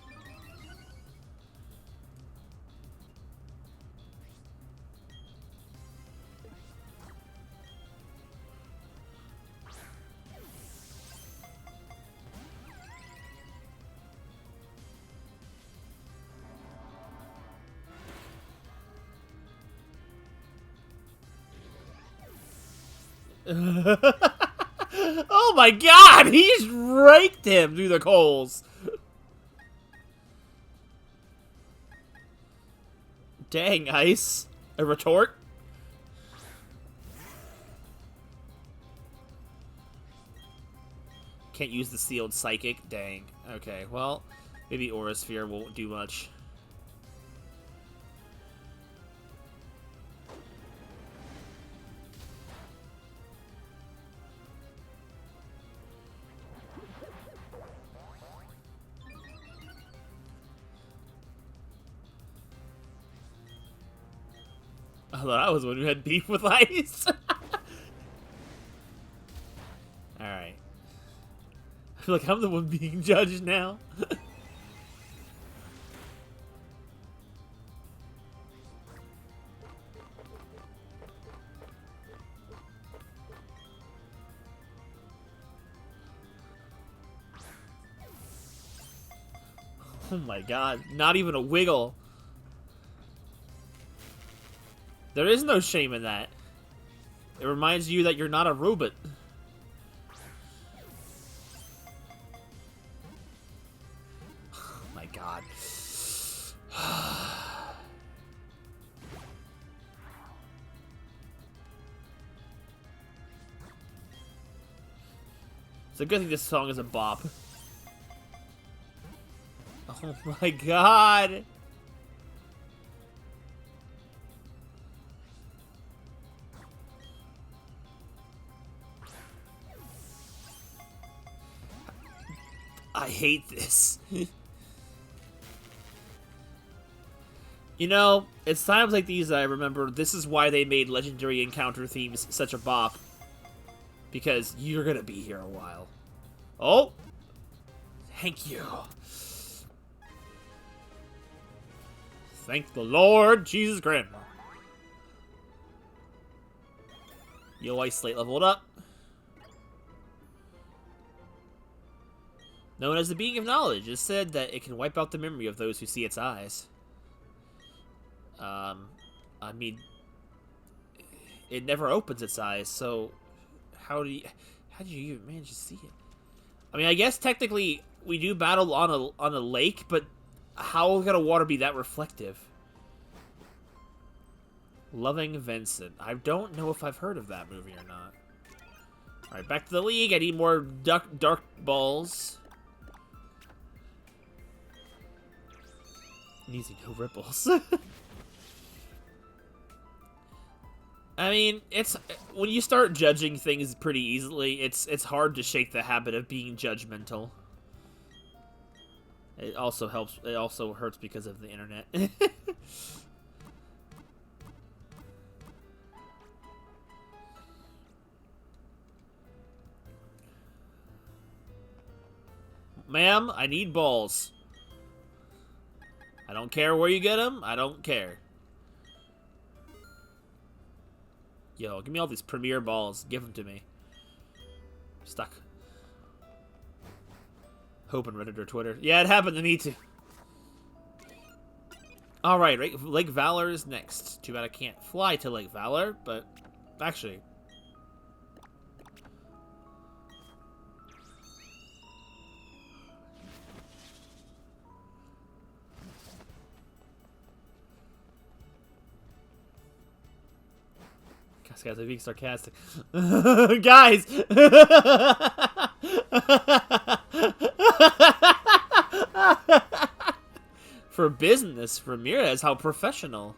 Oh my god! He's raked him through the coals! Dang, Ice. A retort? Can't use the sealed psychic? Dang. Okay, well, maybe Aura Sphere won't do much. I thought I was the one who had beef with Ice. Alright. I feel like I'm the one being judged now. Oh my god, not even a wiggle. There is no shame in that. It reminds you that you're not a robot. Oh my god. It's a good thing this song is a bop. Oh my god. I hate this. You know, it's times like these that I remember this is why they made Legendary Encounter themes such a bop. Because you're gonna be here a while. Oh! Thank you. Thank the Lord Jesus Grandma. Yo, Ice Slate leveled up. Known as the Being of Knowledge, it's said that it can wipe out the memory of those who see its eyes. I mean, it never opens its eyes, so how do you even manage to see it? I mean, I guess technically we do battle on a lake, but how can a water be that reflective? Loving Vincent. I don't know if I've heard of that movie or not. Alright, back to the league. I need more dark balls. Easy, no ripples. I mean, it's when you start judging things pretty easily, it's hard to shake the habit of being judgmental. It also helps. It also hurts because of the internet. Ma'am, I need balls. I don't care where you get them. I don't care. Yo, give me all these premier balls. Give them to me. Stuck. Hoping Reddit or Twitter. Yeah, it happened to me too. Alright, Lake Valor is next. Too bad I can't fly to Lake Valor, but actually... Guys, I'm being sarcastic. Guys! For business, Ramirez, how professional.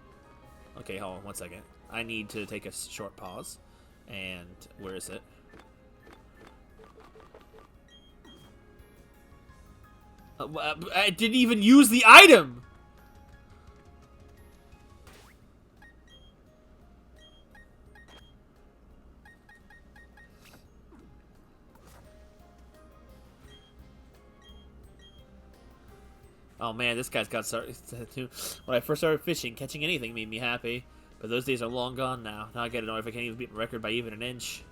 Okay, hold on 1 second. I need to take a short pause. And where is it? I didn't even use the item! Oh man, this guy's got started too. When I first started fishing, catching anything made me happy. But those days are long gone now. Now I gotta know if I can't even beat my record by even an inch.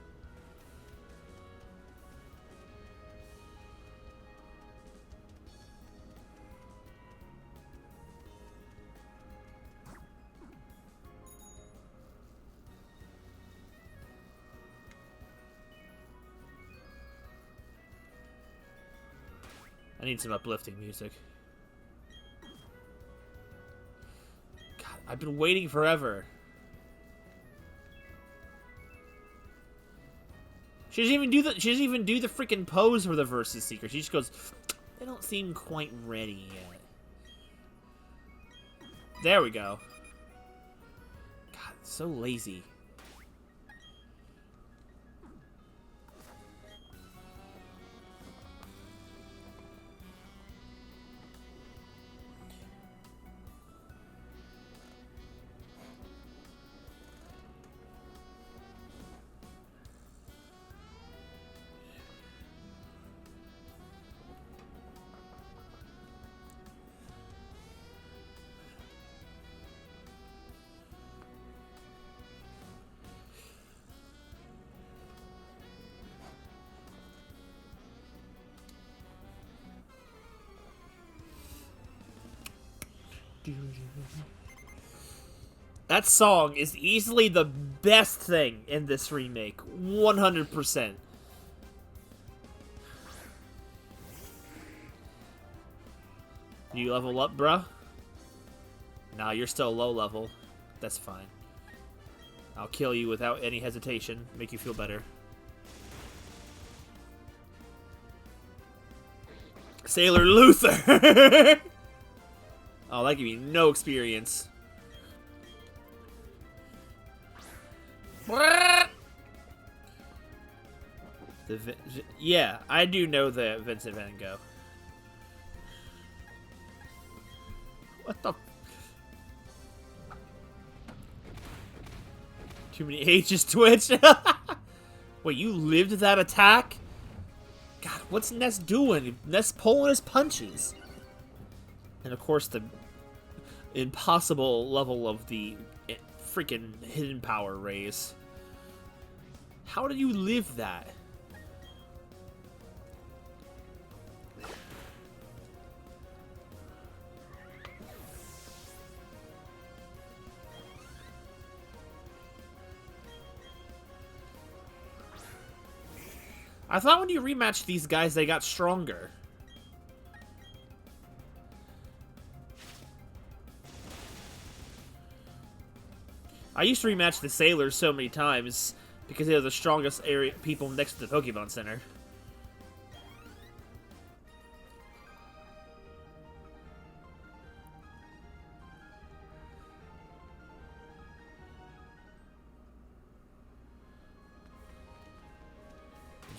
I need some uplifting music. I've been waiting forever. She doesn't even do the freaking pose for the Versus Seeker. She just goes, they don't seem quite ready yet. There we go. God, so lazy. That song is easily the best thing in this remake. 100%. You level up, bruh? Nah, you're still low level. That's fine. I'll kill you without any hesitation. Make you feel better. Sailor Luther! Oh, that gave me no experience. Yeah, I do know the Vincent Van Gogh. What the? Too many H's, Twitch. Wait, you lived that attack? God, what's Ness doing? Ness pulling his punches. And of course, the impossible level of the freaking hidden power raise. How did you live that? I thought when you rematched these guys, they got stronger. I used to rematch the Sailors so many times because they are the strongest area people next to the Pokemon Center.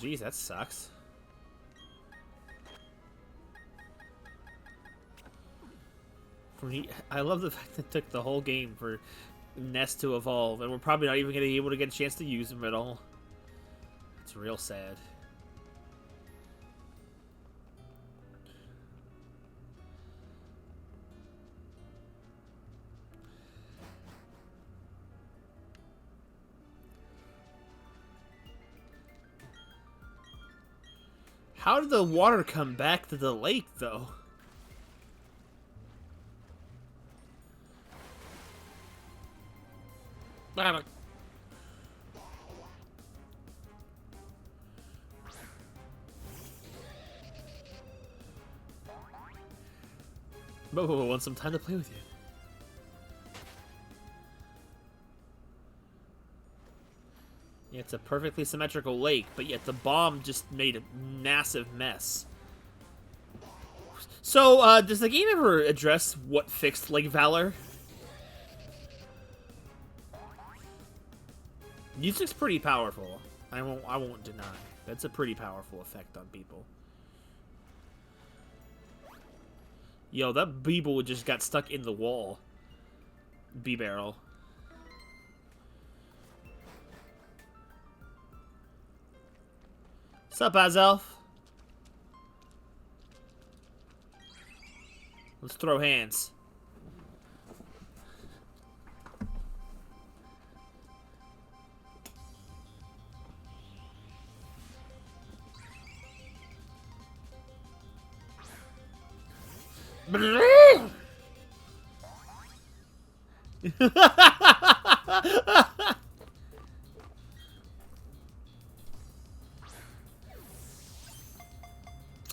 Jeez, that sucks. I love the fact that it took the whole game for Ness to evolve, and we're probably not even going to be able to get a chance to use him at all. It's real sad. How did the water come back to the lake, though? Whoa, want some time to play with you. Yeah, it's a perfectly symmetrical lake, but yet the bomb just made a massive mess. So, does the game ever address what fixed Lake Valor? Music's pretty powerful. I won't deny. That's a pretty powerful effect on people. Yo, that Beeble just got stuck in the wall. B-barrel. Sup, Azelf? Let's throw hands.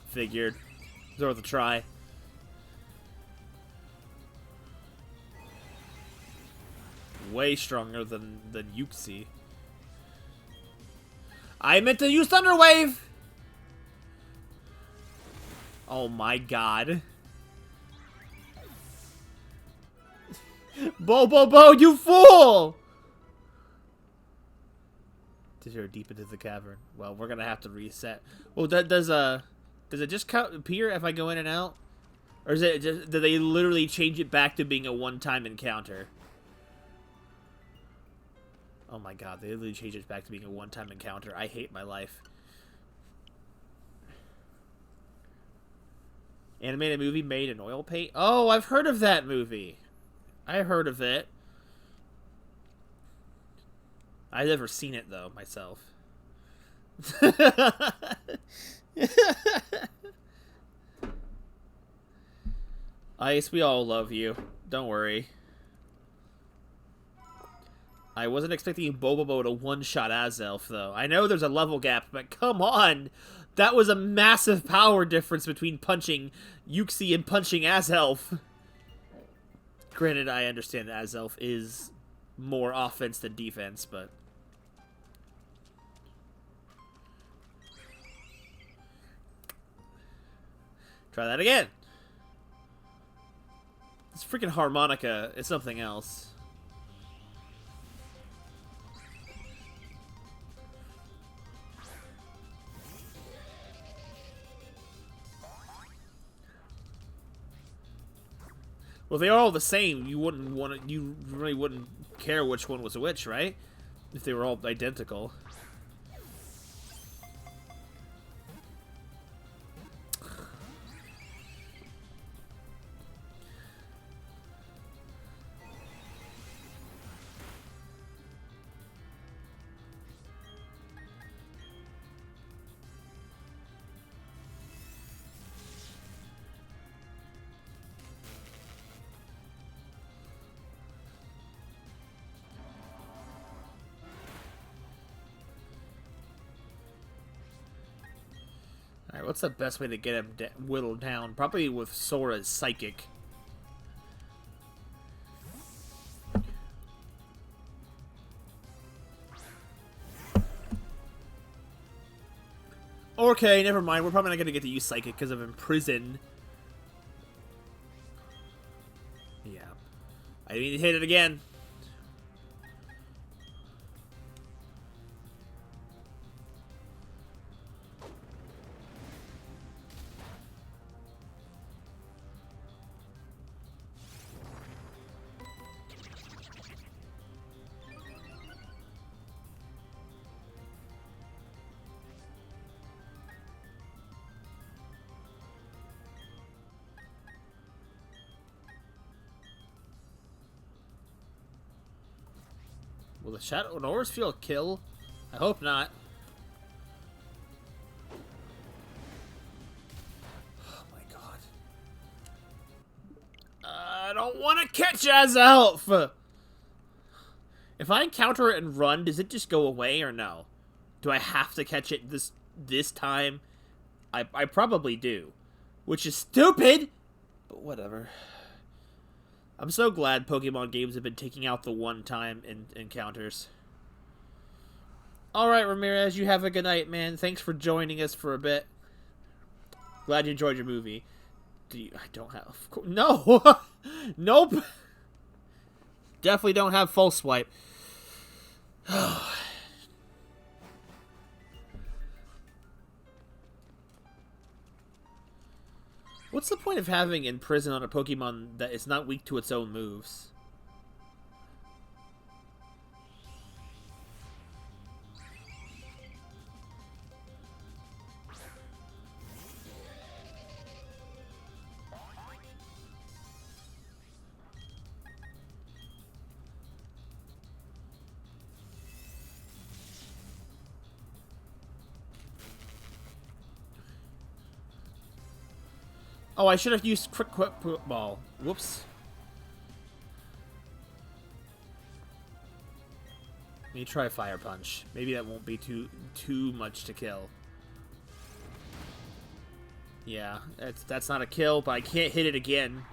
Figured. It's worth a try. Way stronger than Yuxi. I meant to use Thunder Wave! Oh my god. Bo, you fool! Disappear deep into the cavern. Well, we're gonna have to reset. Well, does it just appear if I go in and out? Or is it just, do they literally change it back to being a one-time encounter? Oh my god, they literally changed it back to being a one-time encounter. I hate my life. Animated movie made in oil paint? Oh, I've heard of that movie. I heard of it. I've never seen it, though, myself. Ice, we all love you. Don't worry. I wasn't expecting Bobobo to one-shot Azelf, though. I know there's a level gap, but come on! That was a massive power difference between punching Yuxi and punching Azelf. Granted, I understand Azelf is more offense than defense, but... Try that again. This freaking harmonica is something else. Well, they are all the same. You wouldn't want to. You really wouldn't care which one was which, right? If they were all identical. Alright, what's the best way to get him whittled down? Probably with Sora's Psychic. Okay, never mind. We're probably not going to get to use Psychic because of Imprison. Yeah. I didn't hit it again. Will the Shadow Norse feel a kill? I hope not. Oh my god. I don't want to catch Azelf! If I encounter it and run, does it just go away or no? Do I have to catch it this time? I probably do. Which is stupid! But whatever. I'm so glad Pokemon games have been taking out the one-time encounters. Alright, Ramirez, you have a good night, man. Thanks for joining us for a bit. Glad you enjoyed your movie. I don't have... No! Nope! Definitely don't have full swipe. What's the point of having Imprison on a Pokemon that is not weak to its own moves? Oh, I should have used Quick Ball. Whoops. Let me try Fire Punch. Maybe that won't be too much to kill. Yeah, that's not a kill, but I can't hit it again.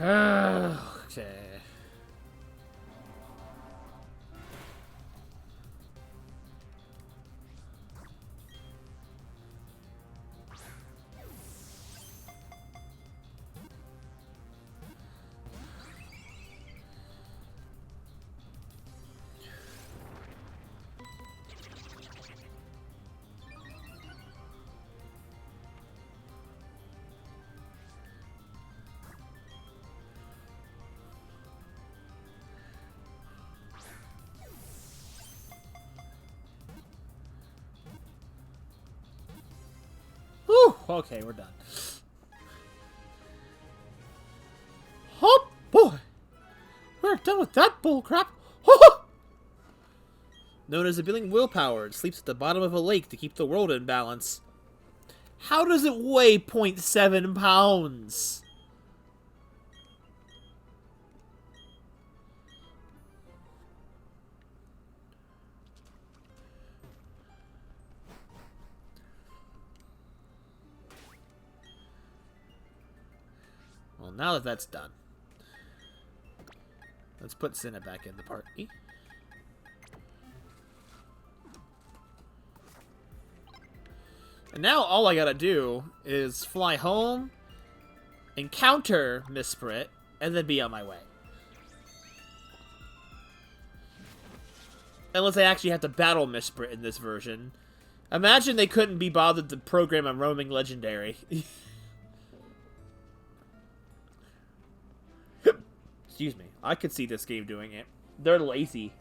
Okay. Okay, we're done. Oh boy! We're done with that bullcrap! Known as Abylling Willpower, it sleeps at the bottom of a lake to keep the world in balance. How does it weigh 0.7 pounds? Well, now that that's done, let's put Cinna back in the party. And now all I gotta do is fly home, encounter Misprit, and then be on my way. Unless I actually have to battle Misprit in this version. Imagine they couldn't be bothered to program a roaming legendary. Excuse me. I could see this game doing it. They're lazy.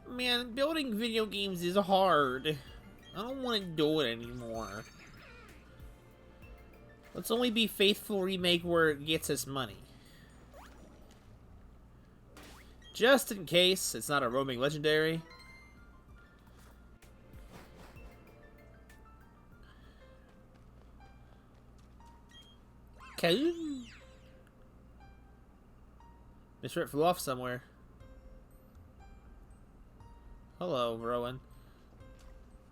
Man, building video games is hard. I don't want to do it anymore. Let's only be faithful remake where it gets us money. Just in case it's not a roaming legendary. Okay. Mr. It flew off somewhere. Hello, Rowan.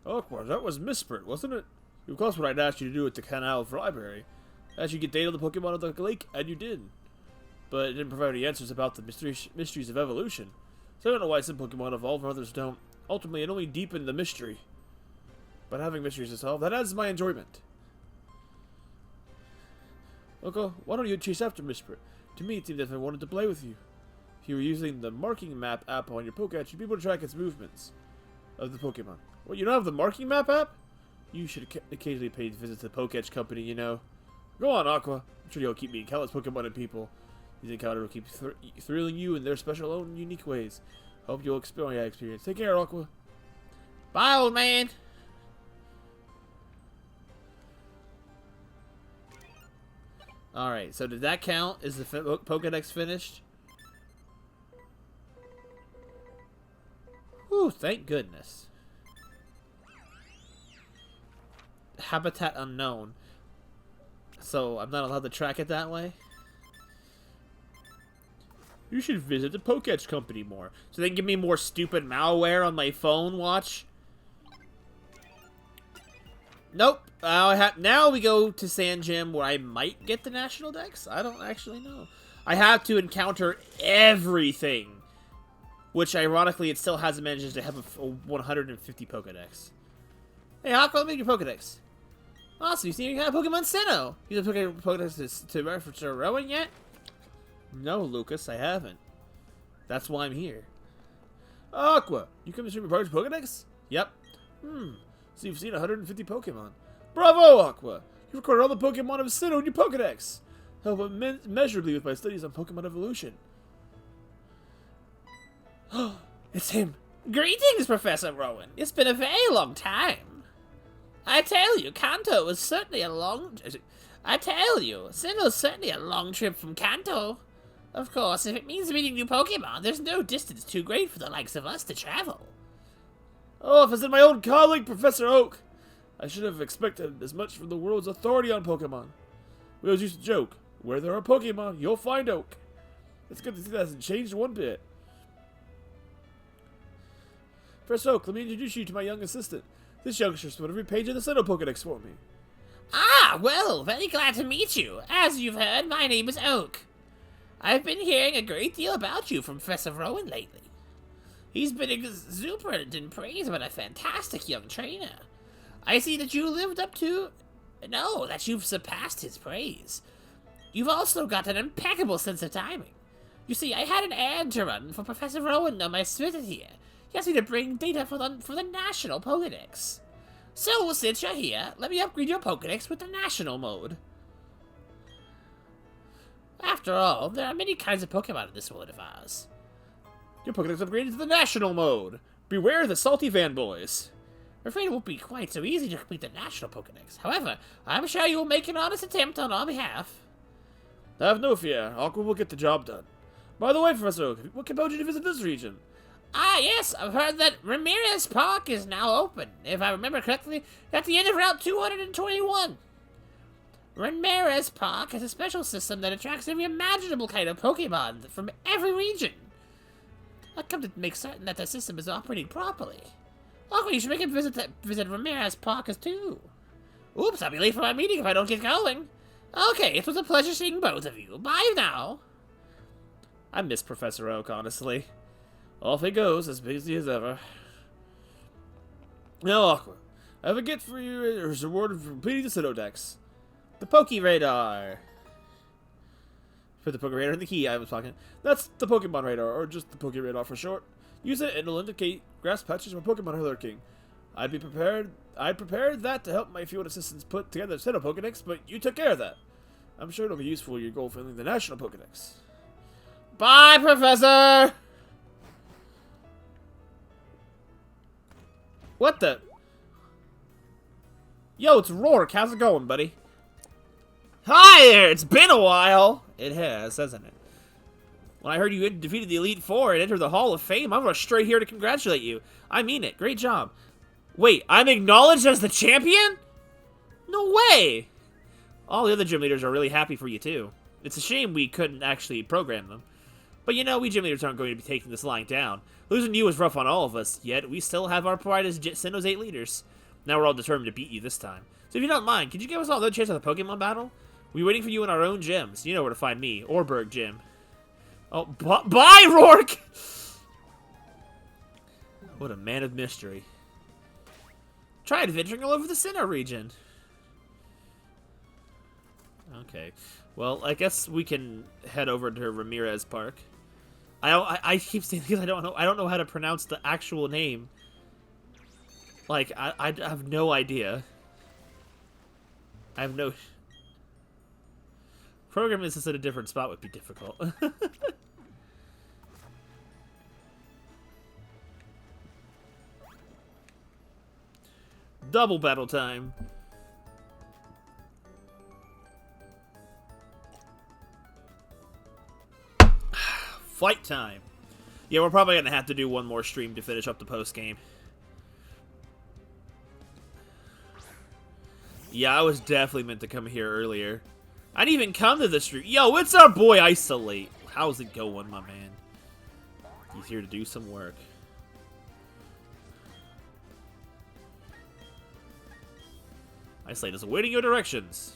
Oh, well, that was Misprit, wasn't it? Of course, what I'd asked you to do at the Canal Library. Asked you to get data on the Pokemon of the lake, and you did. But it didn't provide any answers about the mysteries of evolution. So I don't know why some Pokemon evolve and others don't. Ultimately, it only deepened the mystery. But having mysteries to solve, that adds my enjoyment. Okay, why don't you chase after Misprit? To me, it seemed that if I wanted to play with you. If you were using the marking map app on your Pokédex, you'd be able to track its movements of the Pokemon. What, you don't have the marking map app? You should occasionally pay visits to the Pokédex company, you know. Go on, Aqua. I'm sure you'll keep meeting countless Pokemon and people. These encounters will keep thrilling you in their special own unique ways. Hope you'll experience. Take care, Aqua. Bye, old man. Alright, so did that count? Is the Pokédex finished? Whew, thank goodness. Habitat unknown. So, I'm not allowed to track it that way? You should visit the Pokédex company more. So they can give me more stupid malware on my phone, watch? Nope. Now we go to Sand Gym where I might get the National Dex? I don't actually know. I have to encounter everything. Which, ironically, it still hasn't managed to have a 150 Pokedex. Hey, Aqua, let me get your Pokedex. Awesome, you see you got a Pokemon Sinnoh. You have Pokedex to reference to Rowan yet? No, Lucas, I haven't. That's why I'm here. Aqua, you come to stream your partner's Pokedex? Yep. So you've seen 150 Pokemon. Bravo, Aqua! You've recorded all the Pokemon of Sinnoh in your Pokedex. Help immeasurably with my studies on Pokemon evolution. It's him. Greetings, Professor Rowan. It's been a very long time. I tell you, Kanto was certainly a long... Sinnoh's certainly a long trip from Kanto. Of course, if it means meeting new Pokemon, there's no distance too great for the likes of us to travel. Oh, if I said my old colleague, Professor Oak. I should have expected as much from the world's authority on Pokemon. We always used to joke, where there are Pokemon, you'll find Oak. It's good to see that hasn't changed one bit. Professor Oak, let me introduce you to my young assistant. This youngster spent every page of the Sinnoh Pokedex for me. Ah, well, very glad to meet you. As you've heard, my name is Oak. I've been hearing a great deal about you from Professor Rowan lately. He's been exuberant in praise about a fantastic young trainer. I see that you lived up to... No, that you've surpassed his praise. You've also got an impeccable sense of timing. You see, I had an ad to run for Professor Rowan on my visit here. He asked me to bring data for the National Pokedex. So, since you're here, let me upgrade your Pokedex with the National mode. After all, there are many kinds of Pokemon in this world of ours. Your Pokedex upgraded to the National mode. Beware the salty fanboys. I'm afraid it won't be quite so easy to complete the National Pokédex. However, I'm sure you will make an honest attempt on our behalf. Have no fear. Aqua will get the job done. By the way, Professor Oak, what compelled you to visit this region? Ah, yes, I've heard that Ramirez Park is now open, if I remember correctly, at the end of Route 221. Ramirez Park has a special system that attracts every imaginable kind of Pokemon from every region. I've come to make certain that the system is operating properly. Oh, you should make a visit Ramirez Park too. Oops, I'll be late for my meeting if I don't get going. Okay, it was a pleasure seeing both of you. Bye now. I miss Professor Oak, honestly. Off he goes, as busy as ever. Now, Aqua, I have a gift for you as a reward for completing the Sinnoh-Dex. The Poke Radar. For the Poke Radar and the key I was talking. That's the Pokemon Radar, or just the Poke Radar for short. Use it and it'll indicate grass patches where Pokemon are lurking. I'd prepared that to help my field assistants put together the Sinnoh Pokedex, but you took care of that. I'm sure it'll be useful in your goal for filling the National Pokedex. Bye, Professor! What the? Yo, it's Rourke. How's it going, buddy? Hi there! It's been a while! It has, hasn't it? When I heard you had defeated the Elite Four and entered the Hall of Fame, I rushed straight here to congratulate you. I mean it. Great job. Wait, I'm acknowledged as the champion? No way! All the other gym leaders are really happy for you, too. It's a shame we couldn't actually program them. But you know, we gym leaders aren't going to be taking this lying down. Losing you was rough on all of us, yet we still have our pride as Sinnoh's 8 leaders. Now we're all determined to beat you this time. So if you don't mind, could you give us all another chance at the Pokemon battle? We're waiting for you in our own gyms. You know where to find me, Orberg Gym. Oh, bye, Rourke! What a man of mystery. Try adventuring all over the Sinnoh region. Okay. Well, I guess we can head over to Ramirez Park. I keep saying because I don't know how to pronounce the actual name. Like I have no idea. I have no. Programming this at a different spot would be difficult. Double battle time. Fight time. Yeah, we're probably gonna have to do one more stream to finish up the post game. Yeah, I was definitely meant to come here earlier. I didn't even come to the stream. Yo, it's our boy Isolate. How's it going, my man? He's here to do some work. Isolate is awaiting your directions.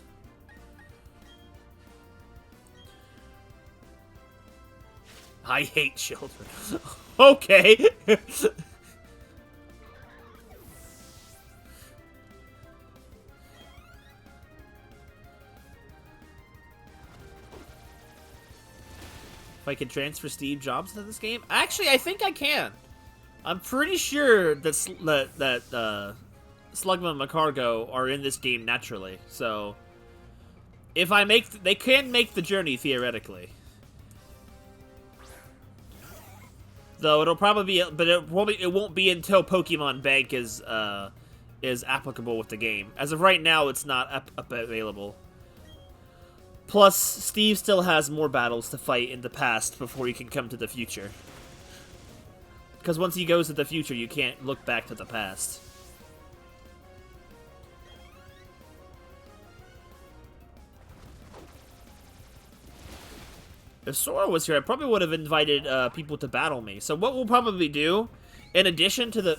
I hate children. Okay. If I can transfer Steve Jobs into this game? Actually, I think I can. I'm pretty sure that Slugma and Macargo are in this game naturally. So, if I make, they can make the journey theoretically. Though it'll probably be, but it won't be until Pokemon Bank is applicable with the game. As of right now, it's not available. Plus, Steve still has more battles to fight in the past before he can come to the future. Because once he goes to the future, you can't look back to the past. If Sora was here, I probably would have invited people to battle me. So what we'll probably do, in addition to the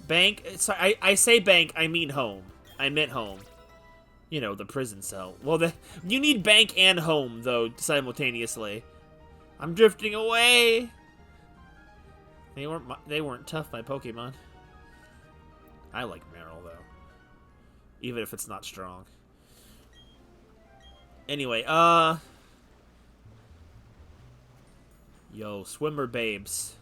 bank... Sorry, I say bank, I mean home. I meant home. You know, the prison cell. Well, you need bank and home, though, simultaneously. I'm drifting away! They weren't tough, my Pokemon. I like Meryl, though. Even if it's not strong. Anyway, yo, swimmer babes.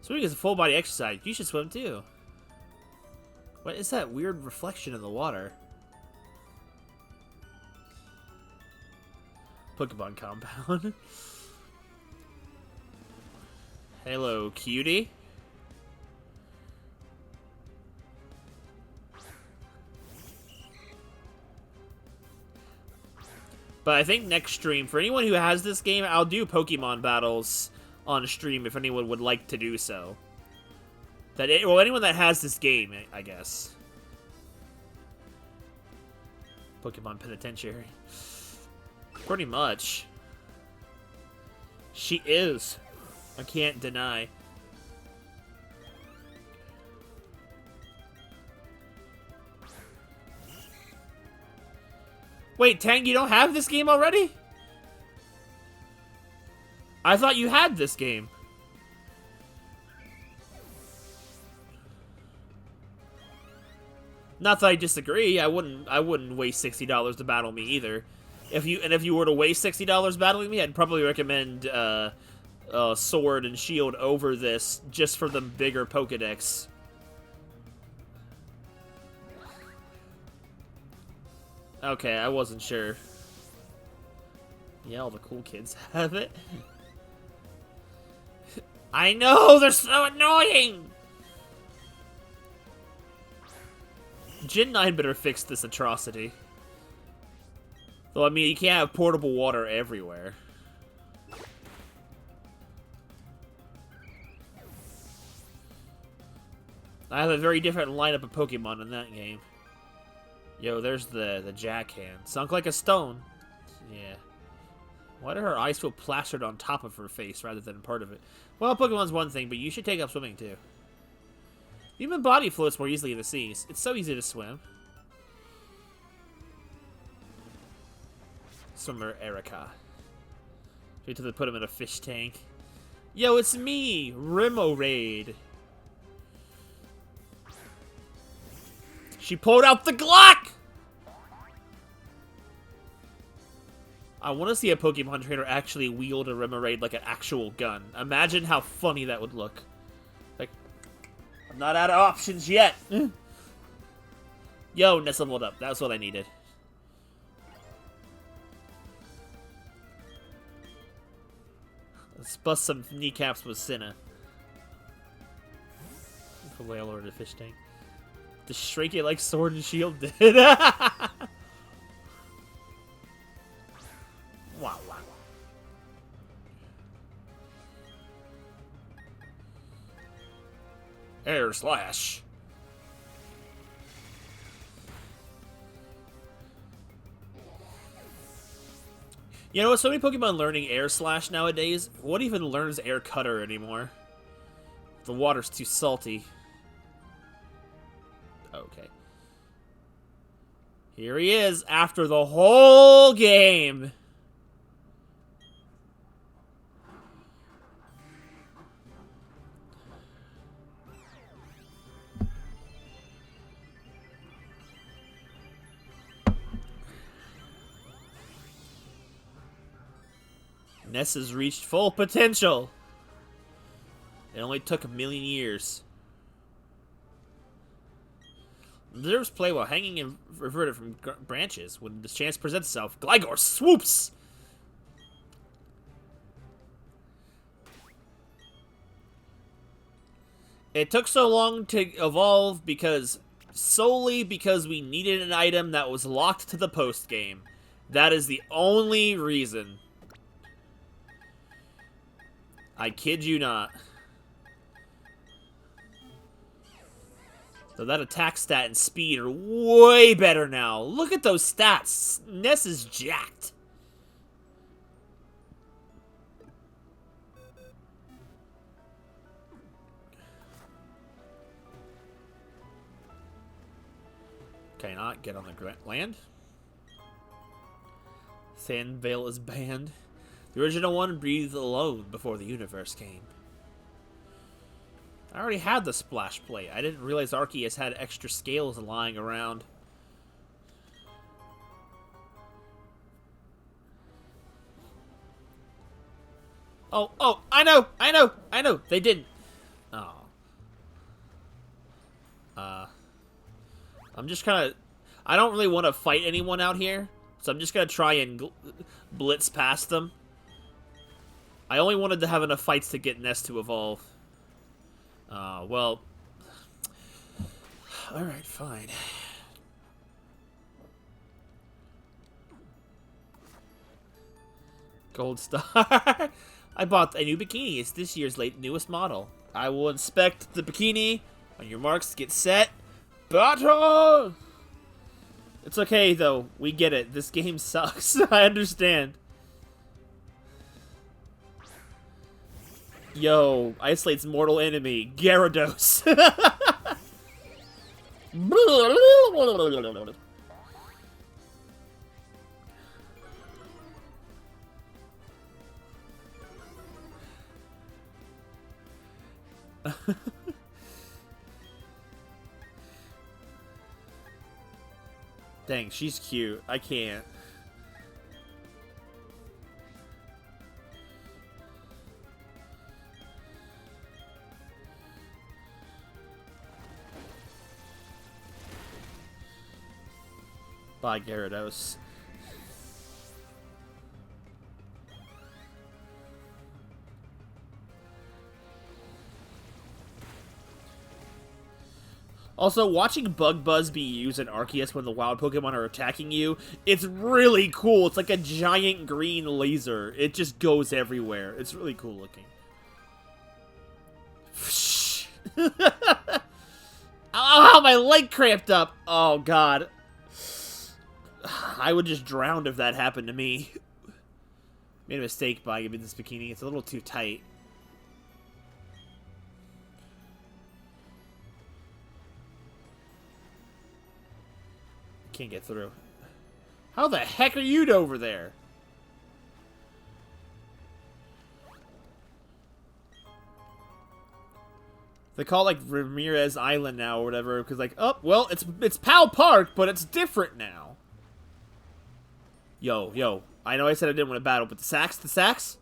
Swimming is a full body exercise. You should swim too. What is that weird reflection in the water? Pokemon compound. Hello, cutie. But I think next stream, for anyone who has this game, I'll do Pokemon battles on stream if anyone would like to do so. Well, anyone that has this game, I guess. Pokemon Penitentiary. Pretty much. She is. I can't deny. Wait, Tang, you don't have this game already? I thought you had this game. Not that I disagree. I wouldn't waste $60 to battle me either. If you were to waste $60 battling me, I'd probably recommend Sword and Shield over this just for the bigger Pokedex. Okay, I wasn't sure. Yeah, all the cool kids have it. I know, they're so annoying! Gen 9 better fix this atrocity. Though, I mean, you can't have portable water everywhere. I have a very different lineup of Pokemon in that game. Yo, there's the Jackhand. Sunk like a stone. Yeah. Why do her eyes feel plastered on top of her face rather than part of it? Well, Pokemon's one thing, but you should take up swimming too. Human body floats more easily in the seas. It's so easy to swim. Swimmer Erica. Wait till they put him in a fish tank. Yo, it's me, Remoraid. She pulled out the Glock! I want to see a Pokemon trainer actually wield a Remoraid like an actual gun. Imagine how funny that would look. Like, I'm not out of options yet. Yo, Ness leveled up. That's what I needed. Let's bust some kneecaps with Cinna. The whale or the fish tank. To shrink it like Sword and Shield did. Wow, wow. Air Slash. You know, with so many Pokemon learning Air Slash nowadays, what even learns Air Cutter anymore? The water's too salty. Okay. Here he is after the whole game. Ness has reached full potential. It only took 1,000,000 years. Observes play while hanging and reverted from branches. When the chance presents itself, Gligar swoops! It took so long to evolve solely because we needed an item that was locked to the post game. That is the only reason. I kid you not. So that attack stat and speed are way better now. Look at those stats. Ness is jacked. Can I not get on the land? Sandvale is banned. The original one breathed alone before the universe came. I already had the splash plate. I didn't realize Arceus had extra scales lying around. Oh, I know. They didn't. Oh. I'm just kind of... I don't really want to fight anyone out here, so I'm just going to try and blitz past them. I only wanted to have enough fights to get Ness to evolve. Well... Alright, fine. Gold star. I bought a new bikini. It's this year's newest model. I will inspect the bikini. On your marks, get set. Battle! It's okay, though. We get it. This game sucks. I understand. Yo, isolates mortal enemy. Gyarados. Dang, she's cute. I can't. Bye, Gyarados. Also, watching Bug Buzz be used in Arceus when the wild Pokemon are attacking you, it's really cool. It's like a giant green laser. It just goes everywhere. It's really cool looking. Oh, my leg cramped up. Oh, God. I would just drown if that happened to me. Made a mistake by giving this bikini. It's a little too tight. Can't get through. How the heck are you over there? They call it, like, Ramirez Island now or whatever, because, like, oh, well, it's Pal Park, but it's different now. Yo, I know I said I didn't want to battle, but the sacks?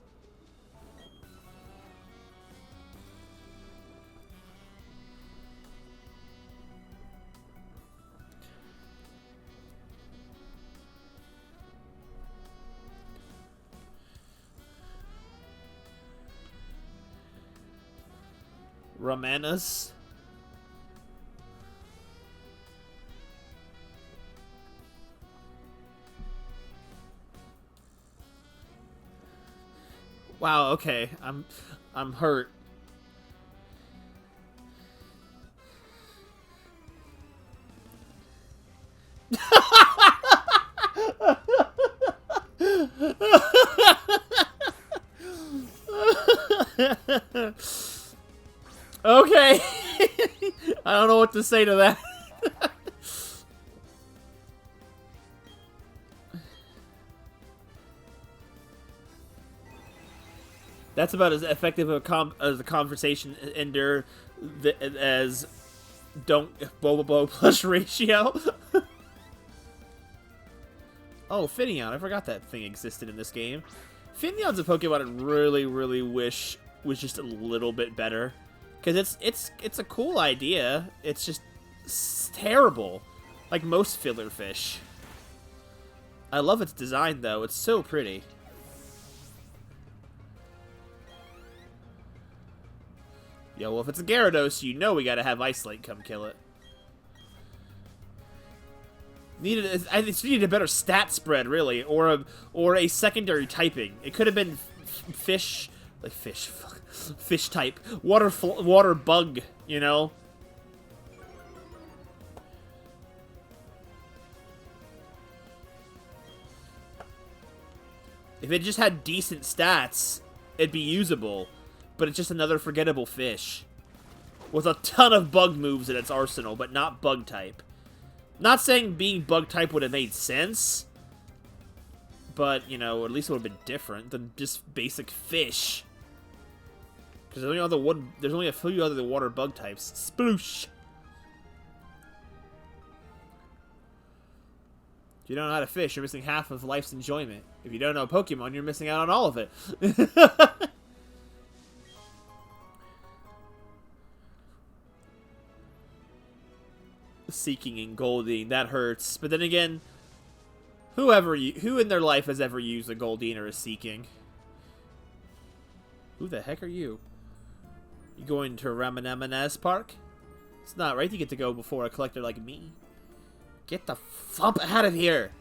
Ramanas. Wow, okay. I'm hurt. Okay. I don't know what to say to that. That's about as effective as a conversation ender as don't Bobo plus ratio. Oh, Finneon. I forgot that thing existed in this game. Finneon's a Pokemon I really, really wish was just a little bit better. Because it's a cool idea. It's terrible. Like most filler fish. I love its design, though. It's so pretty. Yo, well, if it's a Gyarados, you know we gotta have Isolate come kill it. I just needed a better stat spread, really, or a secondary typing. It could have been fish type, water bug, you know. If it just had decent stats, it'd be usable. But it's just another forgettable fish. With a ton of bug moves in its arsenal, but not bug type. Not saying being bug type would have made sense. But, you know, at least it would have been different than just basic fish. Because there's only a few other water bug types. Sploosh! If you don't know how to fish, you're missing half of life's enjoyment. If you don't know Pokemon, you're missing out on all of it. Seeking and Goldeen, that hurts. But then again, who in their life has ever used a Goldeen or a Seeking? Who the heck are you? You going to Ramanamanas Park? It's not right you get to go before a collector like me. Get the thump out of here!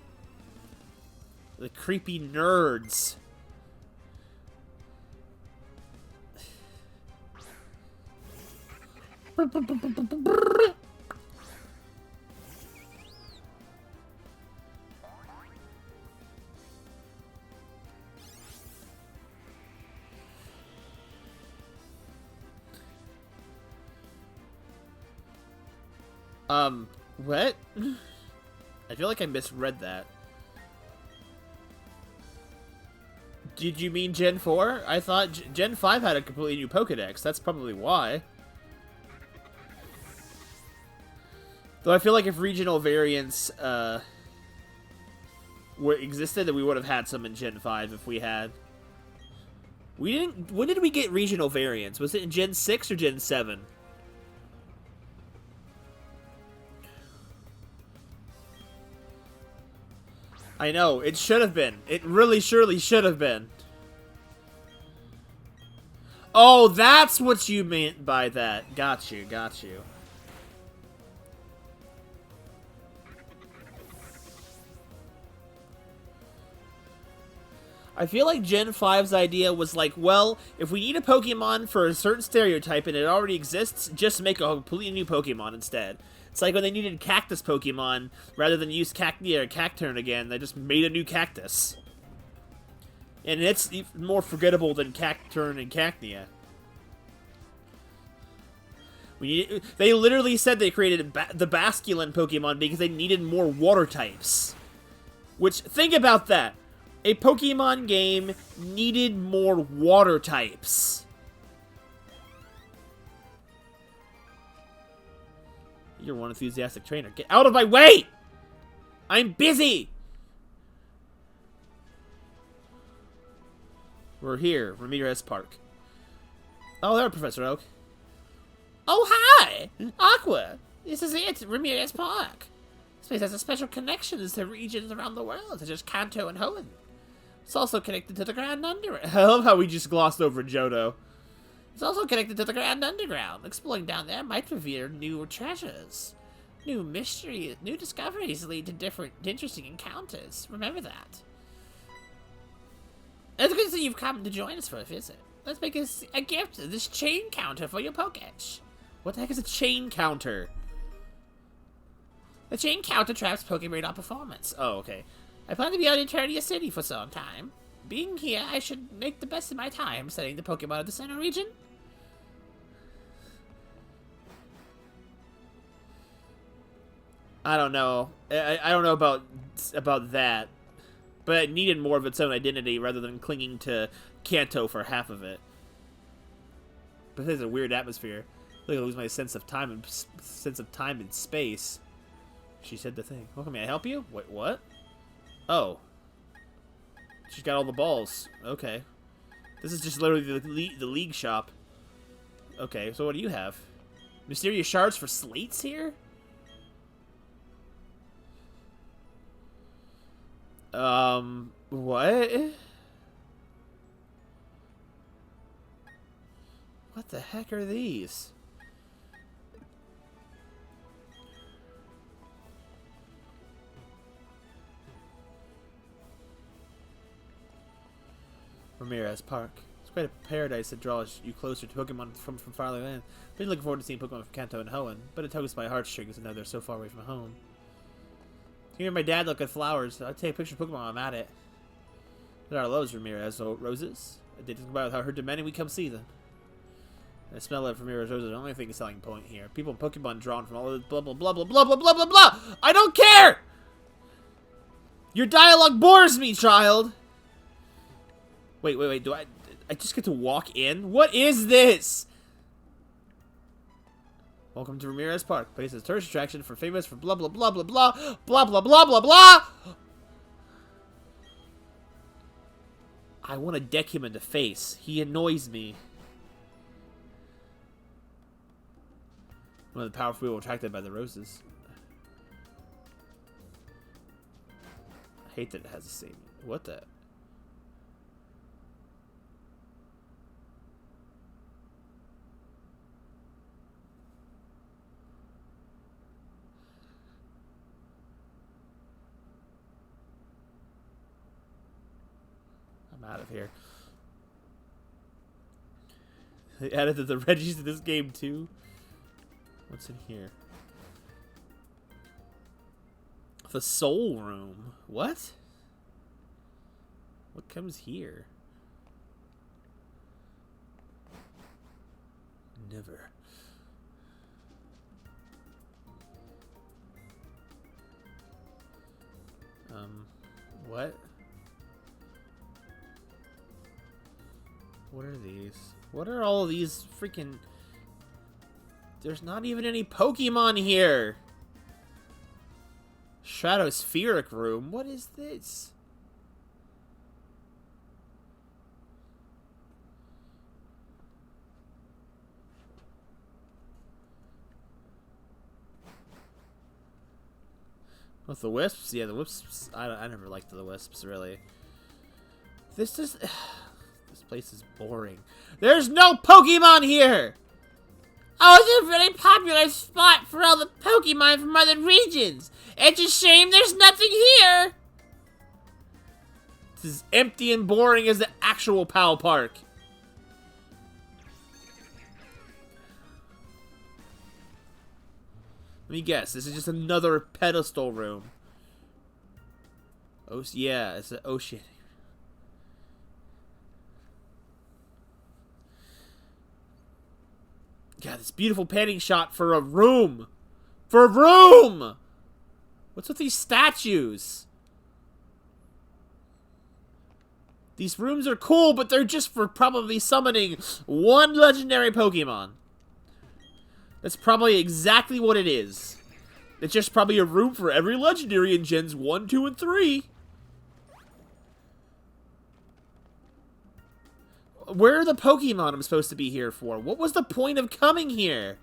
The creepy nerds. What? I feel like I misread that. Did you mean Gen 4? I thought Gen 5 had a completely new Pokedex. That's probably why. Though I feel like if regional variants existed, then we would have had some in Gen 5 if we had. We didn't. When did we get regional variants? Was it in Gen 6 or Gen 7? I know, it should have been. It really surely should have been. Oh, that's what you meant by that. Got you, got you. I feel like Gen 5's idea was like, well, if we need a Pokemon for a certain stereotype and it already exists, just make a completely new Pokemon instead. It's like when they needed cactus Pokemon, rather than use Cacnea or Cacturn again, they just made a new cactus. And it's more forgettable than Cacturn and Cacnea. They literally said they created the Basculin Pokemon because they needed more water types. Which, think about that. A Pokemon game needed more water types. You're one enthusiastic trainer. Get out of my way! I'm busy! We're here, Ramirez Park. Oh, there, Professor Oak. Oh, hi! Aqua! This is it, Ramirez Park. This place has a special connections to regions around the world, such as Kanto and Hoenn. It's also connected to the Grand Underground. I love how we just glossed over Johto. It's also connected to the Grand Underground. Exploring down there might reveal new treasures. New mysteries, new discoveries lead to different, interesting encounters. Remember that. It's good to see you've come to join us for a visit. Let's make a gift of this chain counter for your Pokédex. What the heck is a chain counter? The chain counter traps Pokémon performance. Oh, okay. I plan to be out in Eternia City for some time. Being here, I should make the best of my time studying the Pokemon of the Sinnoh region. I don't know. I don't know about that. But it needed more of its own identity rather than clinging to Kanto for half of it. But there's a weird atmosphere. Look, I lose my sense of time and space. She said the thing. Oh, may I help you? Wait, what? Oh. She's got all the balls. Okay. This is just literally the league shop. Okay, so what do you have? Mysterious shards for slates here? What? What the heck are these? Ramirez Park. It's quite a paradise that draws you closer to Pokemon from faraway land. I've been looking forward to seeing Pokemon from Kanto and Hoenn, but it tugs my heartstrings to know they're so far away from home. Hearing my dad look at flowers, I'd take a picture of Pokemon while I'm at it. There are those Ramirez roses. I did think about how her demanding we come see them. And the smell of Ramirez roses is the only thing selling point here. People in Pokemon drawn from all of this blah blah blah blah blah blah blah blah blah. I don't care! Your dialogue bores me, child! Wait, do I just get to walk in? What is this? Welcome to Ramirez Park. Place is a tourist attraction for famous for blah blah blah blah blah blah blah blah blah blah. I want to deck him in the face. He annoys me. One of the powerful people attracted by the roses. I hate that it has the same. What the? out of here. They added the Reggies to this game too. What's in here? The Soul Room. What? What comes here? Never. What? What are these? What are all of these freaking... There's not even any Pokemon here! Stratospheric Room? What is this? With the Wisps? Yeah, the Wisps... I never liked the Wisps, really. This is... This place is boring. There's no Pokemon here! Oh, it's a very popular spot for all the Pokemon from other regions. It's a shame there's nothing here. This is empty and boring as the actual PAL Park. Let me guess. This is just another pedestal room. Oh, yeah. It's an ocean. God, this beautiful panning shot for a room. For a room! What's with these statues? These rooms are cool, but they're just for probably summoning one legendary Pokemon. That's probably exactly what it is. It's just probably a room for every legendary in Gens 1, 2, and 3. Where are the Pokemon I'm supposed to be here for? What was the point of coming here?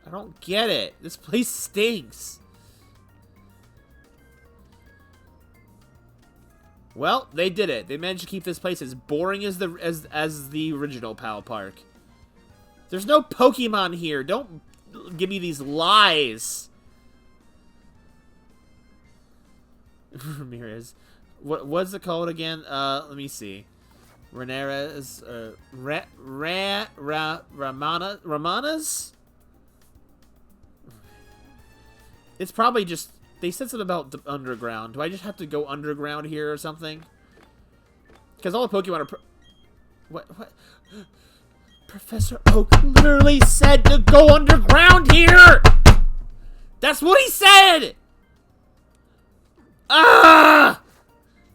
I don't get it. This place stinks. Well, they did it. They managed to keep this place as boring as the original PAL Park. There's no Pokemon here. Don't give me these lies. Ramirez. What's it called again? Let me see. Ramirez. Ramanas? It's probably just... They said something about the underground. Do I just have to go underground here or something? Because all the Pokemon are... What? Professor Oak literally said to go underground here! That's what he said! Ah!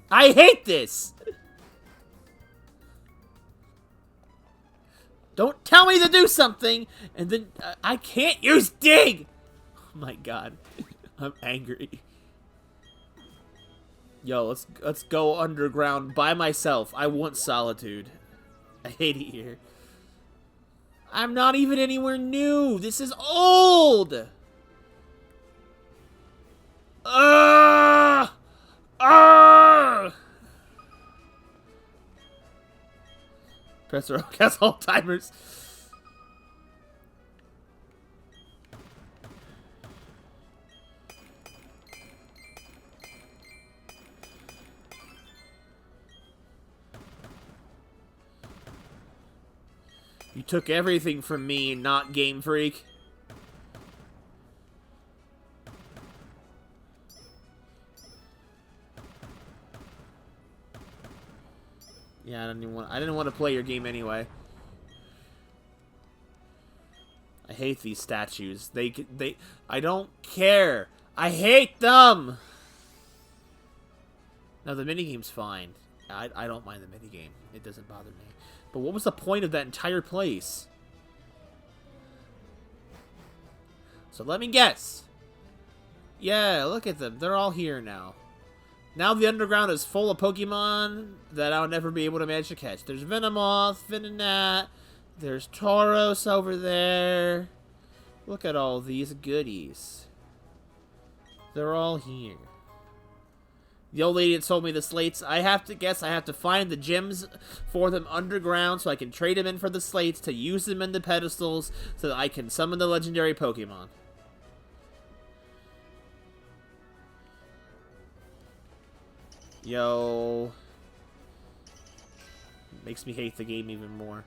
I hate this! Don't tell me to do something, and then I can't use dig! Oh my god. I'm angry. Yo, let's go underground by myself. I want solitude. I hate it here. I'm not even anywhere new. This is old. Professor Oak has Alzheimer's. You took everything from me, not Game Freak. Yeah, I didn't want to play your game anyway. I hate these statues. I don't care. I hate them. No, the minigame's fine. I don't mind the minigame. It doesn't bother me. But what was the point of that entire place? So let me guess. Yeah, look at them. They're all here now. Now the underground is full of Pokemon that I'll never be able to manage to catch. There's Venomoth, Venonat. There's Tauros over there. Look at all these goodies. They're all here. The old lady that sold me the slates, I have to guess I have to find the gems for them underground so I can trade them in for the slates to use them in the pedestals so that I can summon the legendary Pokemon. Yo. Makes me hate the game even more.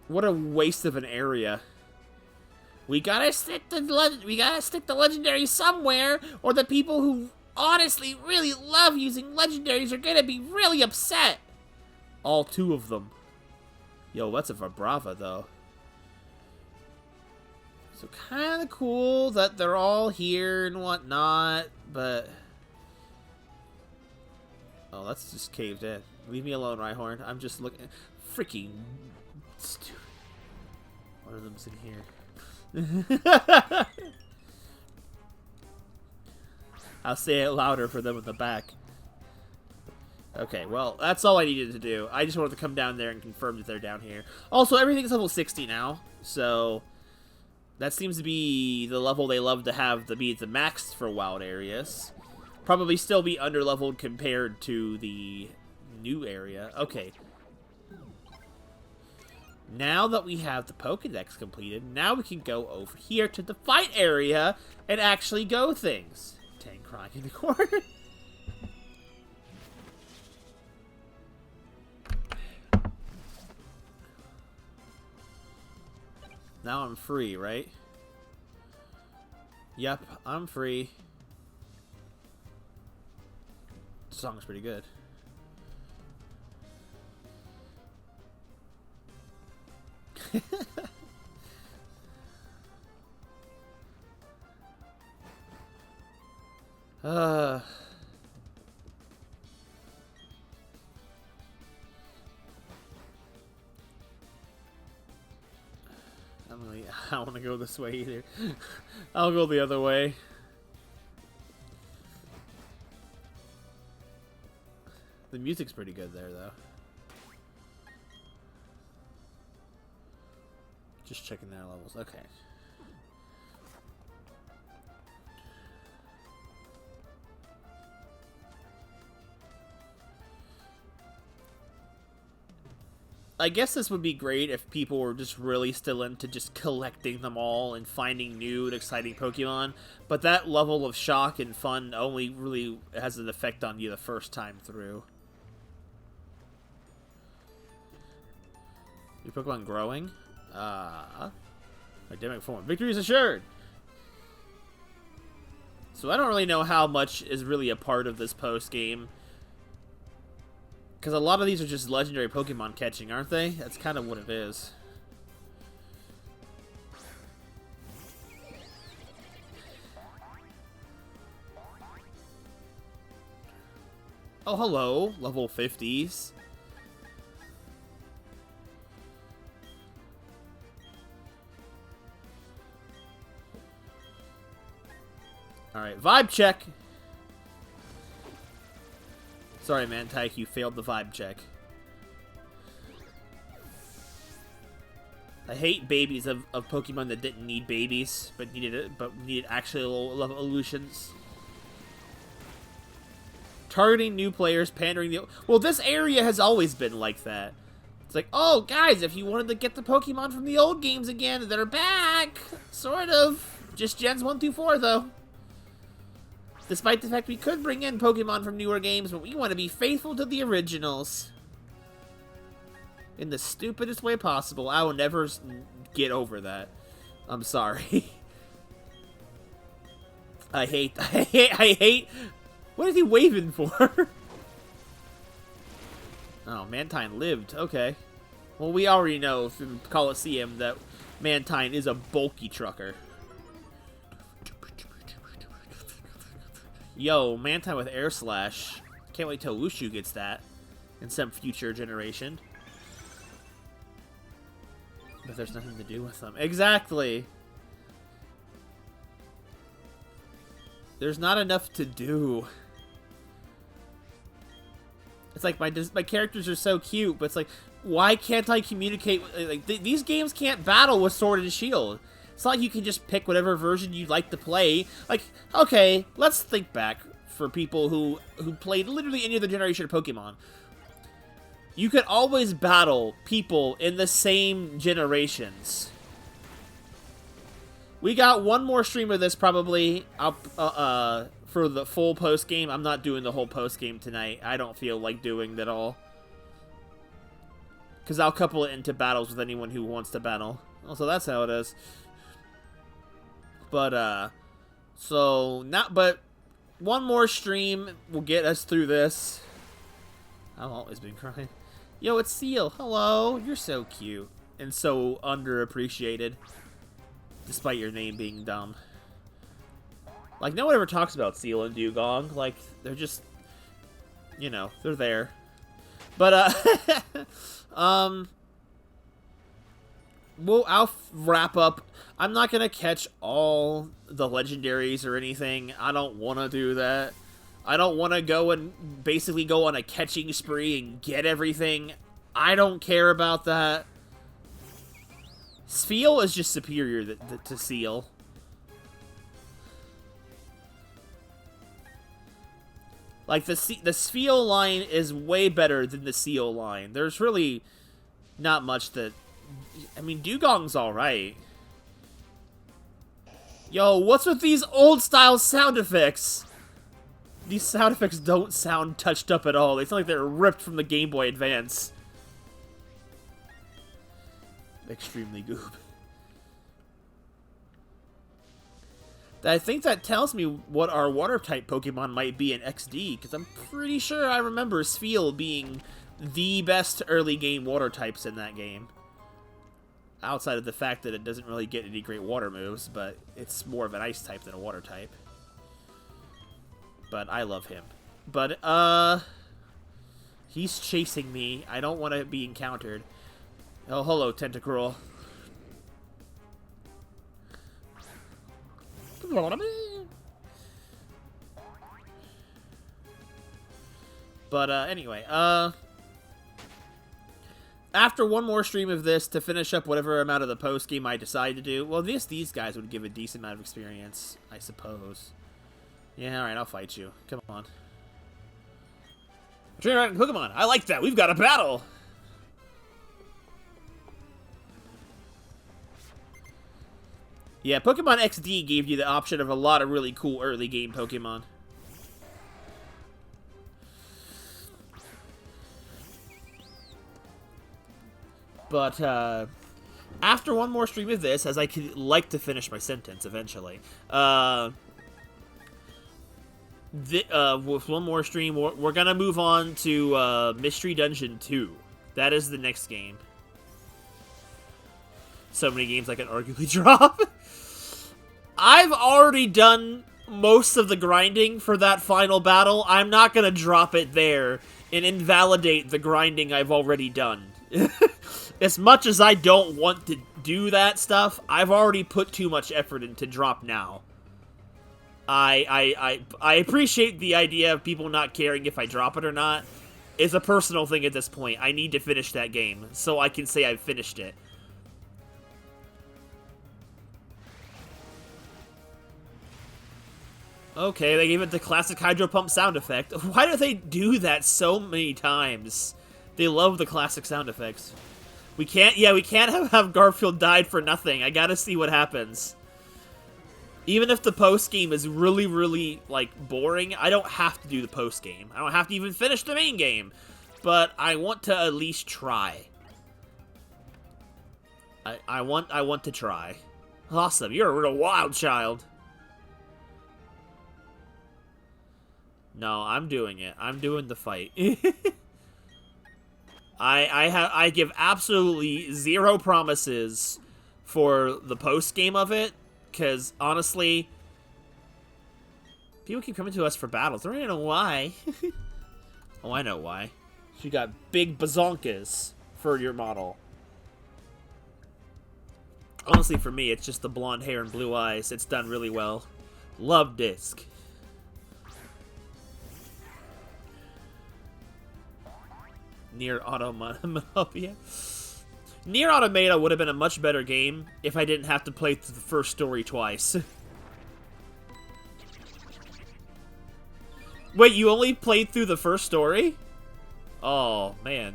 What a waste of an area. We gotta stick the legendary somewhere, or the people who honestly really love using legendaries are gonna be really upset. All 2 of them. Yo, that's a Vibrava, though. So kind of cool that they're all here and whatnot, but... Oh, that's just caved in. Leave me alone, Rhyhorn. I'm just looking... Freaking... Stupid. One of them's in here. I'll say it louder for them in the back. Okay, well, that's all I needed to do. I just wanted to come down there and confirm that they're down here. Also, everything's level 60 now, so... That seems to be the level they love to have to be the max for wild areas. Probably still be under-leveled compared to the new area. Okay. Now that we have the Pokédex completed, now we can go over here to the fight area and actually go things. Tank crying in the corner. Now I'm free, right? Yep, I'm free. The song's pretty good. I don't want to go this way either. I'll go the other way. The music's pretty good there, though. Just checking their levels. Okay. I guess this would be great if people were just really still into just collecting them all and finding new and exciting Pokemon, but that level of shock and fun only really has an effect on you the first time through. Your Pokemon growing? Academic form. Victory is assured! So I don't really know how much is really a part of this post-game. Because a lot of these are just legendary Pokemon catching, aren't they? That's kind of what it is. Oh, hello. Level 50s. Alright, vibe check. Sorry, man, Tyke, you failed the vibe check. I hate babies of Pokemon that didn't need babies, but needed actual level evolutions. Targeting new players, pandering the... Well, this area has always been like that. It's like, oh, guys, if you wanted to get the Pokemon from the old games again, they're back! Sort of. Just Gens 1 through 4, though. Despite the fact we could bring in Pokemon from newer games, but we want to be faithful to the originals. In the stupidest way possible. I will never get over that. I'm sorry. I hate... What is he waving for? Oh, Mantine lived. Okay. Well, we already know from Coliseum that Mantine is a bulky trucker. Yo, Mantine with Air Slash. Can't wait till Wushu gets that in some future generation. But there's nothing to do with them. Exactly! There's not enough to do. It's like my characters are so cute, but it's like, why can't I communicate? Like these games can't battle with Sword and Shield. It's not like you can just pick whatever version you'd like to play. Like, okay, let's think back for people who played literally any other generation of Pokemon. You could always battle people in the same generations. We got one more stream of this probably up for the full post game. I'm not doing the whole post game tonight. I don't feel like doing that all. Because I'll couple it into battles with anyone who wants to battle. Also, that's how it is. But, but one more stream will get us through this. I've always been crying. Yo, it's Seal. Hello. You're so cute. And so underappreciated. Despite your name being dumb. Like, no one ever talks about Seal and Dugong. Like, they're just, you know, they're there. But, I'll wrap up. I'm not gonna catch all the legendaries or anything. I don't want to do that. I don't want to go and basically go on a catching spree and get everything. I don't care about that. Spheal is just superior to Seal. Like, the Spheal line is way better than the Seal line. There's really not much that... I mean, Dugong's alright. Yo, what's with these old-style sound effects? These sound effects don't sound touched up at all. They sound like they're ripped from the Game Boy Advance. Extremely goob. I think that tells me what our water-type Pokemon might be in XD, because I'm pretty sure I remember Spheal being the best early game water types in that game. Outside of the fact that it doesn't really get any great water moves, but it's more of an ice type than a water type. But I love him. But, he's chasing me. I don't want to be encountered. Oh, hello, Tentacruel. But, anyway, after one more stream of this to finish up whatever amount of the post game I decide to do, well, these guys would give a decent amount of experience, I suppose. Yeah, alright, I'll fight you. Come on. Train riding Pokemon. I like that. We've got a battle. Yeah, Pokemon XD gave you the option of a lot of really cool early game Pokemon. But, after one more stream of this, as I could like to finish my sentence eventually, with one more stream, we're gonna move on to, Mystery Dungeon 2. That is the next game. So many games I can arguably drop. I've already done most of the grinding for that final battle. I'm not gonna drop it there and invalidate the grinding I've already done. As much as I don't want to do that stuff, I've already put too much effort into drop now. I appreciate the idea of people not caring if I drop it or not. It's a personal thing at this point. I need to finish that game, so I can say I've finished it. Okay, they gave it the classic Hydro Pump sound effect. Why do they do that so many times? They love the classic sound effects. We can't have Garfield died for nothing. I gotta see what happens. Even if the post-game is really, really, like, boring, I don't have to do the post-game. I don't have to even finish the main game. But I want to at least try. I want to try. Awesome, you're a real wild child. No, I'm doing it. I'm doing the fight. I give absolutely zero promises for the post game of it, because honestly, people keep coming to us for battles. I don't even know why. Oh, I know why. You got big bazonkas for your model. Honestly, for me, it's just the blonde hair and blue eyes. It's done really well. Love Disc. Nier Automata. Nier Automata would have been a much better game if I didn't have to play through the first story twice. Wait, you only played through the first story? Oh, man.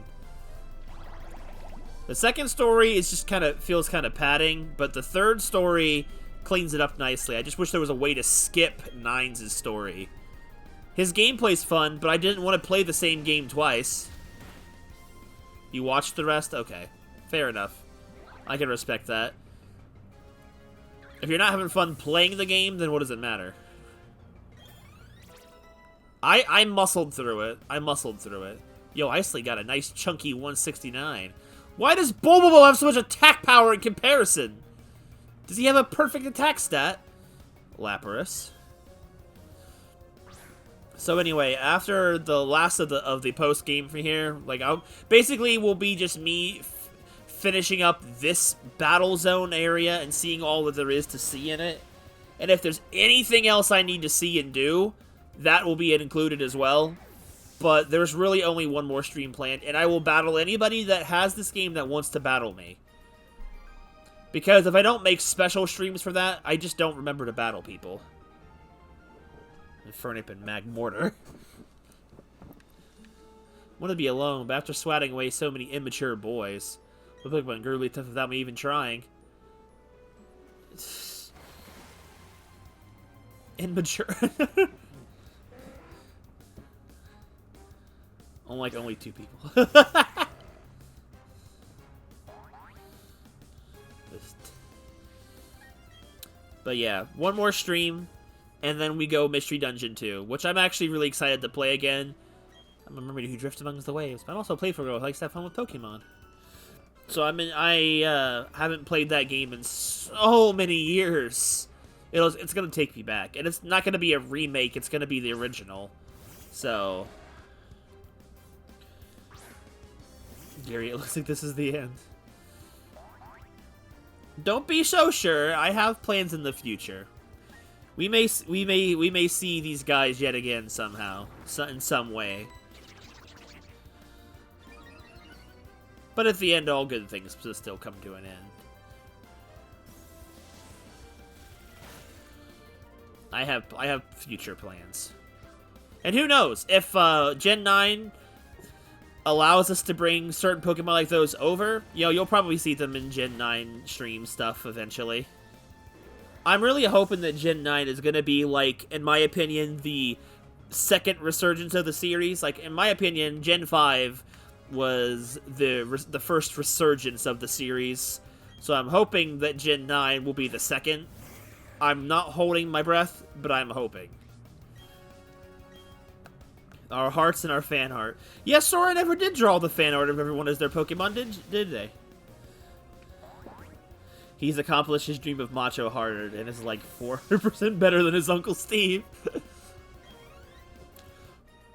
The second story is just feels kind of padding, but the third story cleans it up nicely. I just wish there was a way to skip Nines' story. His gameplay's fun, but I didn't want to play the same game twice. You watched the rest? Okay. Fair enough. I can respect that. If you're not having fun playing the game, then what does it matter? I muscled through it. Yo, Isley got a nice chunky 169. Why does Bulbabowl have so much attack power in comparison? Does he have a perfect attack stat? Lapras. So anyway, after the last of the post game from here, like basically will be just me finishing up this battle zone area and seeing all that there is to see in it. And if there's anything else I need to see and do, that will be included as well. But there's really only one more stream planned, and I will battle anybody that has this game that wants to battle me. Because if I don't make special streams for that, I just don't remember to battle people. Infernape and Magmortar. Want to be alone, but after swatting away so many immature boys, look like one girly tough without me even trying. Immature. Unlike only 2 people. But yeah, one more stream, and then we go Mystery Dungeon 2, which I'm actually really excited to play again. I'm a mermaid who drifts amongst the waves, but I'm also a playful girl who likes to have fun with Pokemon. So I haven't played that game in so many years. It's gonna take me back, and it's not gonna be a remake. It's gonna be the original. So, Gary, it looks like this is the end. Don't be so sure. I have plans in the future. We may see these guys yet again somehow, in some way. But at the end, all good things still come to an end. I have future plans. And who knows, if Gen 9 allows us to bring certain Pokemon like those over, you'll probably see them in Gen 9 stream stuff eventually. I'm really hoping that Gen 9 is going to be, like, in my opinion, the second resurgence of the series. Like, in my opinion, Gen 5 was the first resurgence of the series. So I'm hoping that Gen 9 will be the second. I'm not holding my breath, but I'm hoping. Our hearts and our fan art. Yes, Sora never did draw the fan art of everyone as their Pokemon, did they? He's accomplished his dream of Macho Hearted and is like 400% better than his Uncle Steve.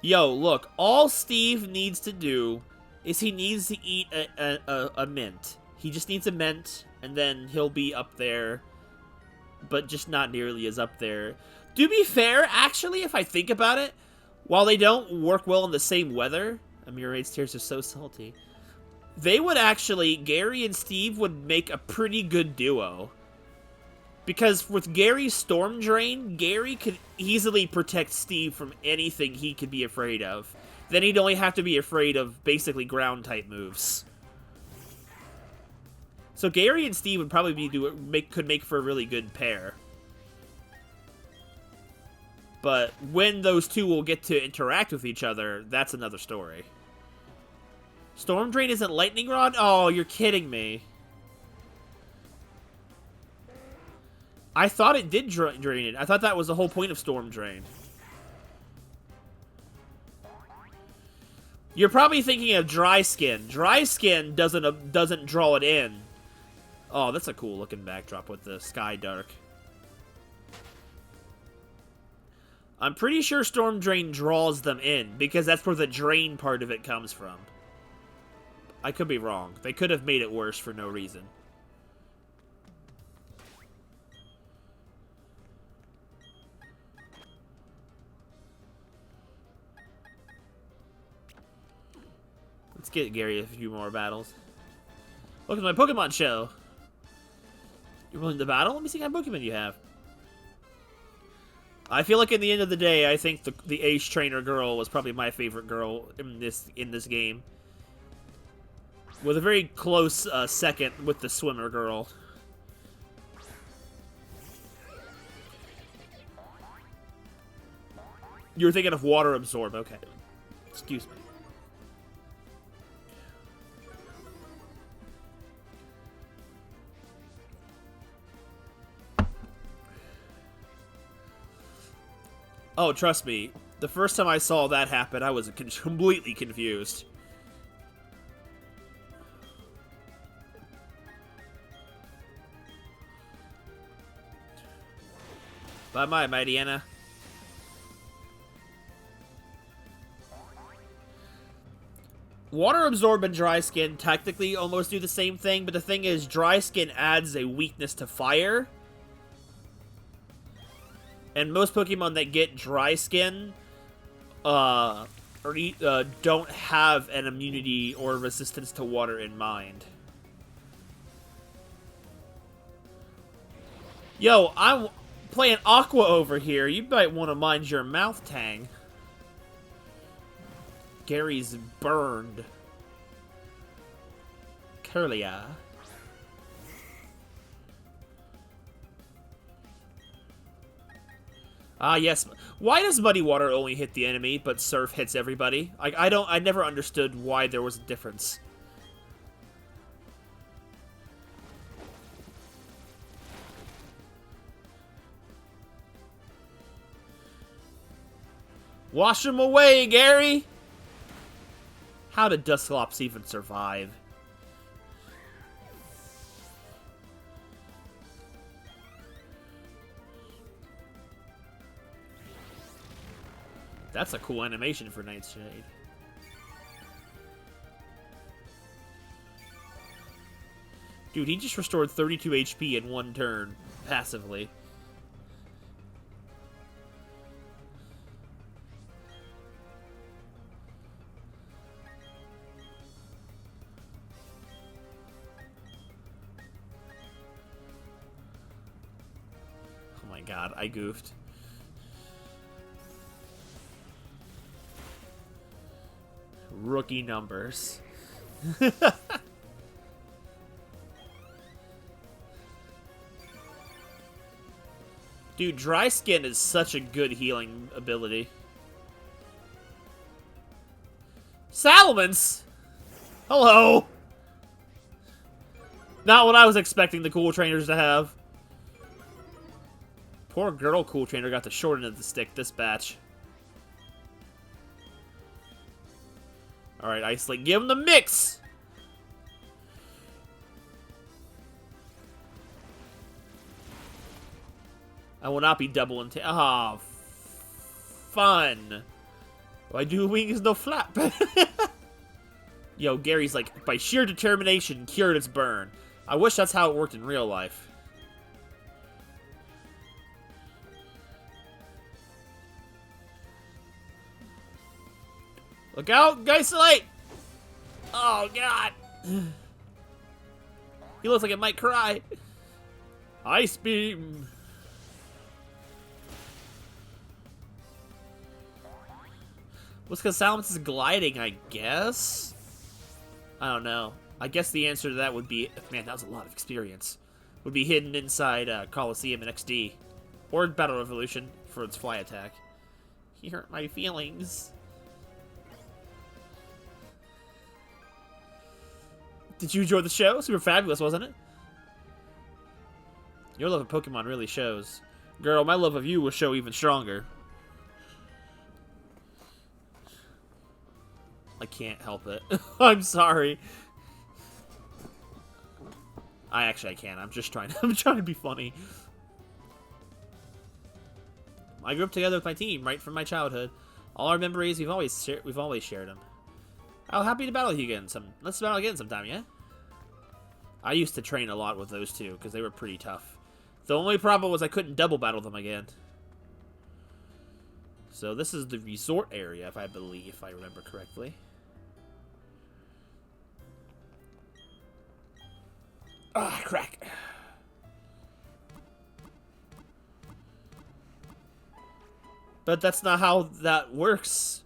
Yo, look, all Steve needs to do is he needs to eat a mint. He just needs a mint, and then he'll be up there, but just not nearly as up there. To be fair, actually, if I think about it, while they don't work well in the same weather, Amirate's tears are so salty, they would actually, Gary and Steve would make a pretty good duo. Because with Gary's Storm Drain, Gary could easily protect Steve from anything he could be afraid of. Then he'd only have to be afraid of basically ground-type moves. So Gary and Steve would probably could make for a really good pair. But when those two will get to interact with each other, that's another story. Storm Drain isn't Lightning Rod? Oh, you're kidding me. I thought it did drain it. I thought that was the whole point of Storm Drain. You're probably thinking of Dry Skin. Dry Skin doesn't draw it in. Oh, that's a cool looking backdrop with the sky dark. I'm pretty sure Storm Drain draws them in, because that's where the drain part of it comes from. I could be wrong. They could have made it worse for no reason. Let's get Gary a few more battles. Welcome to my Pokemon show. You're willing to battle? Let me see what kind of Pokemon you have. I feel like in the end of the day, I think the Ace Trainer girl was probably my favorite girl in this game. With a very close second with the Swimmer girl. You're thinking of Water Absorb. Okay. Excuse me. Oh, trust me. The first time I saw that happen, I was completely confused. Bye-bye, Mighty Anna. Water Absorb and Dry Skin technically almost do the same thing, but the thing is, Dry Skin adds a weakness to fire. And most Pokemon that get Dry Skin don't have an immunity or resistance to water in mind. Yo, I'm playing Aqua over here. You might want to mind your mouth, Tang. Gary's burned. Curlia. Ah, yes. Why does Muddy Water only hit the enemy, but Surf hits everybody? I never understood why there was a difference. Wash him away, Gary! How did Dusclops even survive? That's a cool animation for Nightshade. Dude, he just restored 32 HP in one turn, passively. Oh my god, I goofed. Rookie numbers. Dude, Dry Skin is such a good healing ability. Salamence! Hello! Not what I was expecting the cool trainers to have. Poor girl cool trainer got the short end of the stick this batch. Alright, Ice Link, give him the mix! I will not be double into. Ah, fun. Why do wings no flap? Yo, Gary's like, by sheer determination, cured its burn. I wish that's how it worked in real life. Look out, Geiselite! Oh, God. He looks like it might cry. Ice Beam. What's because Salamence is gliding, I guess? I don't know. I guess the answer to that would be... Man, that was a lot of experience. Would be hidden inside Coliseum and XD. Or Battle Revolution for its fly attack. He hurt my feelings. Did you enjoy the show? Super fabulous, wasn't it? Your love of Pokemon really shows. Girl, my love of you will show even stronger. I can't help it. I'm sorry. I can't. I'm just trying. I'm trying to be funny. I grew up together with my team right from my childhood. All our memories, we've always shared them. I'm happy to battle you again. Let's battle again sometime, yeah? I used to train a lot with those two because they were pretty tough. The only problem was I couldn't double battle them again. So this is the resort area, if I remember correctly. Ah, crack. But that's not how that works.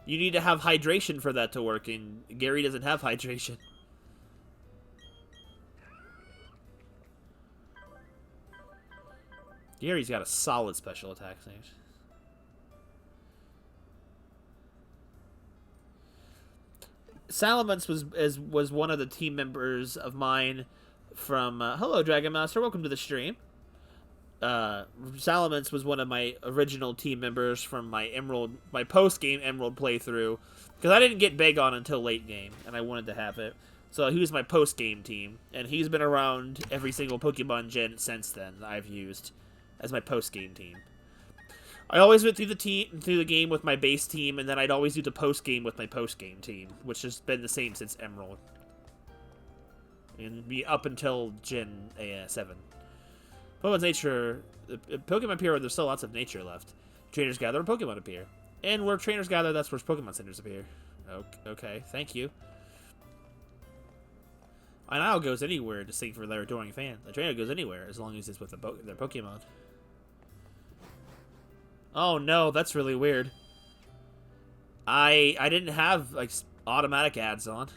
You need to have hydration for that to work, and Gary doesn't have hydration. Gary's got a solid special attack range. Salamence was one of the team members of mine from hello Dragon Master, welcome to the stream. Salamence was one of my original team members from my post game Emerald playthrough, because I didn't get Bagon until late game and I wanted to have it. So he was my post game team, and he's been around every single Pokemon gen since then that I've used as my post game team. I always went through the game with my base team, and then I'd always do the post game with my post game team, which has been the same since Emerald, and be up until Gen 7. Pokemon's nature, Pokemon appear where there's still lots of nature left. Trainers gather, and Pokemon appear, and where trainers gather, that's where Pokemon centers appear. Okay, thank you. An owl goes anywhere to sing for their adoring fan. A trainer goes anywhere as long as it's with their Pokemon. Oh no, that's really weird. I didn't have like automatic ads on.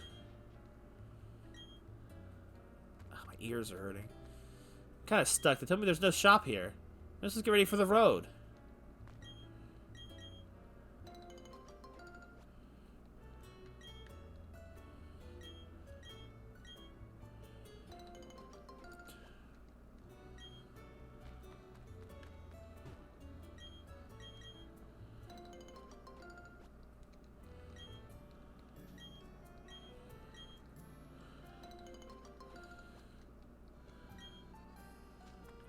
Oh, my ears are hurting. I'm kind of stuck. They told me there's no shop here. Let's just get ready for the road.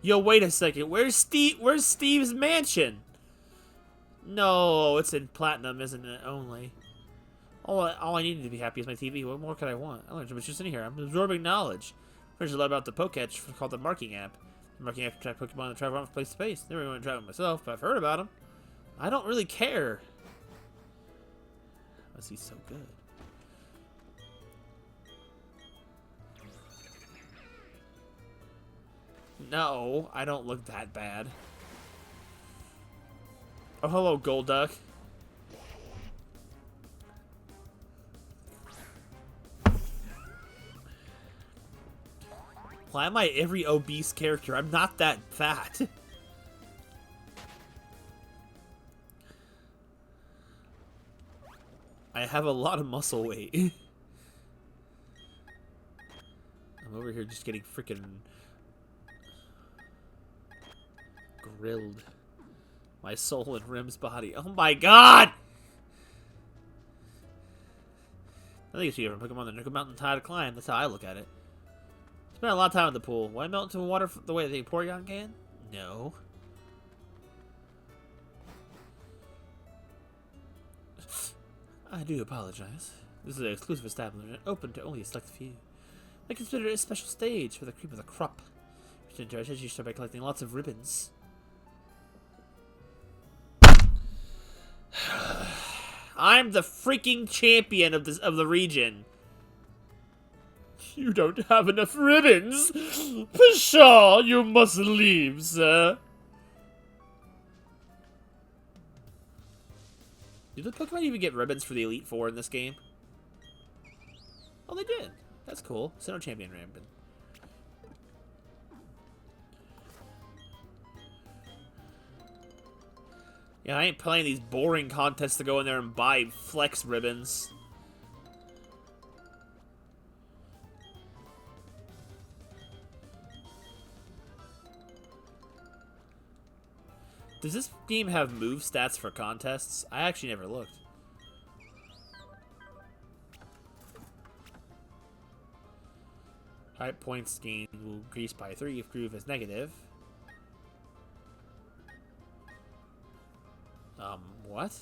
Yo, wait a second. Where's Steve's mansion? No, it's in platinum, isn't it? Only. All I needed to be happy is my TV. What more could I want? I learned just in here. I'm absorbing knowledge. There's a lot about the Poketch called the Marking App. The Marking App can track Pokemon and travel from place to place. Never really want to travel myself, but I've heard about them. I don't really care. Unless he's so good. No, I don't look that bad. Oh, hello, Golduck. Why am I every obese character? I'm not that fat. I have a lot of muscle weight. I'm over here just getting freaking grilled. My soul in Rim's body. Oh my god! I think it's you from Pokemon the Nuka Mountain Tide to climb. That's how I look at it. Spent a lot of time in the pool. Why melt into water the way the Porygon can? No. I do apologize. This is an exclusive establishment, open to only a select few. I consider it a special stage for the cream of the crop. You start by collecting lots of ribbons. I'm the freaking champion of the region. You don't have enough ribbons. Pshaw, you must leave, sir. Did the Pokemon even get ribbons for the Elite Four in this game? Oh, they did. That's cool. Sinnoh Champion ribbon. Yeah, I ain't playing these boring contests to go in there and buy flex ribbons. Does this game have move stats for contests? I actually never looked. Type points gained will increase by 3 if groove is negative. What?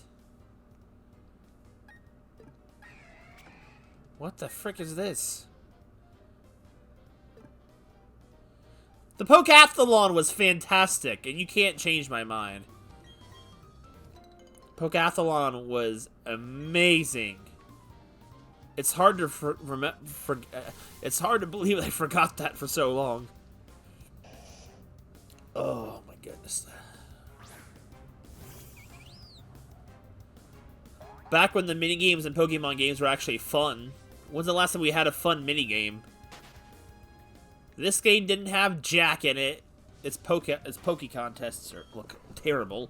What the frick is this? The Pokathlon was fantastic, and you can't change my mind. Pokathlon was amazing. It's hard to it's hard to believe I forgot that for so long. Oh my goodness. Back when the minigames in Pokemon games were actually fun. When's the last time we had a fun minigame? This game didn't have Jack in it. Its Poke contests look terrible.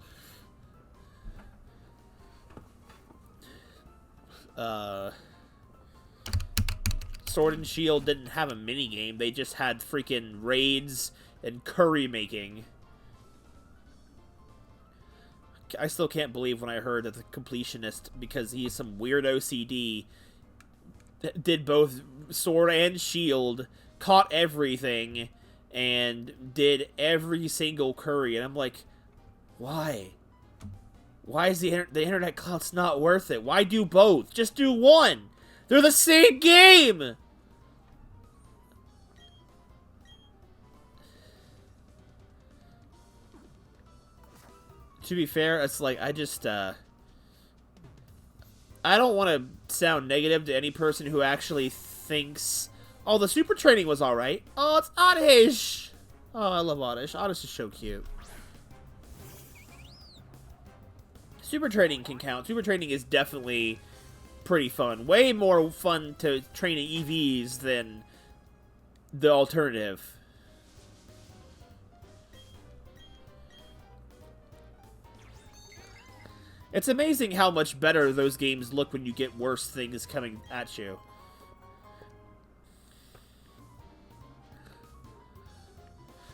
Sword and Shield didn't have a mini game. They just had freaking raids and curry making. I still can't believe when I heard that the completionist, because he's some weird OCD, did both Sword and Shield, caught everything, and did every single curry. And I'm like, why? Why is the internet clout's not worth it? Why do both? Just do one! They're the same game! To be fair, it's like, I don't want to sound negative to any person who actually thinks, oh, the super training was alright. Oh, it's Oddish! Oh, I love Oddish. Oddish is so cute. Super training can count. Super training is definitely pretty fun. Way more fun to train EVs than the alternative. It's amazing how much better those games look when you get worse things coming at you.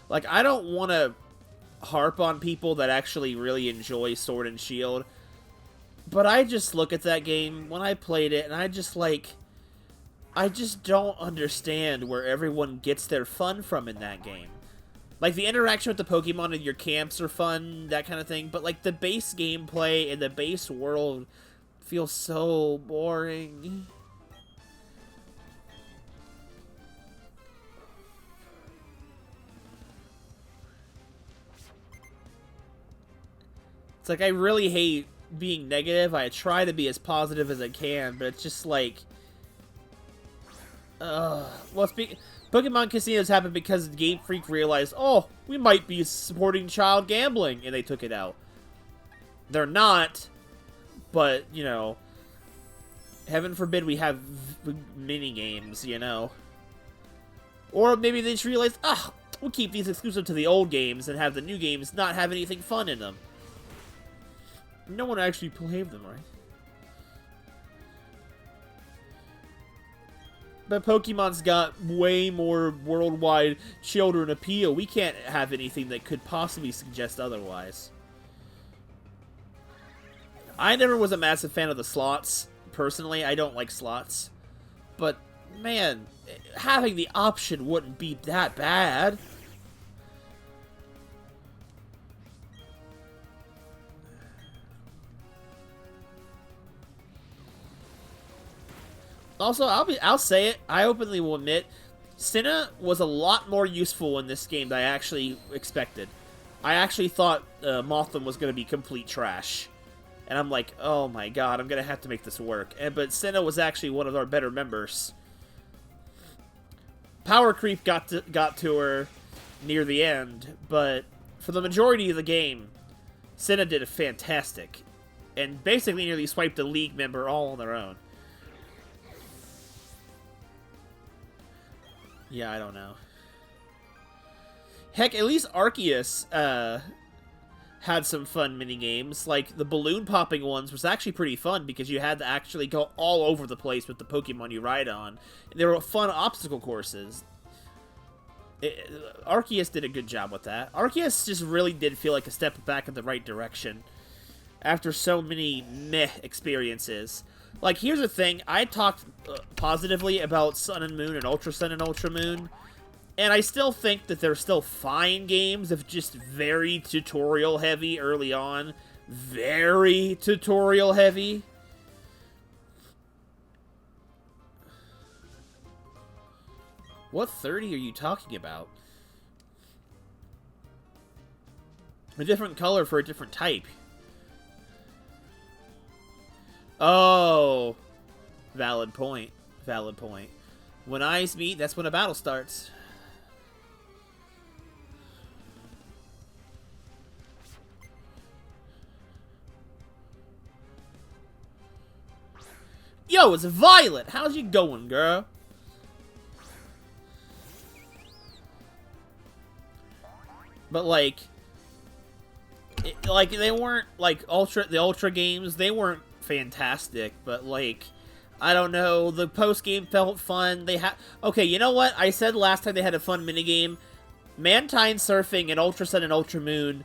Like, I don't want to harp on people that actually really enjoy Sword and Shield, but I just look at that game when I played it, and I just don't understand where everyone gets their fun from in that game. Like, the interaction with the Pokemon in your camps are fun, that kind of thing, but, like, the base gameplay and the base world feels so boring. It's like, I really hate being negative. I try to be as positive as I can, but it's just like... well, Pokemon Casinos happened because Game Freak realized, oh, we might be supporting child gambling, and they took it out. They're not, but, you know, heaven forbid we have mini-games, you know. Or maybe they just realized, we'll keep these exclusive to the old games and have the new games not have anything fun in them. No one actually played them, right? But Pokemon's got way more worldwide children appeal. We can't have anything that could possibly suggest otherwise. I never was a massive fan of the slots. Personally, I don't like slots. But, man, having the option wouldn't be that bad. Also, I'll say it, I openly will admit, Sinnoh was a lot more useful in this game than I actually expected. I actually thought Mothim was going to be complete trash. And I'm like, oh my god, I'm going to have to make this work. But Sinnoh was actually one of our better members. Power creep got to her near the end, but for the majority of the game, Sinnoh did a fantastic. And basically nearly swiped a league member all on their own. Yeah, I don't know. Heck, at least Arceus had some fun mini-games. Like, the balloon-popping ones was actually pretty fun because you had to actually go all over the place with the Pokemon you ride on. And there were fun obstacle courses. Arceus did a good job with that. Arceus just really did feel like a step back in the right direction after so many meh experiences. Like, here's the thing. I talked positively about Sun and Moon and Ultra Sun and Ultra Moon, and I still think that they're still fine games, if just very tutorial-heavy early on. Very tutorial-heavy. What 30 are you talking about? A different color for a different type. Oh, valid point. Valid point. When eyes meet, that's when a battle starts. Yo, it's Violet. How's you going, girl? But like they weren't like the Ultra games. They weren't fantastic, but like I don't know. The post game felt fun. They had okay. You know what? I said last time they had a fun minigame. Mantine surfing and Ultra Sun and Ultra Moon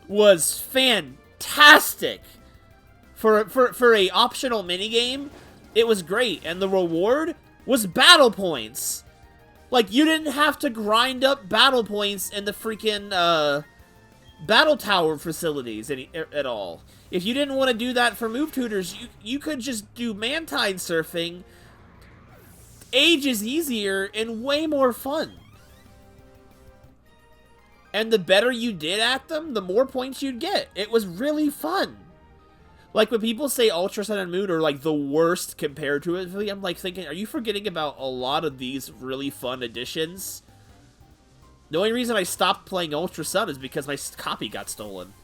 was fantastic for a optional minigame. It was great, and the reward was battle points. Like, you didn't have to grind up battle points in the freaking battle tower facilities at all. If you didn't want to do that for move tutors, you could just do Mantine surfing ages easier and way more fun. And the better you did at them, the more points you'd get. It was really fun. Like, when people say Ultra Sun and Moon are, like, the worst compared to it, I'm, like, thinking, are you forgetting about a lot of these really fun additions? The only reason I stopped playing Ultra Sun is because my copy got stolen.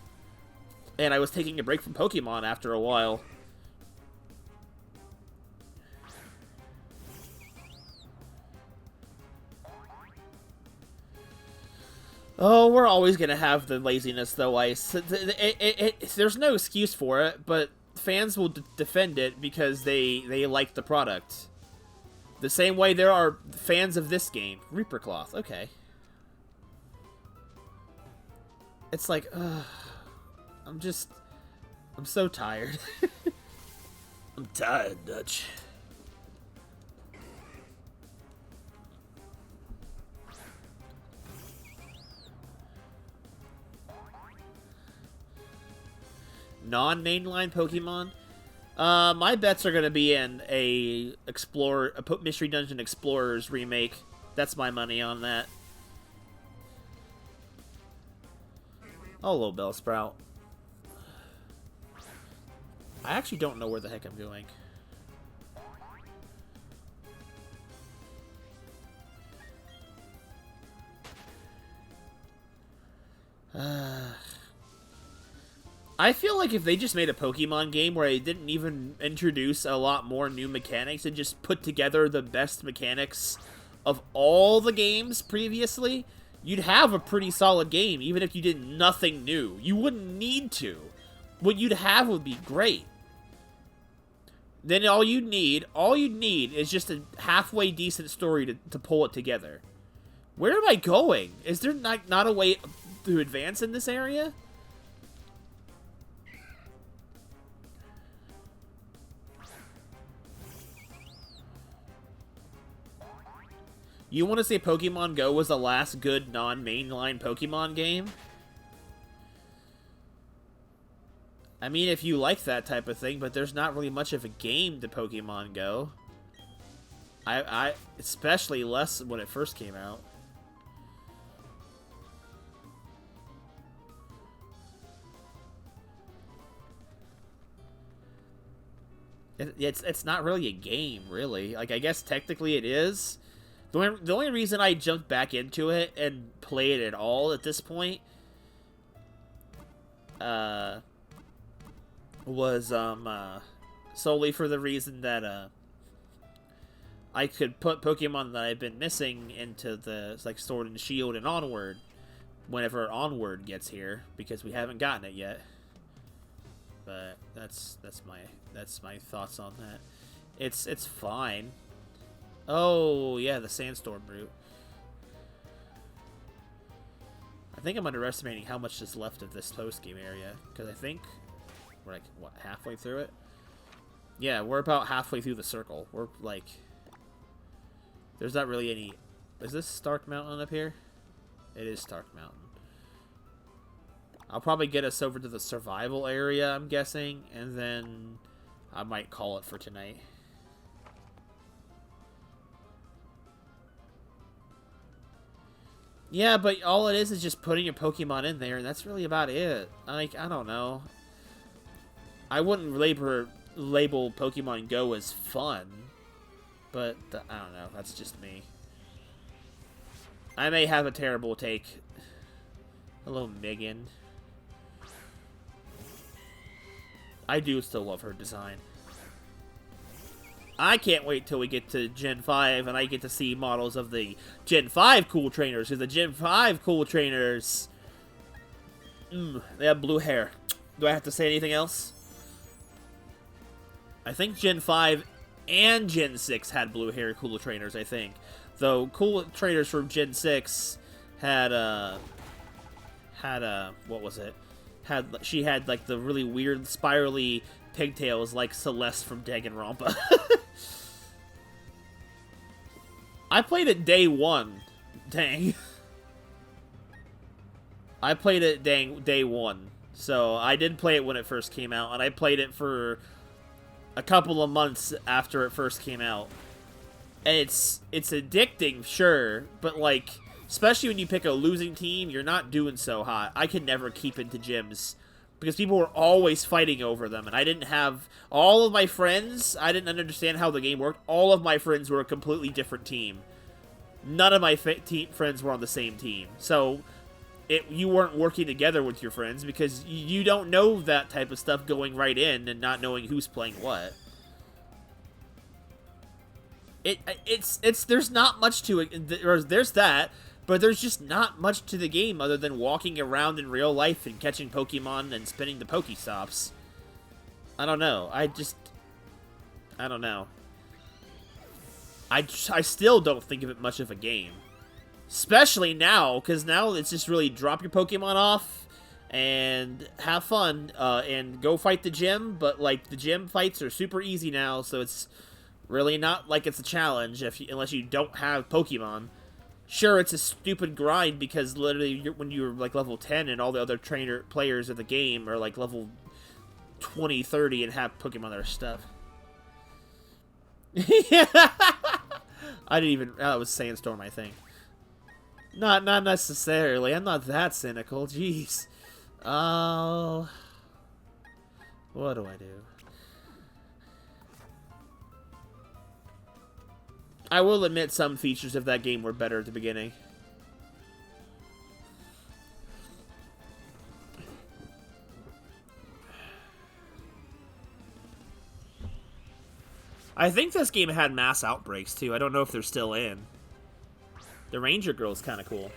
And I was taking a break from Pokemon after a while. Oh, we're always gonna have the laziness, though, Ice. There's no excuse for it, but fans will defend it because they like the product. The same way there are fans of this game. Reaper Cloth, okay. It's like, I'm so tired. I'm tired, Dutch. Non-mainline Pokemon? My bets are gonna be in a Mystery Dungeon Explorers remake. That's my money on that. Oh, hello, Bellsprout. I actually don't know where the heck I'm going. I feel like if they just made a Pokemon game where they didn't even introduce a lot more new mechanics and just put together the best mechanics of all the games previously, you'd have a pretty solid game, even if you did nothing new. You wouldn't need to. What you'd have would be great. Then all you'd need is just a halfway decent story to pull it together. Where am I going? Is there not a way to advance in this area? You want to say Pokemon Go was the last good non-mainline Pokemon game? I mean, if you like that type of thing, but there's not really much of a game to Pokemon Go. I especially less when it first came out. It's not really a game, really. Like, I guess technically it is. The only reason I jumped back into it and played it at all at this point was solely for the reason that I could put Pokemon that I've been missing into the like Sword and Shield and Onward whenever Onward gets here, because we haven't gotten it yet. But that's my thoughts on that. It's fine. Oh, yeah, the Sandstorm route. I think I'm underestimating how much is left of this post-game area, because I think we're, like, what, halfway through it? Yeah, we're about halfway through the circle. We're, like... There's not really any... Is this Stark Mountain up here? It is Stark Mountain. I'll probably get us over to the survival area, I'm guessing, and then I might call it for tonight. Yeah, but all it is just putting your Pokemon in there, and that's really about it. Like, I don't know. I wouldn't label Pokemon Go as fun, but I don't know. That's just me. I may have a terrible take. Hello, Megan. I do still love her design. I can't wait till we get to Gen 5 and I get to see models of the Gen 5 cool trainers. Because the Gen 5 cool trainers... they have blue hair. Do I have to say anything else? I think Gen 5 and Gen 6 had blue hair cool trainers, I think. Though cool trainers from Gen 6 had what was it? She had like the really weird spirally pigtails like Celeste from Danganronpa. I played it day one. Dang. I played it day one. So I did play it when it first came out, and I played it for a couple of months after it first came out. And it's addicting, sure, but like, especially when you pick a losing team, you're not doing so hot. I could never keep into gyms because people were always fighting over them, and I didn't have all of my friends. I didn't understand how the game worked. All of my friends were a completely different team. None of my friends were on the same team, so you weren't working together with your friends because you don't know that type of stuff going right in and not knowing who's playing what. There's not much to it. There's that, but there's just not much to the game other than walking around in real life and catching Pokemon and spinning the Pokestops. I don't know. I don't know. I still don't think of it much of a game. Especially now, because now it's just really drop your Pokemon off and have fun and go fight the gym. But, like, the gym fights are super easy now, so it's really not like it's a challenge unless you don't have Pokemon. Sure, it's a stupid grind because literally when you're, like, level 10 and all the other players of the game are, like, level 20, 30 and have Pokemon that are stuff. I didn't even... That was Sandstorm, I think. Not necessarily. I'm not that cynical. Jeez. Oh. What do I do? I will admit some features of that game were better at the beginning. I think this game had mass outbreaks, too. I don't know if they're still in. The Ranger Girl's kind of cool.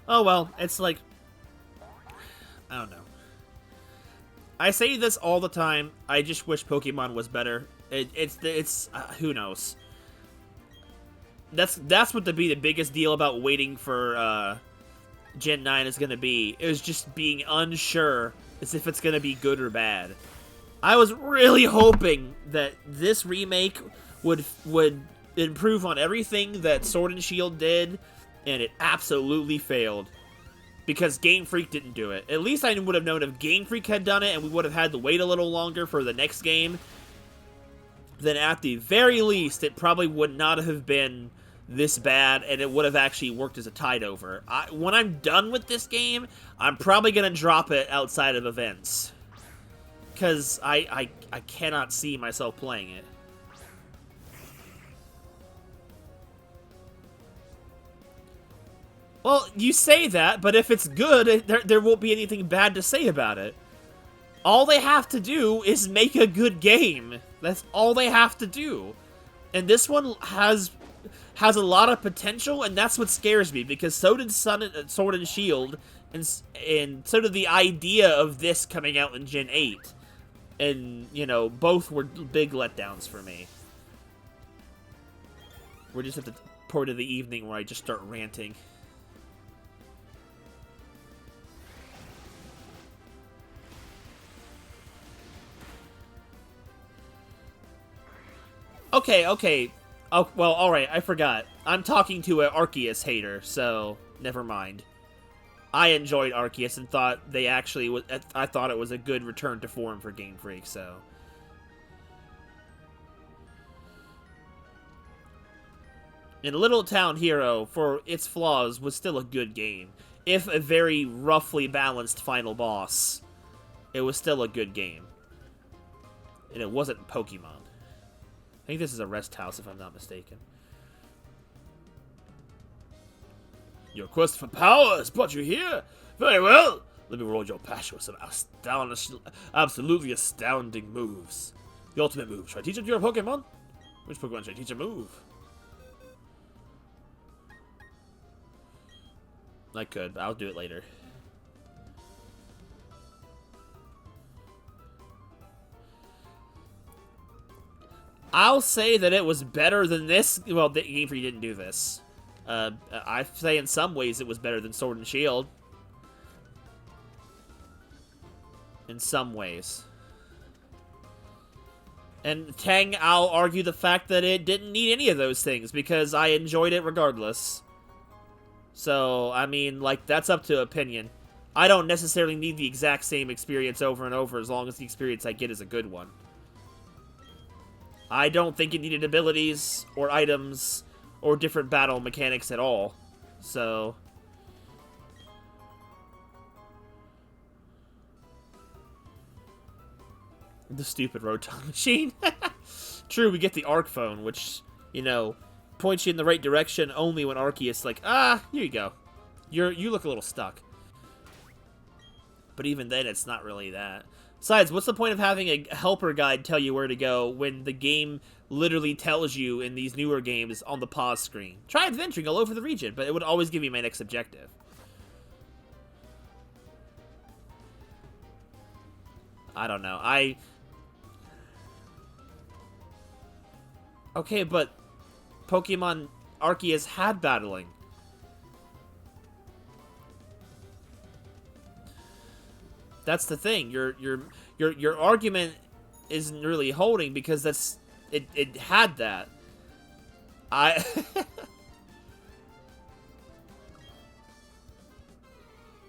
Oh, well, it's like... I don't know. I say this all the time. I just wish Pokemon was better. It's who knows. That's what the biggest deal about waiting for Gen 9 is going to be. It was just being unsure as if it's going to be good or bad. I was really hoping that this remake would improve on everything that Sword and Shield did, and it absolutely failed. Because Game Freak didn't do it. At least I would have known if Game Freak had done it, and we would have had to wait a little longer for the next game, then at the very least, it probably would not have been this bad, and it would have actually worked as a tide over. When I'm done with this game, I'm probably going to drop it outside of events. Because I cannot see myself playing it. Well, you say that, but if it's good, there won't be anything bad to say about it. All they have to do is make a good game. That's all they have to do. And this one has a lot of potential, and that's what scares me, because so did Sword and Shield, and so did the idea of this coming out in Gen 8. And, you know, both were big letdowns for me. We're just at the point of the evening where I just start ranting. Okay. Oh, well, alright, I forgot. I'm talking to an Arceus hater, so never mind. I enjoyed Arceus and thought I thought it was a good return to form for Game Freak, so. And Little Town Hero, for its flaws, was still a good game. If a very roughly balanced final boss, it was still a good game. And it wasn't Pokemon. I think this is a rest house, if I'm not mistaken. Your quest for power has brought you here. Very well. Let me reward your passion with some absolutely astounding moves. The ultimate move. Should I teach it to your Pokemon? Which Pokemon should I teach a move? I could, but I'll do it later. I'll say that it was better than this. Well, Game Freak didn't do this. I say in some ways it was better than Sword and Shield. In some ways. And Tang, I'll argue the fact that it didn't need any of those things, because I enjoyed it regardless. So, I mean, like, that's up to opinion. I don't necessarily need the exact same experience over and over, as long as the experience I get is a good one. I don't think it needed abilities, or items, or different battle mechanics at all. So... the stupid Rotom machine. True, we get the Arc Phone, which, you know, points you in the right direction only when Arceus like, here you go. You look a little stuck. But even then, it's not really that. Besides, what's the point of having a helper guide tell you where to go when the game literally tells you in these newer games on the pause screen? Try adventuring all over the region, but it would always give me my next objective. I don't know. Okay, but Pokemon Arceus had battling. That's the thing. Your argument isn't really holding, because it had that.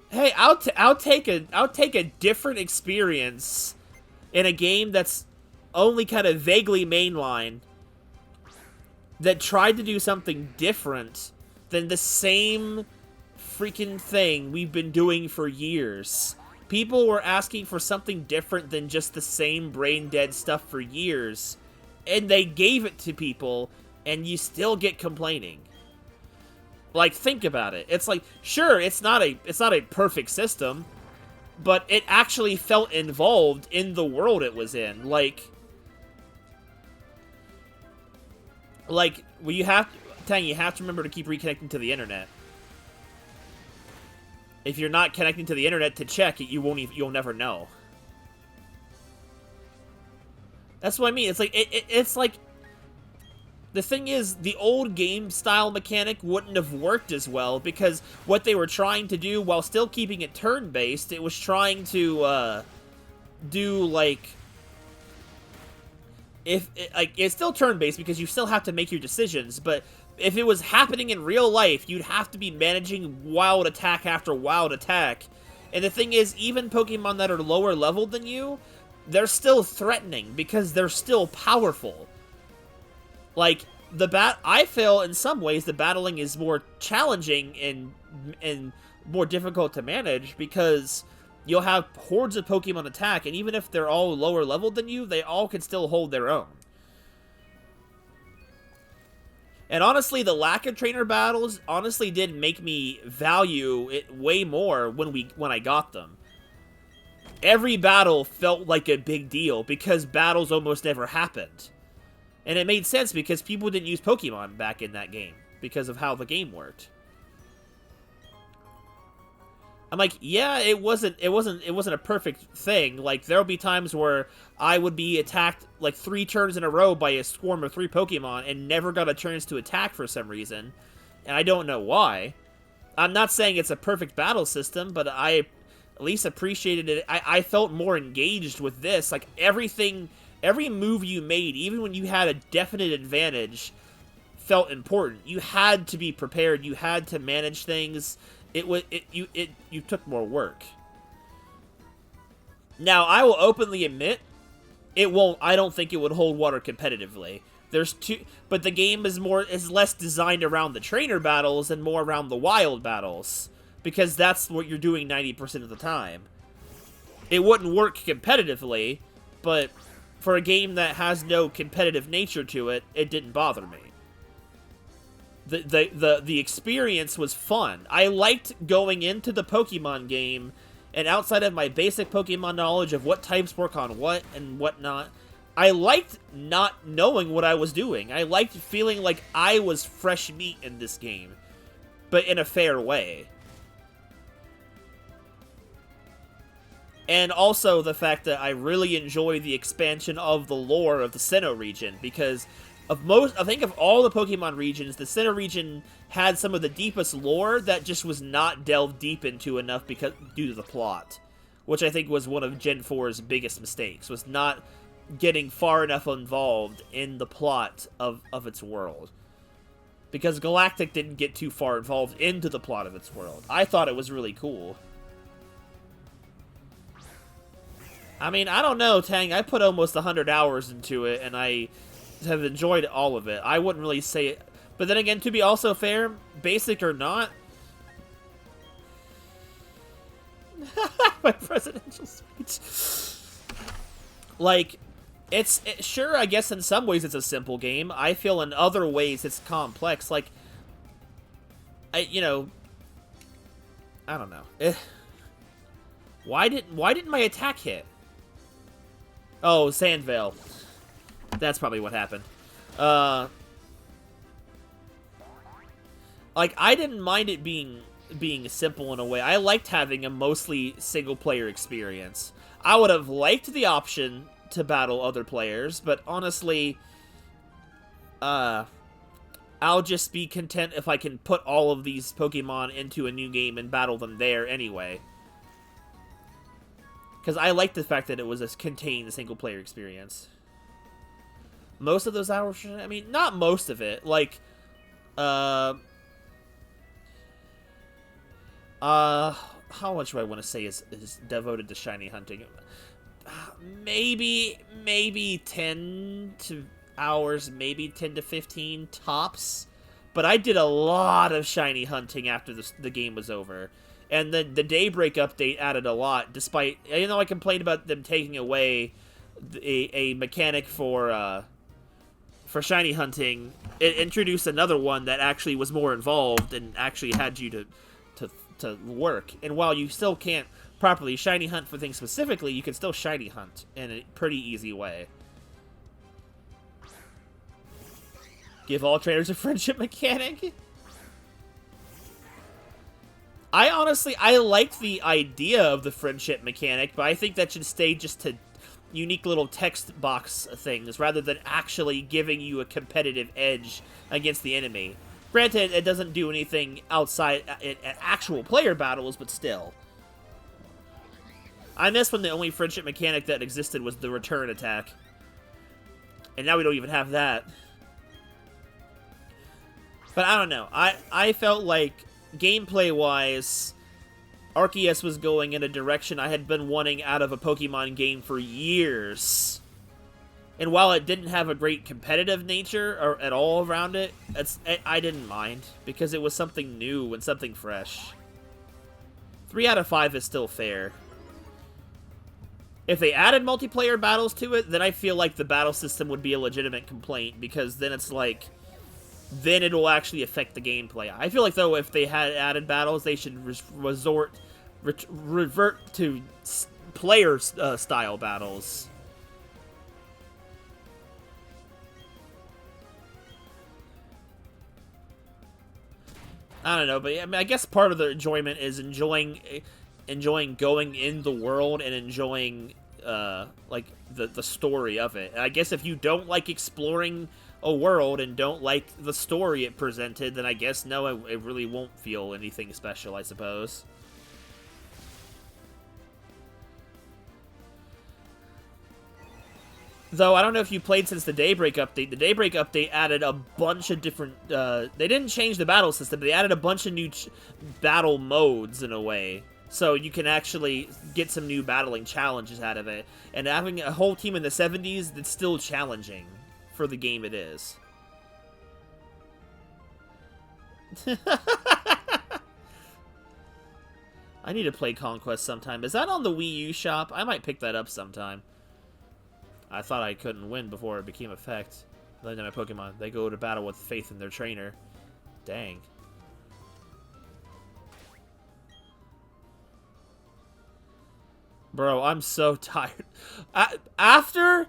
Hey, I'll take a different experience in a game that's only kind of vaguely mainline, that tried to do something different than the same freaking thing we've been doing for years. People were asking for something different than just the same brain-dead stuff for years, and they gave it to people, and you still get complaining. Like, think about it. It's like, sure, it's not a perfect system, but it actually felt involved in the world it was in. Like, well, you have to remember to keep reconnecting to the internet. If you're not connecting to the internet to check it, you'll never know. That's what I mean. It's like it's like, the thing is, the old game style mechanic wouldn't have worked as well, because what they were trying to do, while still keeping it turn-based, it was trying to do like, it's still turn-based because you still have to make your decisions, but if it was happening in real life, you'd have to be managing wild attack after wild attack. And the thing is, even Pokemon that are lower leveled than you, they're still threatening because they're still powerful. Like, I feel in some ways the battling is more challenging and more difficult to manage, because you'll have hordes of Pokemon attack, and even if they're all lower leveled than you, they all can still hold their own. And honestly, the lack of trainer battles honestly did make me value it way more when I got them. Every battle felt like a big deal, because battles almost never happened. And it made sense, because people didn't use Pokemon back in that game, because of how the game worked. I'm like, yeah, it wasn't a perfect thing. Like, there'll be times where I would be attacked like 3 turns in a row by a swarm of 3 Pokemon and never got a chance to attack for some reason, and I don't know why. I'm not saying it's a perfect battle system, but I at least appreciated it. I felt more engaged with this. Like, every move you made, even when you had a definite advantage, felt important. You had to be prepared. You had to manage things. You took more work. Now, I will openly admit, I don't think it would hold water competitively. But the game is less designed around the trainer battles and more around the wild battles, because that's what you're doing 90% of the time. It wouldn't work competitively, but for a game that has no competitive nature to it, it didn't bother me. The experience was fun. I liked going into the Pokemon game, and outside of my basic Pokemon knowledge of what types work on what and whatnot, I liked not knowing what I was doing. I liked feeling like I was fresh meat in this game, but in a fair way. And also the fact that I really enjoy the expansion of the lore of the Sinnoh region, because I think of all the Pokemon regions, the Sinnoh region had some of the deepest lore that just was not delved deep into enough due to the plot, which I think was one of Gen 4's biggest mistakes, was not getting far enough involved in the plot of its world. Because Galactic didn't get too far involved into the plot of its world. I thought it was really cool. I mean, I don't know, Tang. I put almost 100 hours into it, and I have enjoyed all of it. I wouldn't really say it. But then again, to be also fair, basic or not... My presidential speech. Like, sure, I guess in some ways it's a simple game. I feel in other ways it's complex. Like, I don't know. Why didn't my attack hit? Oh, Sandvale. That's probably what happened. Like, I didn't mind it being simple in a way. I liked having a mostly single-player experience. I would have liked the option to battle other players, but honestly, I'll just be content if I can put all of these Pokemon into a new game and battle them there anyway. Because I like the fact that it was a contained single-player experience. Most of those hours... I mean, not most of it. Like, how much do I want to say is devoted to shiny hunting? Maybe 10 hours, maybe 10 to 15 tops. But I did a lot of shiny hunting after the game was over. And the Daybreak update added a lot, despite... You know, I complained about them taking away a mechanic for shiny hunting. It introduced another one that actually was more involved and actually had you to work. And while you still can't properly shiny hunt for things specifically, you can still shiny hunt in a pretty easy way. Give all trainers a friendship mechanic? I liked the idea of the friendship mechanic, but I think that should stay just to unique little text box things rather than actually giving you a competitive edge against the enemy. Granted, it doesn't do anything outside at actual player battles, but still. I miss when the only friendship mechanic that existed was the return attack. And now we don't even have that. But I don't know. I felt like, gameplay-wise, Arceus was going in a direction I had been wanting out of a Pokemon game for years. And while it didn't have a great competitive nature or at all around it, I didn't mind, because it was something new and something fresh. 3 out of 5 is still fair. If they added multiplayer battles to it, then I feel like the battle system would be a legitimate complaint, because then it's like... then it'll actually affect the gameplay. I feel like, though, if they had added battles, they should revert to player-style battles. I don't know, but I guess part of the enjoyment is enjoying going in the world and enjoying, like, the story of it. And I guess if you don't like exploring a world and don't like the story it presented, then I guess, no, it really won't feel anything special, I suppose. Though, I don't know if you played since the Daybreak update. The Daybreak update added a bunch of different... they didn't change the battle system, but they added a bunch of new battle modes, in a way. So you can actually get some new battling challenges out of it. And having a whole team in the 70s, that's still challenging for the game it is. I need to play Conquest sometime. Is that on the Wii U shop? I might pick that up sometime. I thought I couldn't win before it became effect. Then my Pokemon, they go to battle with faith in their trainer. Dang. Bro, I'm so tired. After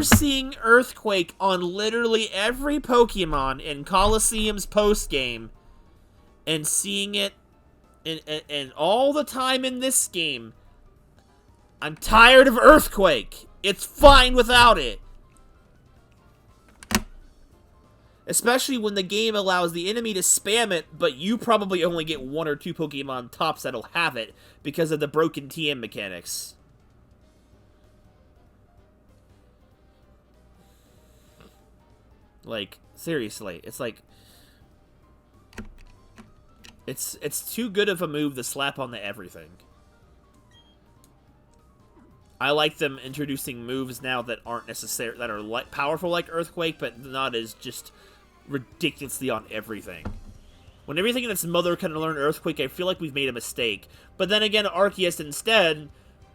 seeing Earthquake on literally every Pokemon in Colosseum's post-game, and seeing it and all the time in this game, I'm tired of Earthquake. It's fine without it. Especially when the game allows the enemy to spam it, but you probably only get 1 or 2 Pokemon tops that'll have it because of the broken TM mechanics. Like, seriously, it's like... It's too good of a move to slap on to everything. I like them introducing moves now that aren't necessary, that are like powerful like Earthquake, but not as just ridiculously on everything. When everything in its mother can learn Earthquake, I feel like we've made a mistake. But then again, Arceus instead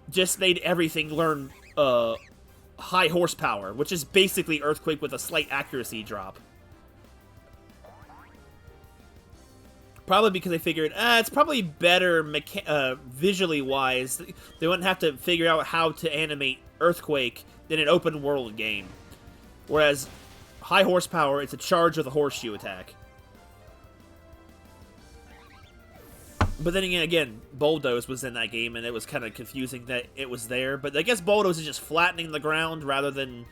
just made everything learn high horsepower, which is basically Earthquake with a slight accuracy drop. Probably because they figured, it's probably better visually wise. They wouldn't have to figure out how to animate Earthquake in an open world game. Whereas high horsepower, it's a charge with a horseshoe attack. But then again, Bulldoze was in that game, and it was kind of confusing that it was there. But I guess Bulldoze is just flattening the ground rather than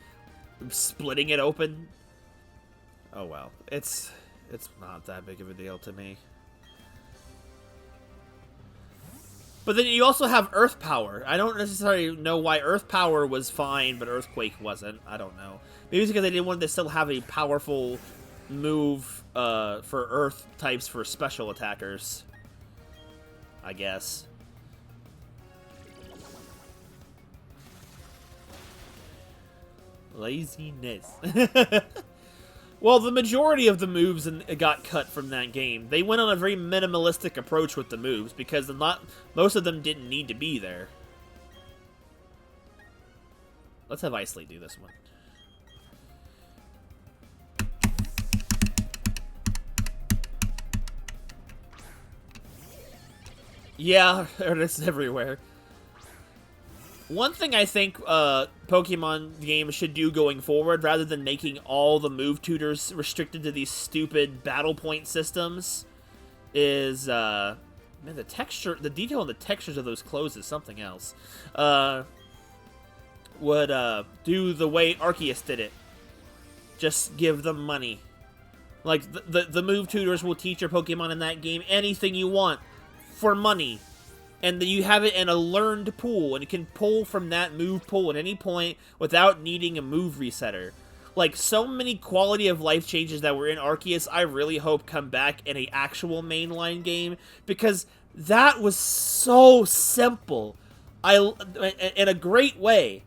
splitting it open. Oh well, it's not that big of a deal to me. But then you also have Earth Power. I don't necessarily know why Earth Power was fine, but Earthquake wasn't. I don't know. Maybe it's because they didn't want to still have a powerful move for Earth types for special attackers. I guess. Laziness. Well, the majority of the moves got cut from that game. They went on a very minimalistic approach with the moves because most of them didn't need to be there. Let's have Isley do this one. Yeah, it's everywhere. One thing I think Pokemon games should do going forward, rather than making all the move tutors restricted to these stupid battle point systems, is man, the detail on the textures of those clothes is something else. Would do the way Arceus did it. Just give them money. Like the move tutors will teach your Pokemon in that game anything you want for money. And you have it in a learned pool, and you can pull from that move pool at any point without needing a move resetter. Like, so many quality of life changes that were in Arceus, I really hope come back in an actual mainline game, because that was so simple. In a great way.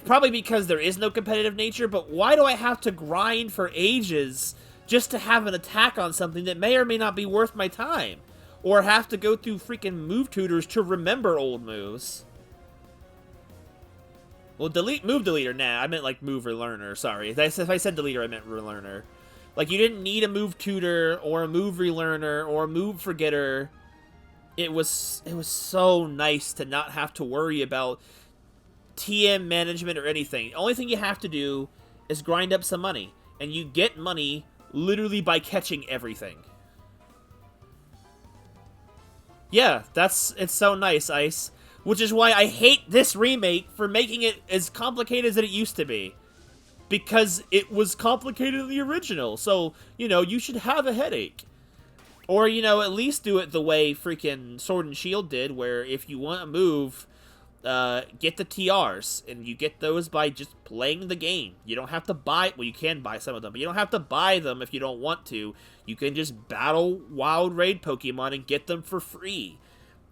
Probably because there is no competitive nature, but why do I have to grind for ages just to have an attack on something that may or may not be worth my time? Or have to go through freaking move tutors to remember old moves. Well, move deleter, nah, I meant like move relearner, sorry. If I said deleter, I meant relearner. Like, you didn't need a move tutor, or a move relearner, or a move forgetter. It was so nice to not have to worry about TM management or anything. The only thing you have to do is grind up some money. And you get money literally by catching everything. Yeah, it's so nice, Ice. Which is why I hate this remake for making it as complicated as it used to be. Because it was complicated in the original. So, you should have a headache. Or, at least do it the way freaking Sword and Shield did, where if you want a move, get the TRs. And you get those by just playing the game. You don't have to buy... Well, you can buy some of them, but you don't have to buy them if you don't want to. You can just battle wild raid Pokemon and get them for free.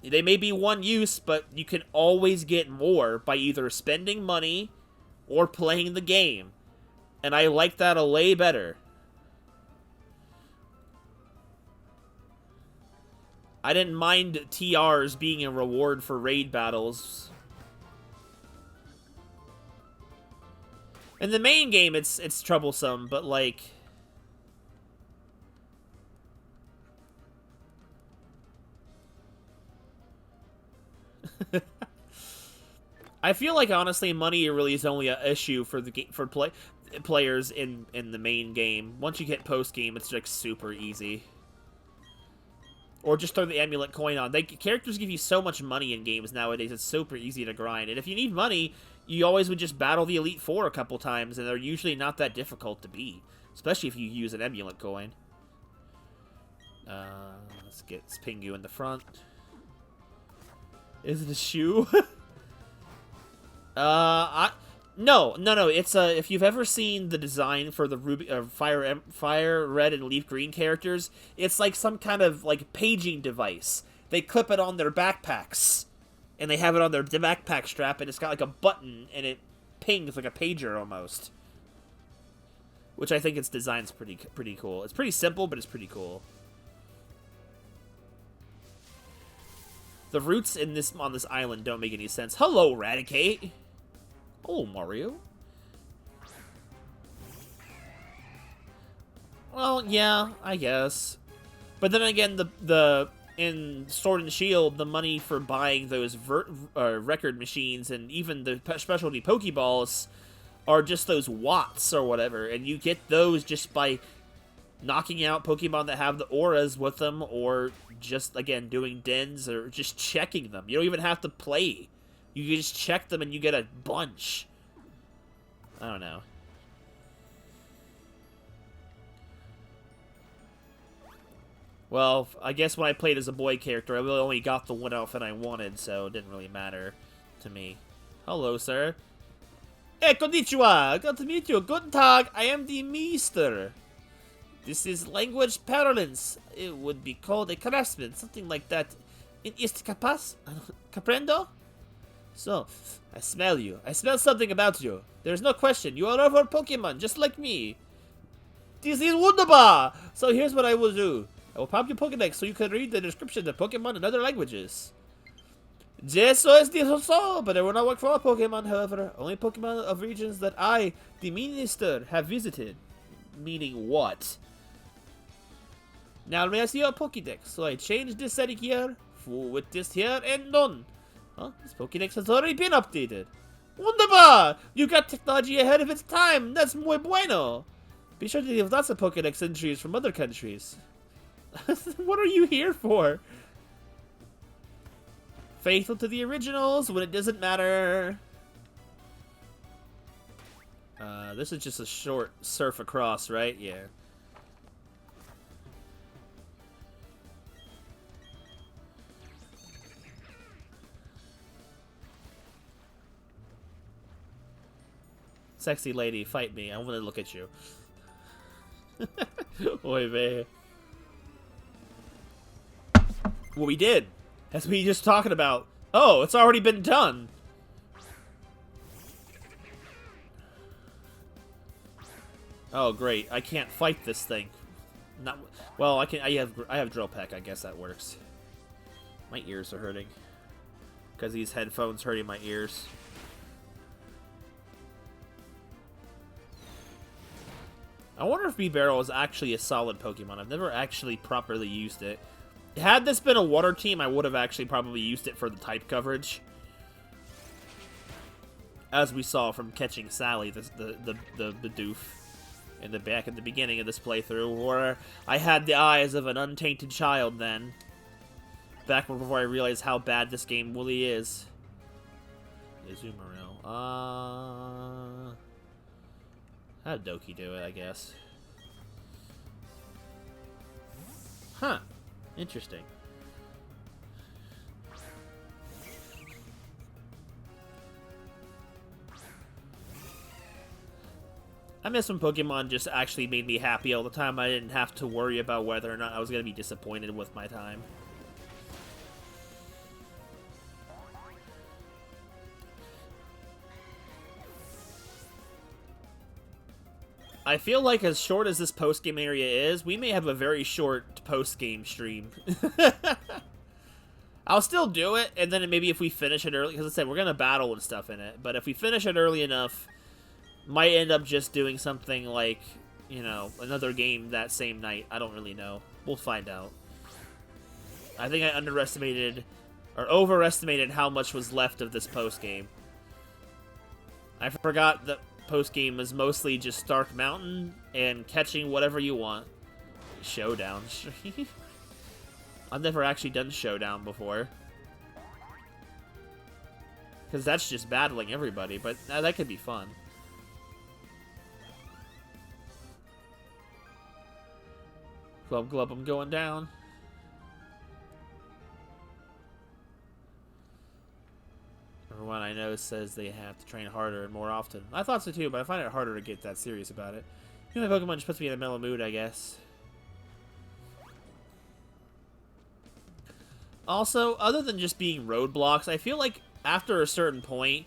They may be one use, but you can always get more by either spending money or playing the game. And I like that a lay better. I didn't mind TRs being a reward for raid battles. In the main game, it's troublesome, but like... I feel like honestly, money really is only an issue for players in the main game. Once you get post game, it's like super easy. Or just throw the amulet coin on. Characters give you so much money in games nowadays, it's super easy to grind. And if you need money, you always would just battle the Elite Four a couple times, and they're usually not that difficult to beat. Especially if you use an amulet coin. Let's get Pingu in the front. Is it a shoe? No. It's if you've ever seen the design for the Ruby, Fire Red and Leaf Green characters, it's like some kind of like paging device. They clip it on their backpacks, and they have it on their backpack strap, and it's got like a button, and it pings like a pager almost. Which I think its design's pretty cool. It's pretty simple, but it's pretty cool. The routes on this island don't make any sense. Hello, Raticate. Oh, Mario. Well, yeah, I guess. But then again, in Sword and Shield, the money for buying those record machines and even the specialty Pokeballs are just those watts or whatever, and you get those just by knocking out Pokemon that have the auras with them, or just, again, doing dens, or just checking them. You don't even have to play. You can just check them and you get a bunch. I don't know. Well, I guess when I played as a boy character, I really only got the one outfit I wanted, so it didn't really matter to me. Hello, sir. Hey, konnichiwa! Good to meet you. Guten Tag, I am the Meester. This is language parlance. It would be called a craftsman, something like that. In ist capaz? Comprendo? So, I smell you. I smell something about you. There's no question. You are our Pokemon, just like me. This is wunderbar! So here's what I will do. I will pop your Pokedex so you can read the description of Pokemon in other languages. Eso es so, but it will not work for all Pokemon, however. Only Pokemon of regions that I, the Minister, have visited. Meaning what? Now may I see your Pokedex? So I changed this setting here, full with this here, and done. Huh? This Pokedex has already been updated. Wunderbar! You got technology ahead of its time. That's muy bueno. Be sure to leave lots of Pokedex entries from other countries. What are you here for? Faithful to the originals when it doesn't matter. This is just a short surf across, right? Yeah. Sexy lady, fight me. I want to look at you. Oy vey. Well, we did. That's what we just talking about. Oh, it's already been done. Oh, great. I can't fight this thing. Not well. I can. I have Drill Peck. I guess that works. My ears are hurting because these headphones hurting my ears. I wonder if B-Barrel is actually a solid Pokemon. I've never actually properly used it. Had this been a water team, I would have actually probably used it for the type coverage. As we saw from catching Sally, the doof in the back at the beginning of this playthrough, where I had the eyes of an untainted child then. Back before I realized how bad this game really is. Izumarill. How'd Doki do it, I guess? Huh. Interesting. I miss when Pokemon just actually made me happy all the time. I didn't have to worry about whether or not I was going to be disappointed with my time. I feel like as short as this post-game area is, we may have a very short post-game stream. I'll still do it, and then maybe if we finish it early, because I said we're going to battle and stuff in it, but if we finish it early enough, might end up just doing something like, you know, another game that same night. I don't really know. We'll find out. I think I underestimated, or overestimated how much was left of this post-game. I forgot that post-game is mostly just Stark Mountain and catching whatever you want. Showdown. I've never actually done Showdown before. Because that's just battling everybody, but that could be fun. Glub Glub, I'm going down. Everyone I know says they have to train harder and more often. I thought so too, but I find it harder to get that serious about it. You know, my Pokemon just puts me in a mellow mood, I guess. Also, other than just being roadblocks, I feel like after a certain point,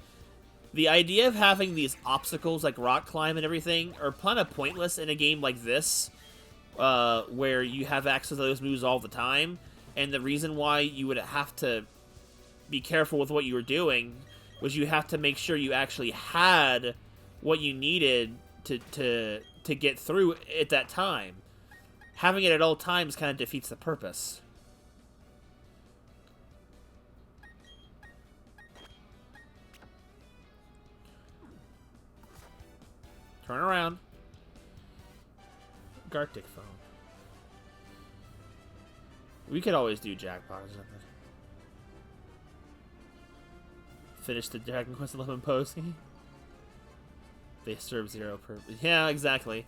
the idea of having these obstacles like rock climb and everything are kind of pointless in a game like this, where you have access to those moves all the time, and the reason why you would have to be careful with what you were doing was you have to make sure you actually had what you needed to get through at that time. Having it at all times kind of defeats the purpose. Turn around. Gartic phone. We could always do jackpot or something. Finish the Dragon Quest 11 posting. They serve zero purpose. Yeah, exactly.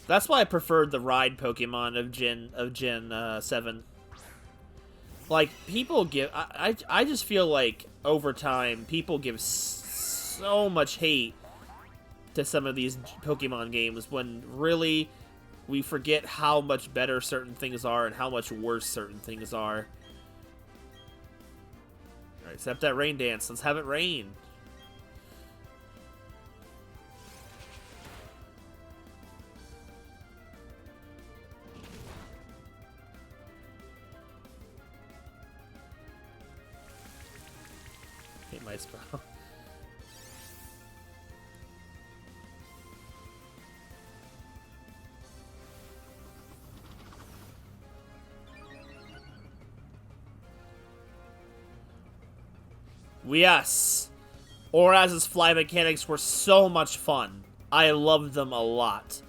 That's why I preferred the ride Pokemon of Gen 7. Like, people give... I just feel like, over time, people give so much hate to some of these Pokemon games when, really, we forget how much better certain things are and how much worse certain things are. Alright, except that rain dance. Let's have it rain. Hate my spell. Yes! Auraz's fly mechanics were so much fun. I loved them a lot.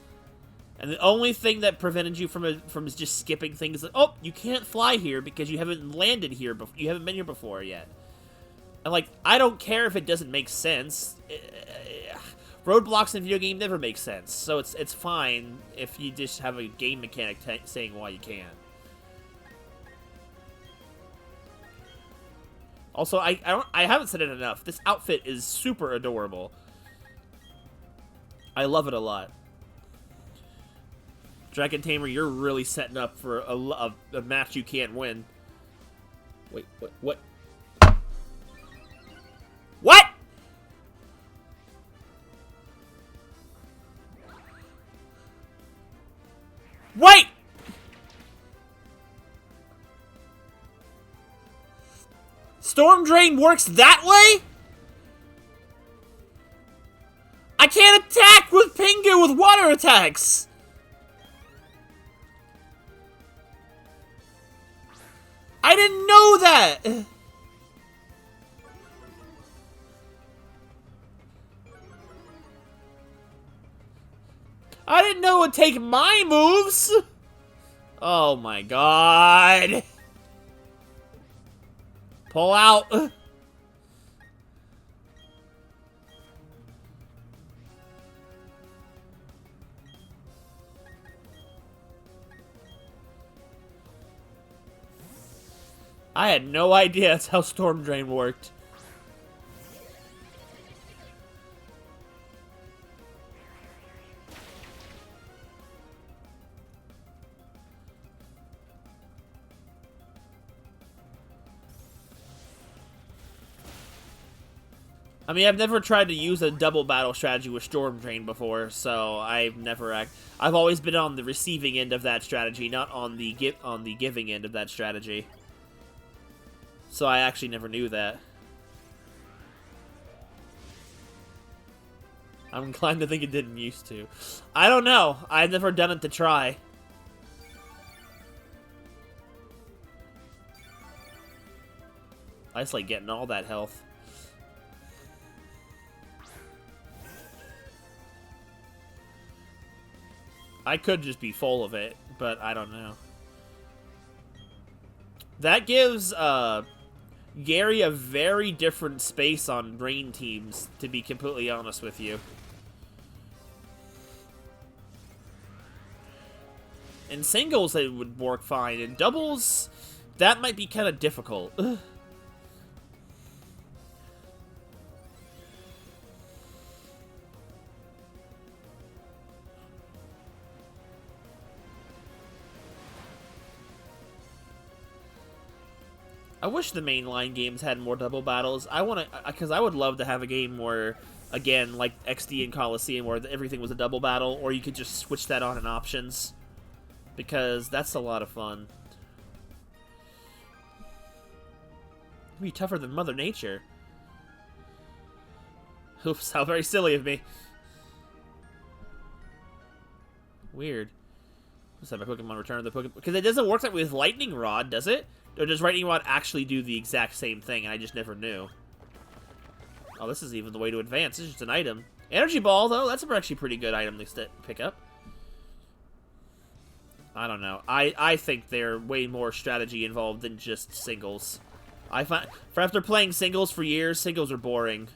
And the only thing that prevented you from just skipping things like, oh, you can't fly here because you haven't landed here, you haven't been here before yet. And, like, I don't care if it doesn't make sense. Roadblocks in video game never make sense, so it's fine if you just have a game mechanic saying why you can't. Also, I haven't said it enough. This outfit is super adorable. I love it a lot. Dragon Tamer, you're really setting up for a match you can't win. Wait, what? What? Wait! Storm Drain works that way? I can't attack with Pingu with water attacks! I didn't know that! I didn't know it would take my moves! Oh my god. Pull out. I had no idea that's how Storm Drain worked. I mean, I've never tried to use a double battle strategy with Storm Drain before, so I've always been on the receiving end of that strategy, not on the giving end of that strategy. So I actually never knew that. I'm inclined to think it didn't used to. I don't know. I've never done it to try. I just like getting all that health. I could just be full of it, but I don't know. That gives Gary a very different space on rain teams, to be completely honest with you. In singles, it would work fine. In doubles, that might be kind of difficult. I wish the mainline games had more double battles. Because I would love to have a game where, again, like XD and Coliseum, where everything was a double battle, or you could just switch that on in options. Because that's a lot of fun. It'd be tougher than Mother Nature. Oops, how very silly of me. Weird. Let's have my Pokemon return the Pokemon. Because it doesn't work that way with Lightning Rod, does it? Or does Lightning Rod actually do the exact same thing, and I just never knew? Oh, this is even the way to advance. This is just an item. Energy Ball, though, that's actually a pretty good item to pick up. I don't know. I think there's way more strategy involved than just singles. I find, after playing singles for years, singles are boring.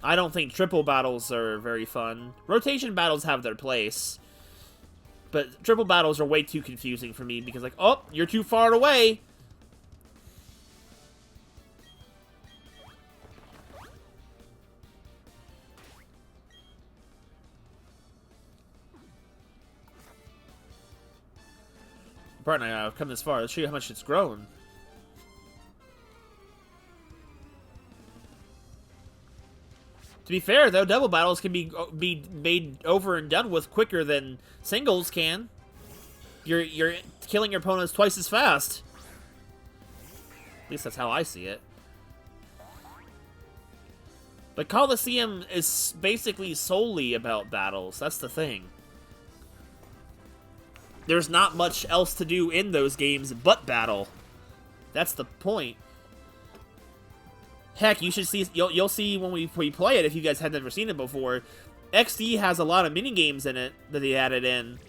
I don't think triple battles are very fun. Rotation battles have their place. But triple battles are way too confusing for me because, like, oh, you're too far away. Bart and I have come this far. Let's show you how much it's grown. To be fair, though, double battles can be made over and done with quicker than singles can. You're killing your opponents twice as fast. At least that's how I see it. But Coliseum is basically solely about battles. That's the thing. There's not much else to do in those games but battle. That's the point. Heck, you should see. You'll see when we play it if you guys had never seen it before. XD has a lot of mini games in it that they added in,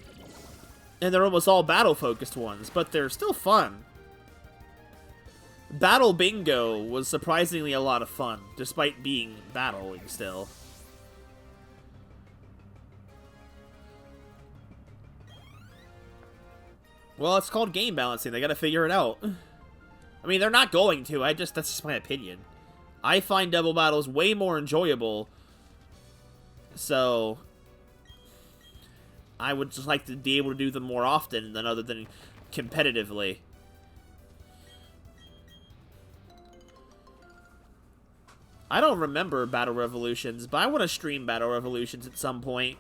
and they're almost all battle focused ones, but they're still fun. Battle Bingo was surprisingly a lot of fun, despite being battling still. Well, it's called game balancing. They gotta figure it out. I mean, they're not going to. That's just my opinion. I find double battles way more enjoyable, so I would just like to be able to do them more often than other than competitively. I don't remember Battle Revolutions, but I want to stream Battle Revolutions at some point.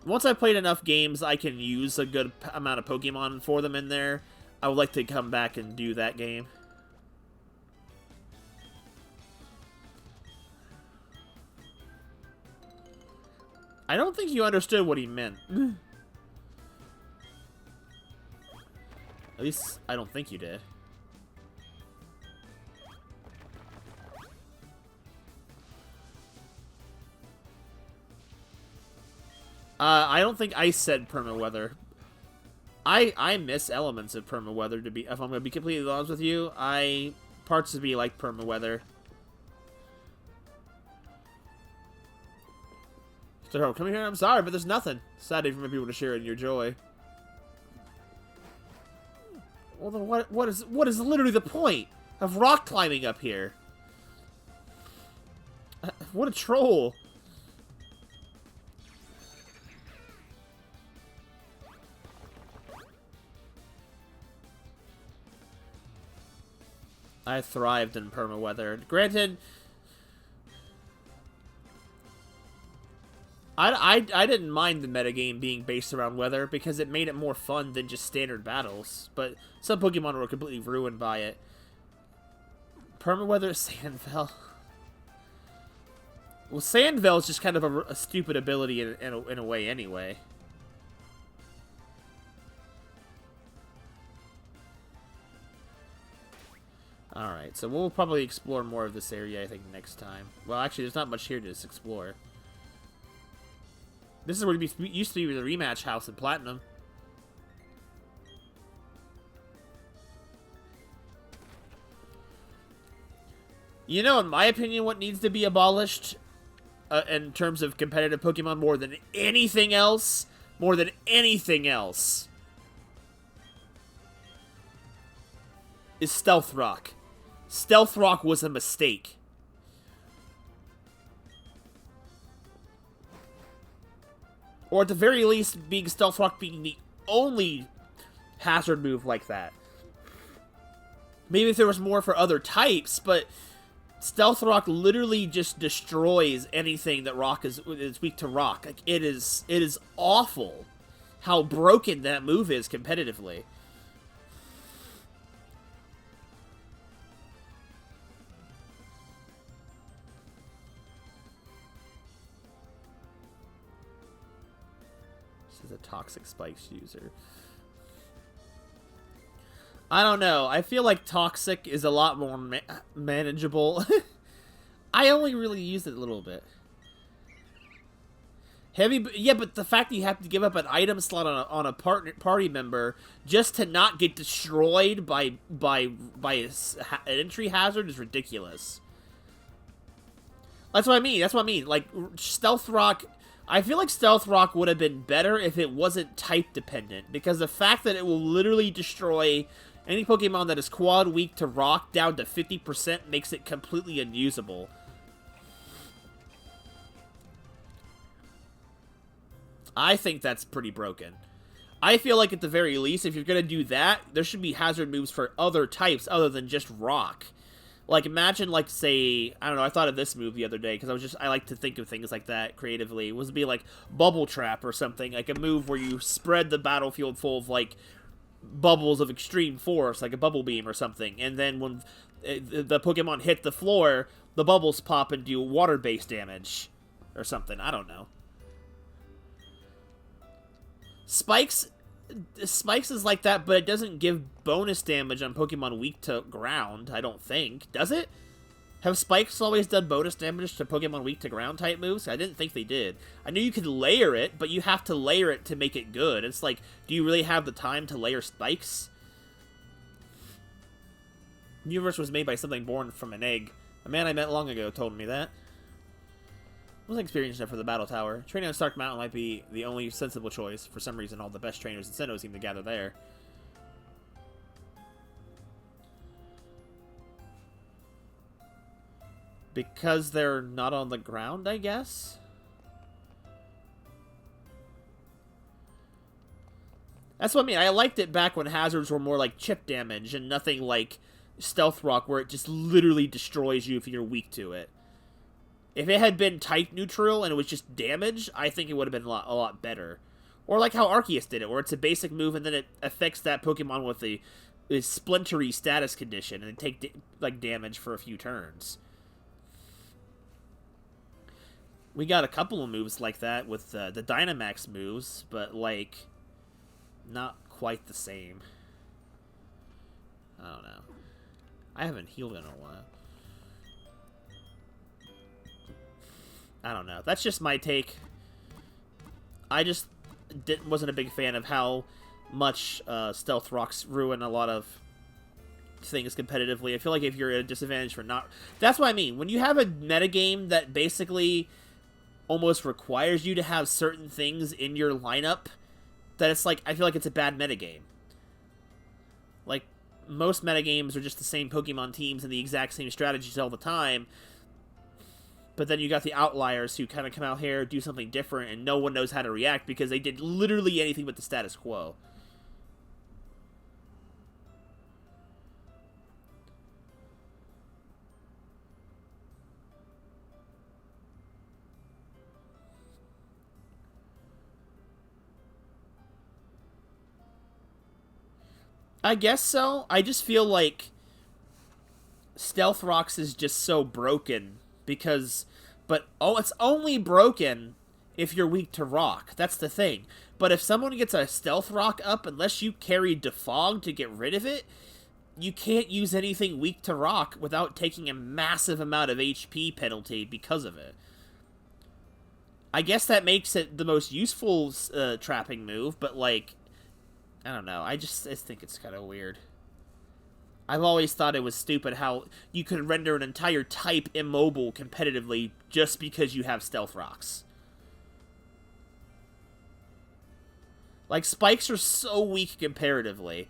Once I've played enough games, I can use a good amount of Pokemon for them in there. I would like to come back and do that game. I don't think you understood what he meant. At least, I don't think you did. I don't think Ice said permaweather. I miss elements of permaweather, if I'm gonna be completely honest with you. Parts of me like permaweather. So, come here, I'm sorry, but there's nothing. Sad even for people to share in your joy. Well, then what is literally the point of rock climbing up here? What a troll. I thrived in permaweather. Granted, I didn't mind the metagame being based around weather because it made it more fun than just standard battles, but some Pokemon were completely ruined by it. Permaweather Sandveld. Well, Sandveld is just kind of a stupid ability in a way anyway. Alright, so we'll probably explore more of this area, I think, next time. Well, actually, there's not much here to just explore. This is where it used to be the rematch house in Platinum. You know, in my opinion, what needs to be abolished in terms of competitive Pokemon more than anything else, is Stealth Rock. Stealth Rock was a mistake. Or at the very least, being Stealth Rock being the only hazard move like that. Maybe if there was more for other types, but Stealth Rock literally just destroys anything that Rock is weak to Rock. Like, it is awful how broken that move is competitively. This is a Toxic Spikes user. I don't know. I feel like Toxic is a lot more manageable. I only really used it a little bit. Heavy, yeah, but the fact that you have to give up an item slot on a party member just to not get destroyed by an entry hazard is ridiculous. That's what I mean. Like, Stealth Rock, I feel like Stealth Rock would have been better if it wasn't type dependent, because the fact that it will literally destroy any Pokemon that is quad weak to Rock down to 50% makes it completely unusable. I think that's pretty broken. I feel like at the very least, if you're going to do that, there should be hazard moves for other types other than just Rock. Like, imagine, like, say, I don't know, I thought of this move the other day, because I like to think of things like that creatively. It would be like Bubble Trap or something, like a move where you spread the battlefield full of, like, bubbles of extreme force, like a Bubble Beam or something, and then when the Pokemon hit the floor, the bubbles pop and do water-based damage or something. I don't know. Spikes is like that, but it doesn't give bonus damage on Pokemon weak to ground, I don't think. Does it? Have Spikes always done bonus damage to Pokemon weak to ground type moves? I didn't think they did. I knew you could layer it, but you have to layer it to make it good. It's like, do you really have the time to layer Spikes? The universe was made by something born from an egg. A man I met long ago told me that. I wasn't experienced enough for the Battle Tower. Training on Stark Mountain might be the only sensible choice. For some reason, all the best trainers in Sinnoh seem to gather there. Because they're not on the ground, I guess? That's what I mean. I liked it back when hazards were more like chip damage and nothing like Stealth Rock, where it just literally destroys you if you're weak to it. If it had been type neutral and it was just damage, I think it would have been a lot better. Or like how Arceus did it, where it's a basic move and then it affects that Pokemon with a splintery status condition and take like damage for a few turns. We got a couple of moves like that with the Dynamax moves, but, like, not quite the same. I don't know. I haven't healed in a while. I don't know. That's just my take. I just wasn't a big fan of how much Stealth Rocks ruin a lot of things competitively. I feel like if you're at a disadvantage for not... That's what I mean. When you have a metagame that basically almost requires you to have certain things in your lineup, that it's like, I feel like it's a bad metagame. Like, most metagames are just the same Pokemon teams and the exact same strategies all the time, but then you got the outliers who kind of come out here, do something different, and no one knows how to react because they did literally anything but the status quo. I guess so. I just feel like Stealth Rocks is just so broken because... But, oh, it's only broken if you're weak to Rock. That's the thing. But if someone gets a Stealth Rock up, unless you carry Defog to get rid of it, you can't use anything weak to Rock without taking a massive amount of HP penalty because of it. I guess that makes it the most useful trapping move, but, like, I don't know. I just think it's kind of weird. I've always thought it was stupid how you could render an entire type immobile competitively just because you have Stealth Rocks. Like, spikes are so weak comparatively.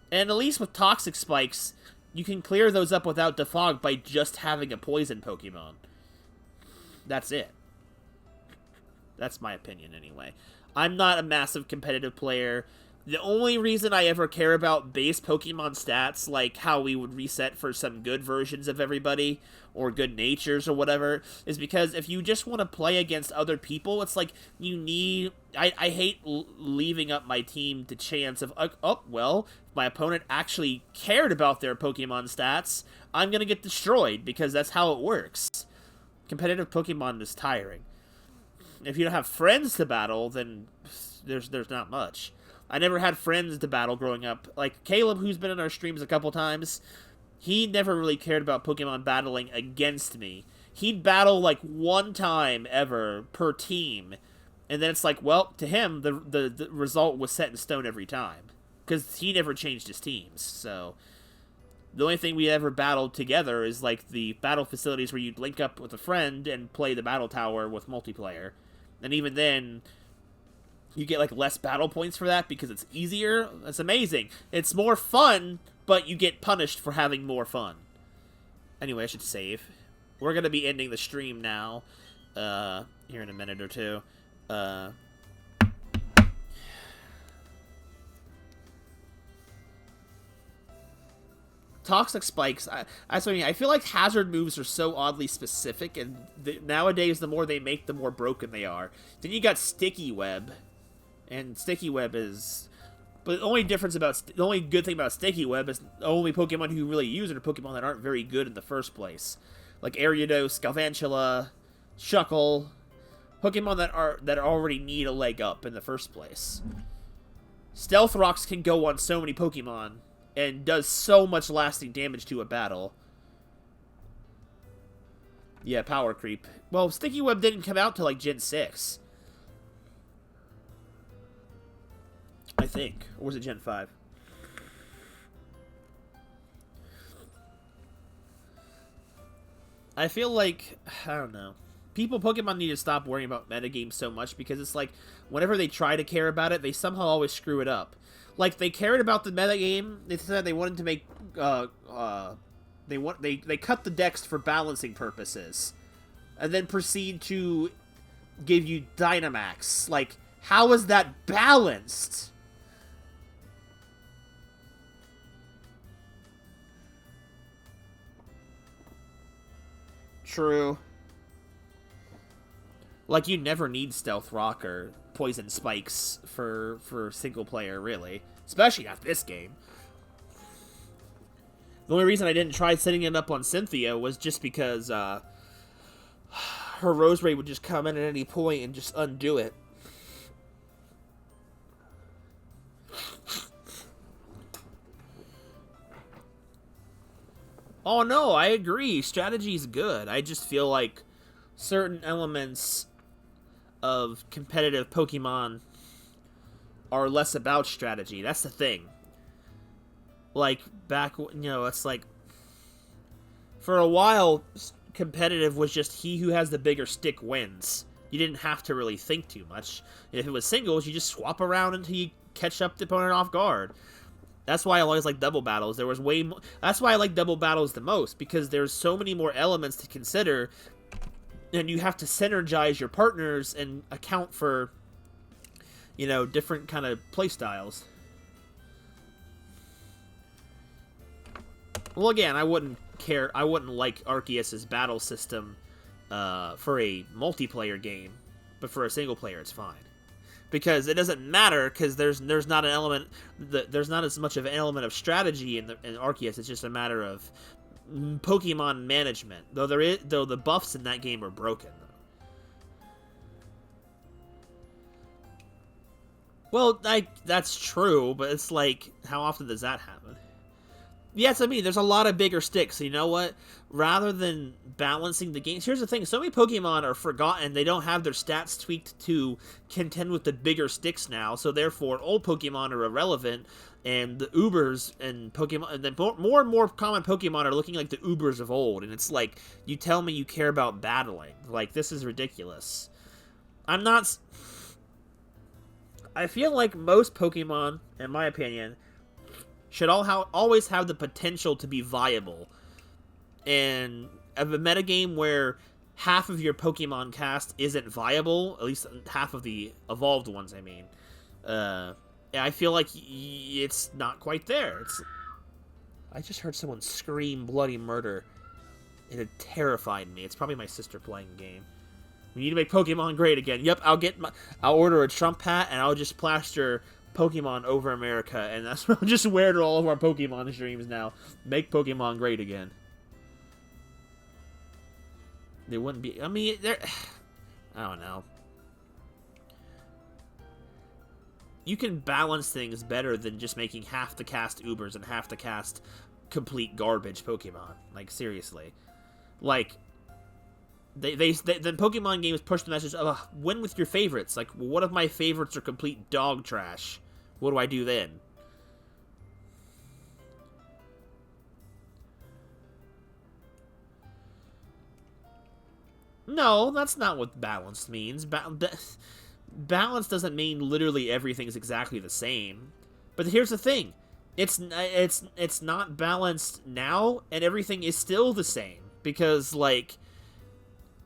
And at least with Toxic Spikes, you can clear those up without Defog by just having a Poison Pokemon. That's it. That's my opinion, anyway. I'm not a massive competitive player. The only reason I ever care about base Pokemon stats, like how we would reset for some good versions of everybody, or good natures or whatever, is because if you just want to play against other people, it's like you need... I hate leaving up my team to chance of, oh, well, if my opponent actually cared about their Pokemon stats, I'm going to get destroyed, because that's how it works. Competitive Pokemon is tiring. If you don't have friends to battle, then there's not much. I never had friends to battle growing up. Like, Caleb, who's been in our streams a couple times, he never really cared about Pokemon battling against me. He'd battle, like, one time ever per team, and then it's like, well, to him, the result was set in stone every time. Because he never changed his teams, so... The only thing we ever battled together is, like, the battle facilities where you'd link up with a friend and play the battle tower with multiplayer. And even then... you get, like, less battle points for that because it's easier. It's amazing. It's more fun, but you get punished for having more fun. Anyway, I should save. We're going to be ending the stream now. Here in a minute or two. Toxic Spikes, that's what I mean. I feel like hazard moves are so oddly specific, and nowadays the more they make, the more broken they are. Then you got Sticky Web. And Sticky Web is... But the only good thing about Sticky Web is the only Pokemon who really use it are Pokemon that aren't very good in the first place. Like Ariados, Galvantula, Shuckle. Pokemon that already need a leg up in the first place. Stealth Rocks can go on so many Pokemon and does so much lasting damage to a battle. Yeah, power creep. Well, Sticky Web didn't come out till like Gen 6. I think. Or was it Gen 5? I feel like, I don't know. Pokemon need to stop worrying about metagames so much, because it's like, whenever they try to care about it, they somehow always screw it up. Like, they cared about the metagame, they said they wanted to make, they cut the dex for balancing purposes, and then proceed to give you Dynamax. Like, how is that balanced? True. Like, you never need Stealth Rock or Poison Spikes for single player, really. Especially not this game. The only reason I didn't try setting it up on Cynthia was just because her Roserade would just come in at any point and just undo it. Oh no, I agree. Strategy's good. I just feel like certain elements of competitive Pokemon are less about strategy. That's the thing. Like, it's like... For a while, competitive was just he who has the bigger stick wins. You didn't have to really think too much. If it was singles, you just swap around until you catch up the opponent off guard. That's why I always like double battles. That's why I like double battles the most, because there's so many more elements to consider, and you have to synergize your partners and account for, different kind of playstyles. Well, again, I wouldn't like Arceus' battle system for a multiplayer game, but for a single player, it's fine. Because it doesn't matter, because there's not as much of an element of strategy in Arceus. It's just a matter of Pokemon management. Though the buffs in that game are broken. Well, that's true, but it's like, how often does that happen? Yes, I mean, there's a lot of bigger sticks. So you know what? Rather than balancing the games, here's the thing: so many Pokemon are forgotten. They don't have their stats tweaked to contend with the bigger sticks now. So therefore, old Pokemon are irrelevant, and the Ubers and Pokemon, and then more and more common Pokemon are looking like the Ubers of old. And it's like, you tell me you care about battling? Like, this is ridiculous. I'm not. I feel like most Pokemon, in my opinion, should always have the potential to be viable. And of a metagame where half of your Pokemon cast isn't viable, at least half of the evolved ones, I mean, I feel like it's not quite there. I just heard someone scream bloody murder, and it terrified me. It's probably my sister playing the game. We need to make Pokemon great again. Yep, I'll order a Trump hat, and I'll just plaster Pokemon over America, and that's what I'll just wear to all of our Pokemon streams now. Make Pokemon great again. They wouldn't be. I mean, I don't know. You can balance things better than just making half the cast Ubers and half the cast complete garbage Pokemon. Like, seriously. Like, the Pokemon games push the message of win with your favorites. Like, well, what if my favorites are complete dog trash? What do I do then? No, that's not what balanced means. Balance doesn't mean literally everything's exactly the same. But here's the thing. It's not balanced now, and everything is still the same. Because, like,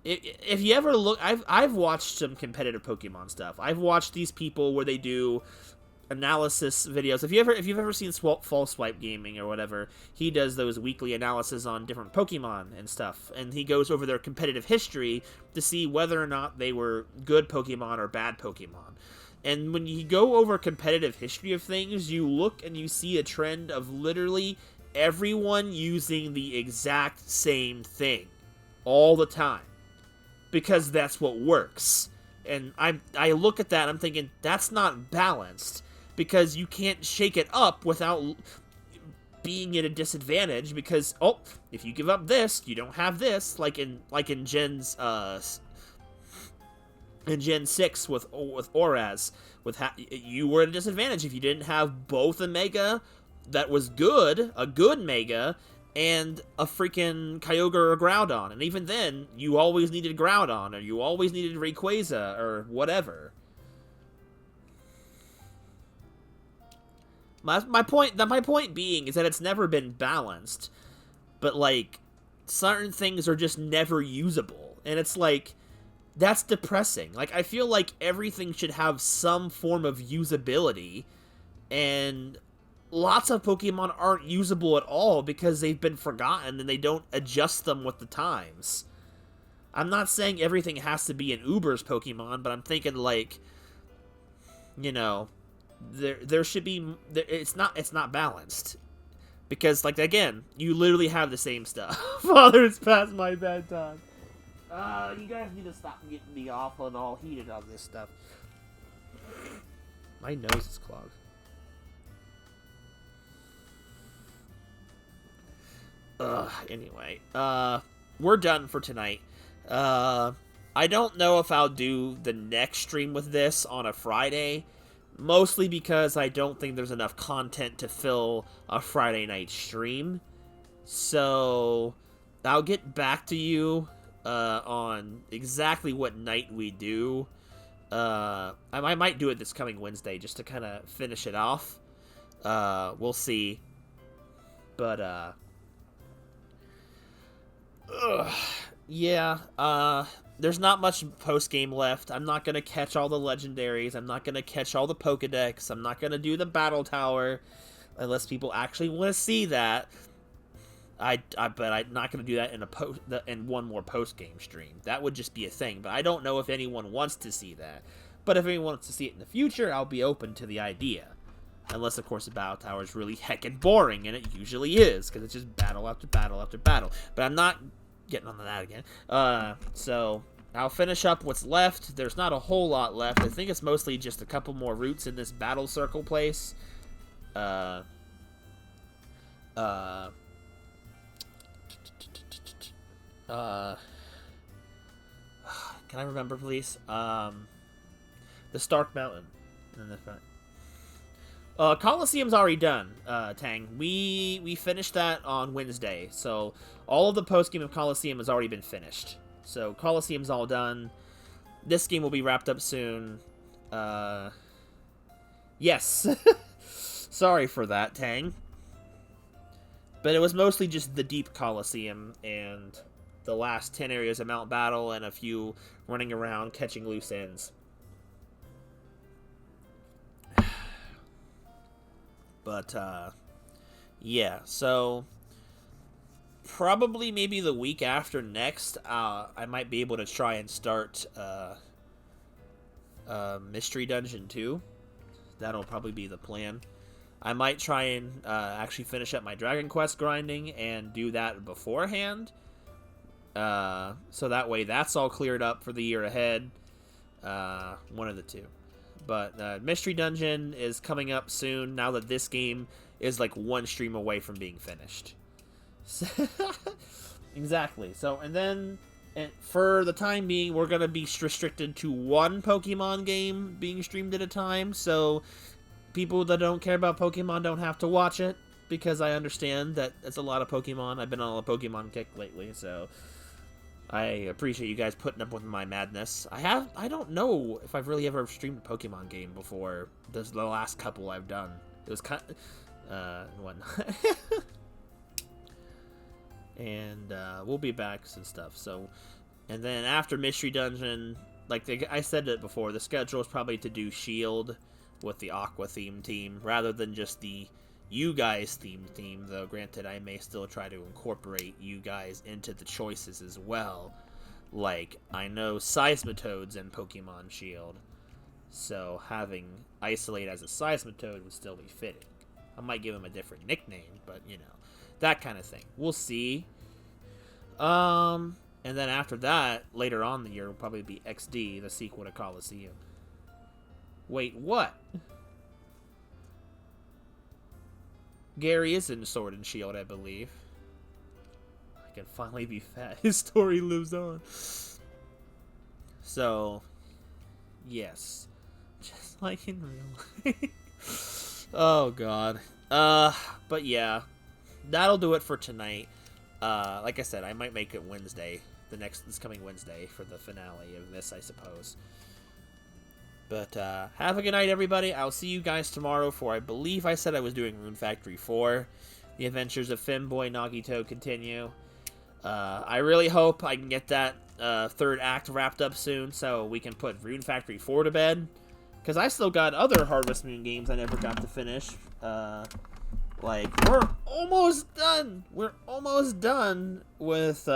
if you ever look, I've watched some competitive Pokemon stuff. I've watched these people where they do analysis videos. If you've ever seen Fall Swipe Gaming or whatever, he does those weekly analysis on different Pokemon and stuff, and he goes over their competitive history to see whether or not they were good Pokemon or bad Pokemon. And when you go over competitive history of things, you look and you see a trend of literally everyone using the exact same thing all the time, because that's what works. And I look at that and I'm thinking, that's not balanced, because you can't shake it up without being at a disadvantage, because, oh, if you give up this, you don't have this, like in Gen 6 with Oraz, you were at a disadvantage if you didn't have both a Mega that was good, a good Mega, and a freaking Kyogre or Groudon. And even then, you always needed Groudon, or you always needed Rayquaza, or whatever. My point being is that it's never been balanced, but, like, certain things are just never usable. And it's like, that's depressing. Like, I feel like everything should have some form of usability, and lots of Pokemon aren't usable at all because they've been forgotten and they don't adjust them with the times. I'm not saying everything has to be an Uber's Pokemon, but I'm thinking, like, you know, there should be, it's not balanced, because, like, again, you literally have the same stuff. Father, it's past my bedtime. You guys need to stop getting me awful and all heated on this stuff. My nose is clogged. Anyway, we're done for tonight. I don't know if I'll do the next stream with this on a Friday, mostly because I don't think there's enough content to fill a Friday night stream. So I'll get back to you on exactly what night we do. I might do it this coming Wednesday just to kind of finish it off. We'll see. But yeah, there's not much post-game left. I'm not going to catch all the legendaries. I'm not going to catch all the Pokedex. I'm not going to do the Battle Tower unless people actually want to see that. But I'm not going to do that in one more post-game stream. That would just be a thing. But I don't know if anyone wants to see that. But if anyone wants to see it in the future, I'll be open to the idea. Unless, of course, the Battle Tower is really heckin' boring, and it usually is, because it's just battle after battle after battle. But I'm not getting onto that again. So I'll finish up what's left. There's not a whole lot left. I think it's mostly just a couple more routes in this battle circle place. uh, can I remember, please? The Stark Mountain. And that's right. Coliseum's already done, Tang. We finished that on Wednesday, so all of the post-game of Coliseum has already been finished. So Coliseum's all done. This game will be wrapped up soon. Yes. Sorry for that, Tang. But it was mostly just the Deep Coliseum and the last 10 areas of Mount Battle and a few running around catching loose ends. But, yeah, so probably maybe the week after next, I might be able to try and start Mystery Dungeon 2. That'll probably be the plan. I might try and actually finish up my Dragon Quest grinding and do that beforehand. So that way that's all cleared up for the year ahead. One of the two. But Mystery Dungeon is coming up soon now that this game is like one stream away from being finished. Exactly. So, and then for the time being, we're going to be restricted to one Pokemon game being streamed at a time. So people that don't care about Pokemon don't have to watch it, because I understand that it's a lot of Pokemon. I've been on a Pokemon kick lately, so I appreciate you guys putting up with my madness. I don't know if I've really ever streamed a Pokemon game before. The last couple I've done. It was kind of, and whatnot. And we'll be back and stuff. So, and then after Mystery Dungeon, like I said it before, the schedule is probably to do Shield with the Aqua theme team rather than just the you guys themed team, though granted I may still try to incorporate you guys into the choices as well. Like, I know Seismitoad's in Pokemon Shield, so having Isolate as a Seismitoad would still be fitting. I might give him a different nickname, but you know, that kind of thing. We'll see. And then after that, later on in the year, will probably be XD, the sequel to Coliseum. Wait, what? Gary is in Sword and Shield, I believe. I can finally be fat. His story lives on. So, yes. Just like in real life. Oh, God. But yeah. That'll do it for tonight. Like I said, I might make it Wednesday. This coming Wednesday for the finale of this, I suppose. But, have a good night, everybody. I'll see you guys tomorrow for, I believe I said I was doing Rune Factory 4. The Adventures of Femboy Nagito continue. I really hope I can get that, third act wrapped up soon so we can put Rune Factory 4 to bed. Because I still got other Harvest Moon games I never got to finish. Like, we're almost done. We're almost done with,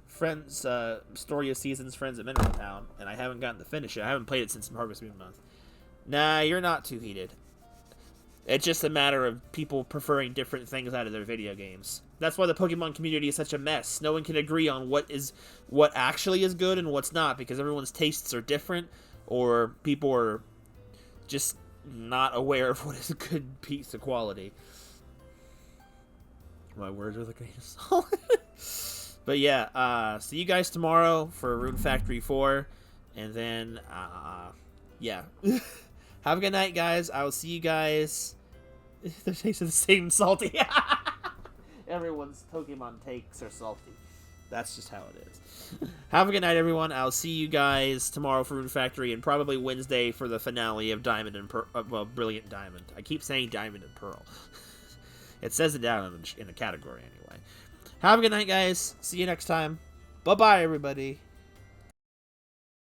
Friends, Story of Seasons, Friends at Mineral Town, and I haven't gotten to finish it. I haven't played it since Harvest Moon Month. Nah, you're not too heated. It's just a matter of people preferring different things out of their video games. That's why the Pokemon community is such a mess. No one can agree on what actually is good and what's not, because everyone's tastes are different, or people are just not aware of what is a good piece of quality. My words are the grain of salt. But yeah, see you guys tomorrow for Rune Factory 4. And then, yeah. Have a good night, guys. I will see you guys. Their tastes are the same salty. Everyone's Pokemon takes are salty. That's just how it is. Have a good night, everyone. I'll see you guys tomorrow for Rune Factory and probably Wednesday for the finale of Diamond and Pearl. Well, Brilliant Diamond. I keep saying Diamond and Pearl. It says it down in the category anyway. Have a good night, guys. See you next time. Bye-bye, everybody.